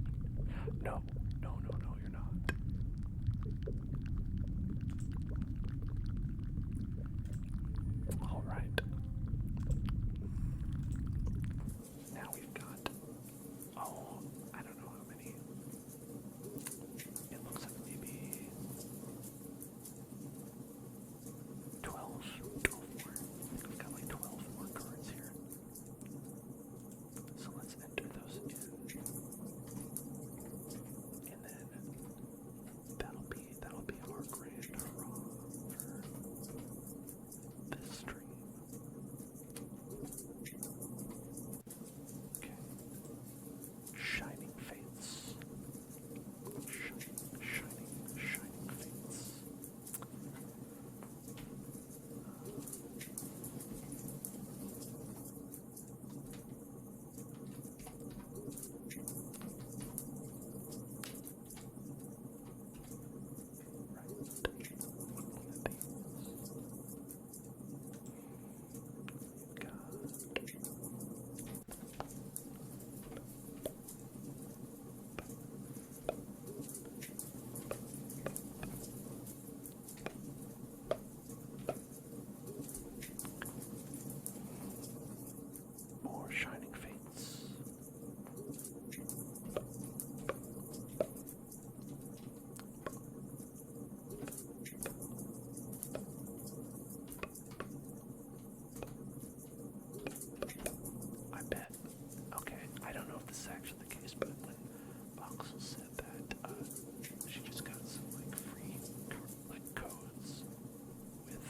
No, you're not. Alright. Now we've got, I don't know how many. It looks like maybe 12 more. I think we've got like 12 more cards here. So let's enter those in. And then that'll be our grand hurrah for this stream. Okay. Shining Fates. Shining Fates. More Shining Fates. I bet. Okay, I don't know if this is actually the case, but when Voxel said that she just got some like free codes with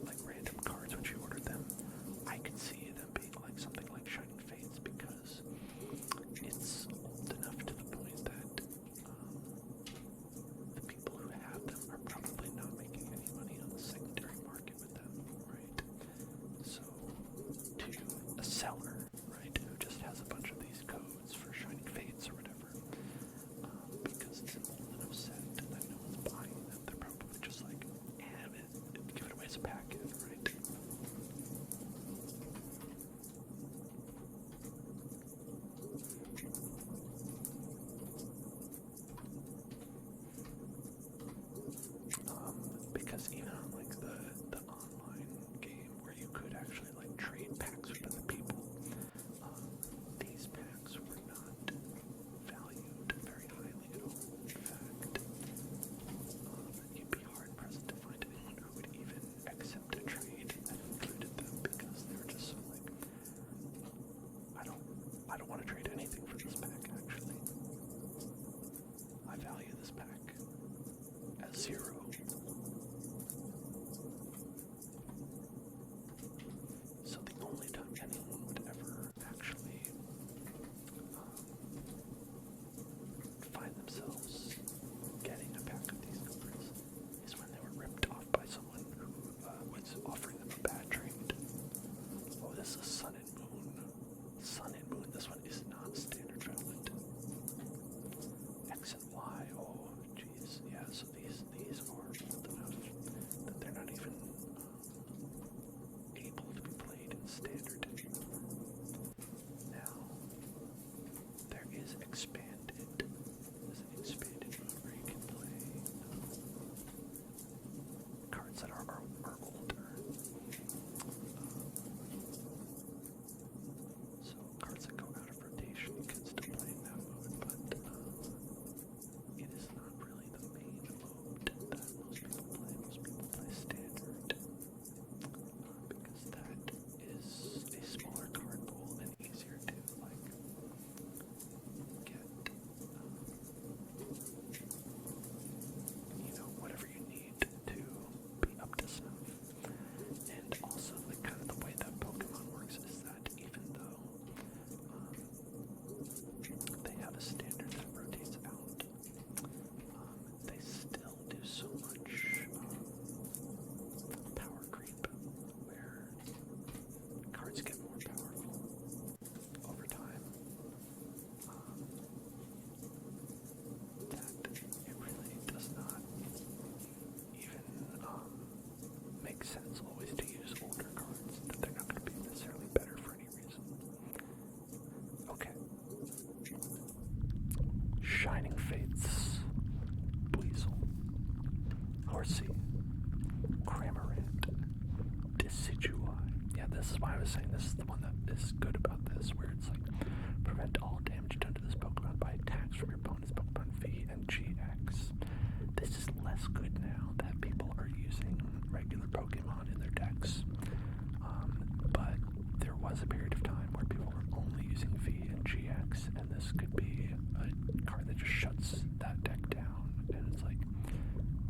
like random cards when she ordered them, I could see them being like something like Shining Fates, because it's old enough to the point that the people who have them are probably not making any money on the secondary market with them, right? So to a seller, right, who just has a bunch of these codes for Shining Fates or whatever, because it's an old enough set that no one's buying them, they're probably just like, give it away as a packet, right? Because even on like the online game where you could actually like trade packs with other people, these packs were not valued very highly at all. In fact, you'd be hard pressed to find anyone who would even accept a trade that included them, because they were just so like, I don't want to trade anything for this pack actually. I value this pack as 0. So the only time anyone would ever actually find themselves getting a pack of these cards is when they were ripped off by someone who was offering them a bad trade. Oh, this is Sun and Moon. Sun and Moon. This one is not Shining Fates, Weasel, Horsey, Cramorant, Decidueye. Yeah, this is why I was saying this is the one that is good about this, where it's like, prevent all damage done to this Pokemon by attacks from your opponent's Pokemon V and GX. This is less good now that people are using regular Pokemon in their decks. But there was a period of time where people were only using V and GX, and this could be a card that just shuts that deck down. And it's like,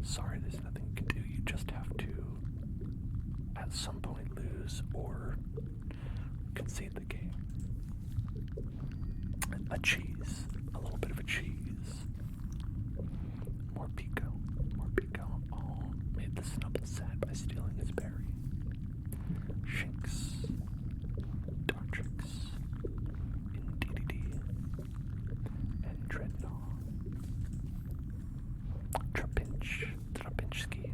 sorry, there's nothing you can do. You just have to, at some point, lose or concede the game. A cheese. A little bit of a cheese. More Pico. More Pico. Oh, made the Snubble sad by stealing his berry. Shinx. Dartrix. Indeedee. And Dreadnought. Trapinski.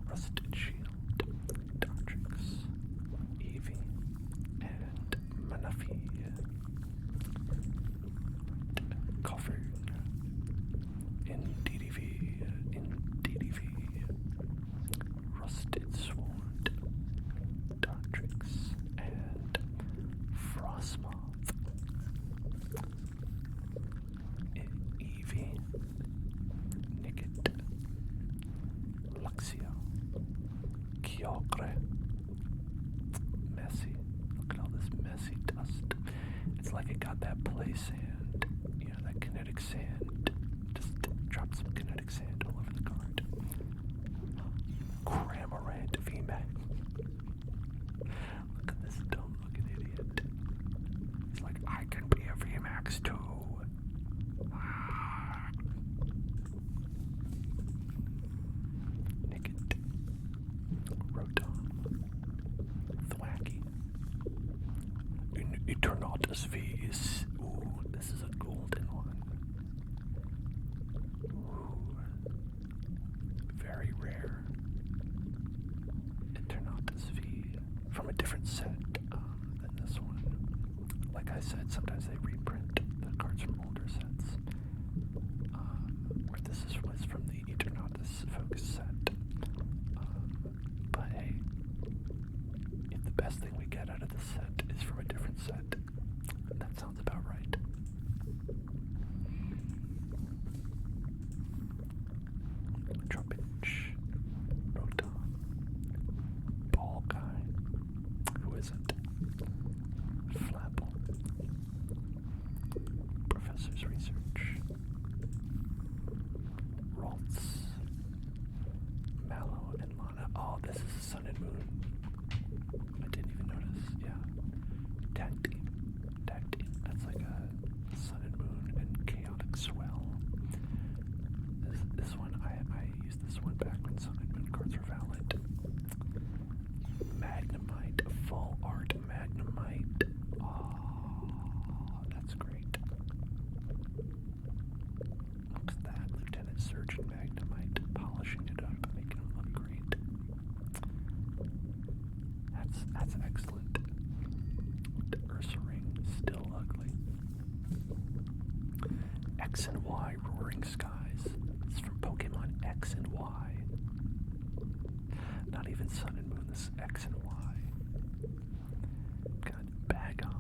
Rusted Shield. Dartrix. Eevee. And Manaphy. Coffin. Indeedee. Rusted Sword. Dartrix. And Frostmoth. Eevee. Nickit. Luxio. Kyogre. Messy. Look at all this messy dust. It's like it got that play sand. You know, that kinetic sand. Just drop some kinetic sand all over the card. Cramorant VMAX. Look at this dumb looking idiot. He's like, I can be a VMAX too. Nickit. Rotom. Thwacky. Eternatus V's. Ooh, this is a golden one. Ooh. Very rare. Eternatus V. From a different set than this one. Like I said, sometimes they reprint the cards from older sets. Where this was from the Eternatus Focus set. But hey, if the best thing we get out of this set is from a different set, that sounds about right. Trapinch, Rotom, Ball Guy, who isn't? Flapple, Professor's Research, Ralts, Mallow, and Lana. Oh, this is a Sun and Moon. I didn't even notice. Yeah. Tag Team. That's like a Sun and Moon and Chaotic Swell. This one, I used this one back when Sun and Moon cards were valid. Magnemite. Full art Magnemite. Oh, that's great. Look at that. Lieutenant Surgeon Magnemite. Polishing it up, making him look great. That's excellent. The Ursaring, still ugly. X and Y Roaring Skies. It's from Pokemon X and Y. Not even Sun and Moon, this is X and Y. Got Bagon.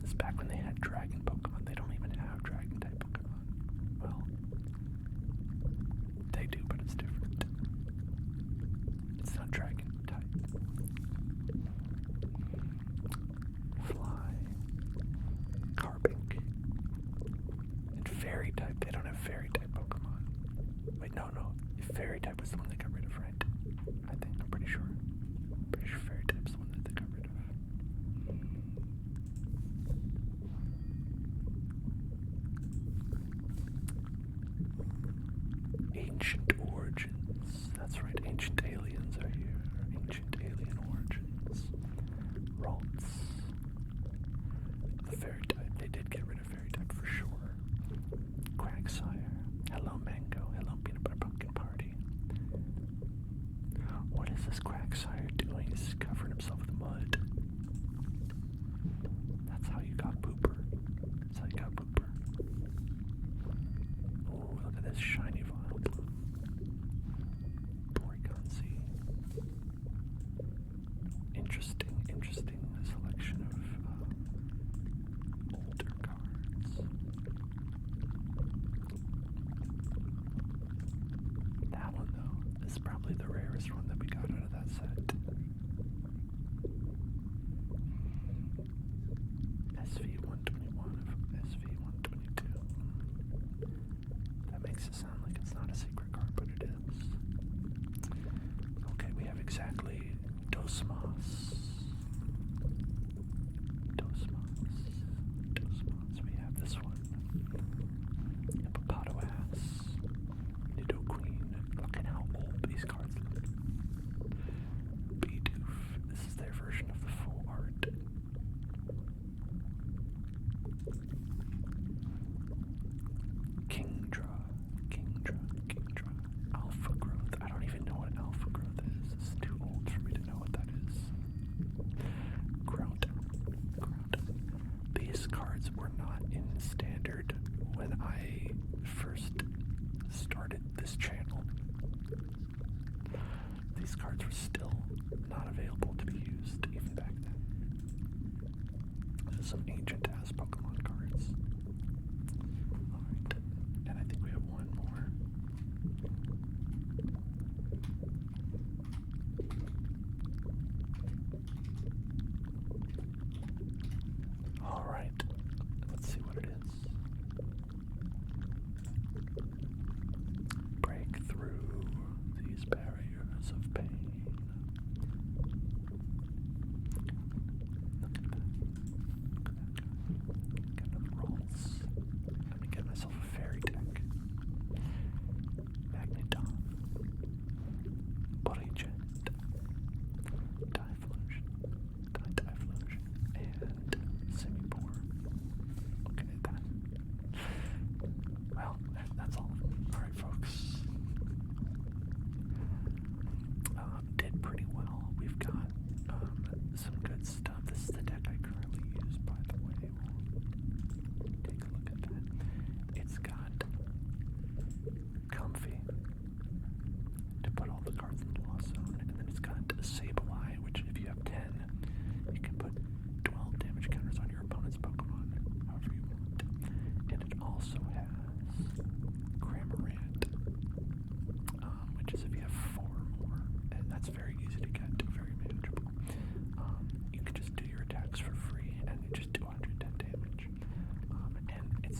This is back when they had Dragon Pokemon. They don't even have Dragon type Pokemon. Well, they do, but it's different. It's not Dragon type. Fly. Carbink. And Fairy type. They don't have Fairy type Pokemon. Wait, no. If Fairy type was the one they got rid of, right? I think. I'm pretty sure. Fairy type's the one that they got rid of. Ancient Origins. That's right. Ancient Aliens are here. Ancient Alien Origins. Ralts. The Fairy type. They did get rid of Fairy type for sure. Quagsire. Hello Mango. Hello Peanut Butter Pumpkin Party.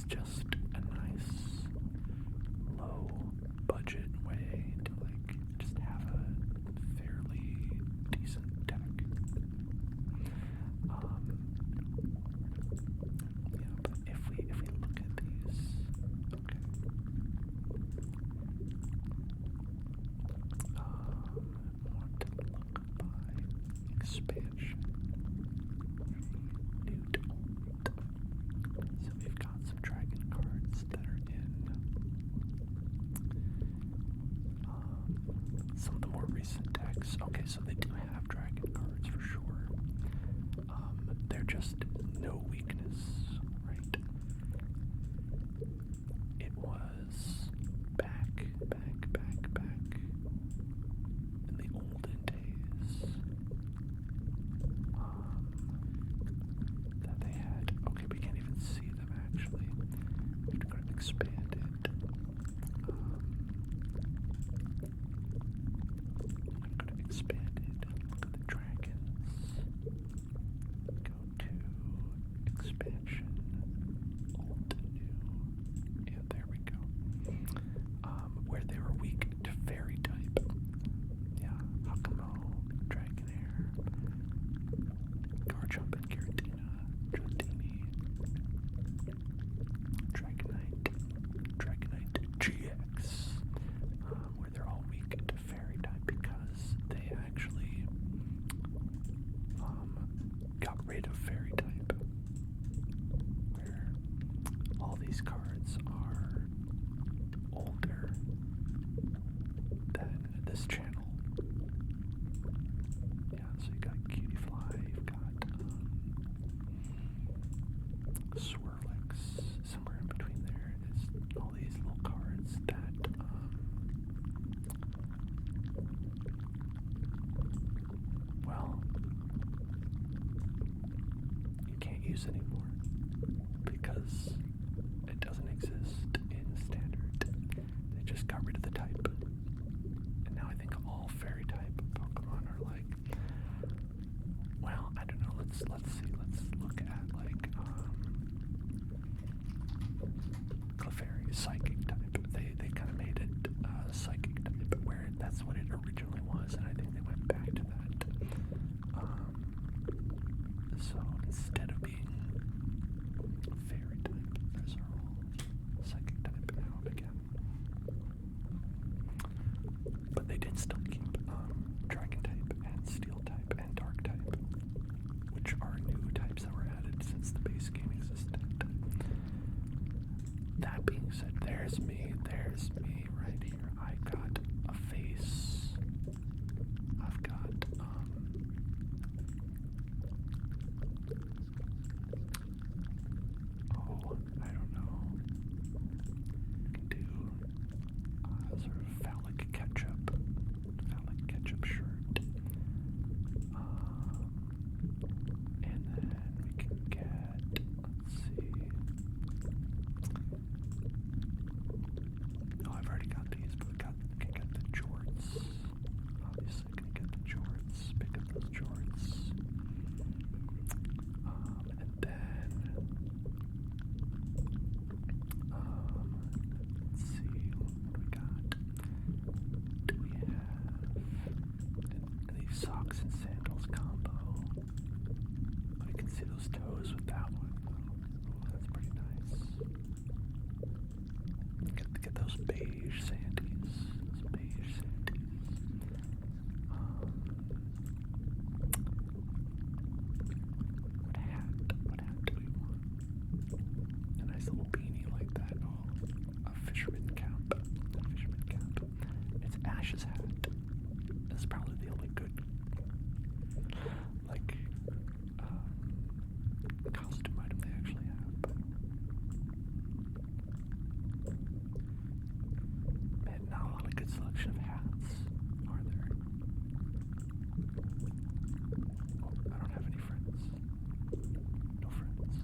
just a nice low budget way to like just have a fairly decent deck. Yeah, but if we look at these, okay. Want to look by expansion. New to old. So we've got some dragon cards that are in some of the more recent decks. Okay, so they do have dragon cards for sure. They're just no weakness, right? It was back in the olden days that they had. Okay, we can't even see them actually. We have to go to expanded. I'm gonna go to expanded. Look at the dragons. Go to expansion. Old to new. And there we go. Where they were weak to fairy type. Yeah, Hakamo, Dragonair, Garchomp and Giratina, Dratini, Dragonite GX, where they're all weak to fairy type because they actually got rid of fairy type, where all these cards are older than this channel. Yeah, so you got Cutiefly, you've got Swirlix, somewhere in between there is all these little cards that well, you can't use anymore because it doesn't exist in standard. They just got rid of the type. And now I think all fairy type Pokemon are like, well, I don't know, let's see, let's look at like Clefairy, psychic type. They kind of made it psychic type where that's what it originally was, and I think they went back to that. So instead of being fairy type, those are all psychic type now again. But they did still keep dragon type and steel type and dark type, which are new types that were added since the base game existed. That being said, there's me right here. I got a face. I've got I don't know. I can do sort of phallic ketchup shirt. And then we can get, let's see. Oh, I've already got these, but we can get the jorts. Obviously, can get the jorts. Pick up those jorts. And then, let's see, what do we got? Do we have these socks and sandals combo? Oh, you can see those toes with that one. Oh, that's pretty nice. Get those beige sandies. What hat do we want? A nice little beanie like that. Oh, a fisherman cap. It's Ash's hat. That's probably the only good, like, costume item they actually have. But man, not a lot of good selection of hats, are there? Oh, I don't have any friends. No friends.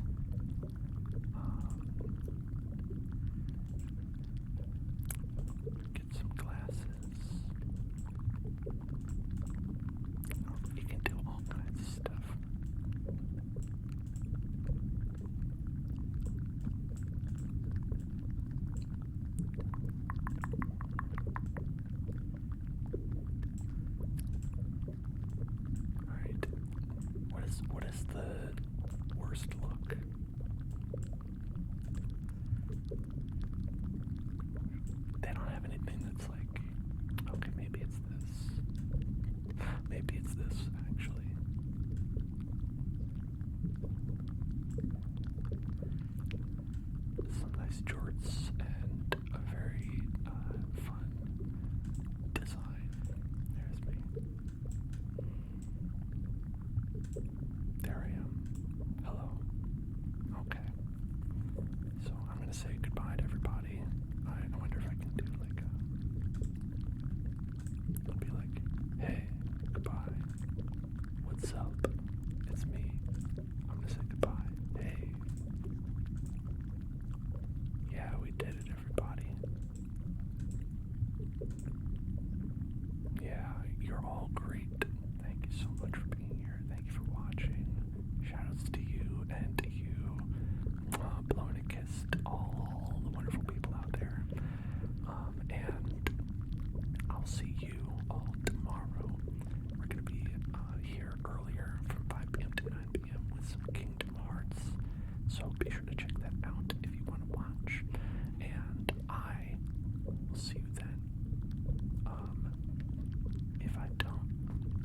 these jorts and a very fun design. There's me. There I am. Hello. Okay. So I'm gonna say goodbye to everybody. I wonder if I can do like I'll be like, hey, goodbye. What's up? It's me. I'm gonna say goodbye. Hey. Yeah, we did it, everybody. Yeah, you're all great. Thank you so much for being here. Thank you for watching. Shoutouts to you and to you. Blowing a kiss to all the wonderful people out there. And I'll see you all tomorrow. We're going to be here earlier from 5 p.m. to 9 p.m. with some Kingdom Hearts. So be sure to check that out if you want to watch. And I will see you then. If I don't,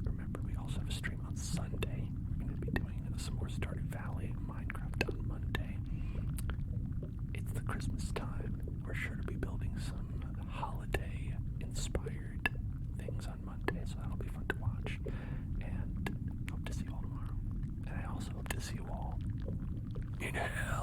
remember we also have a stream on Sunday. We're going to be doing some more Stardew Valley Minecraft on Monday. It's the Christmas time. We're sure to be building some holiday-inspired things on Monday, so that'll be fun to watch. And hope to see you all tomorrow. And I also hope to see you all in hell.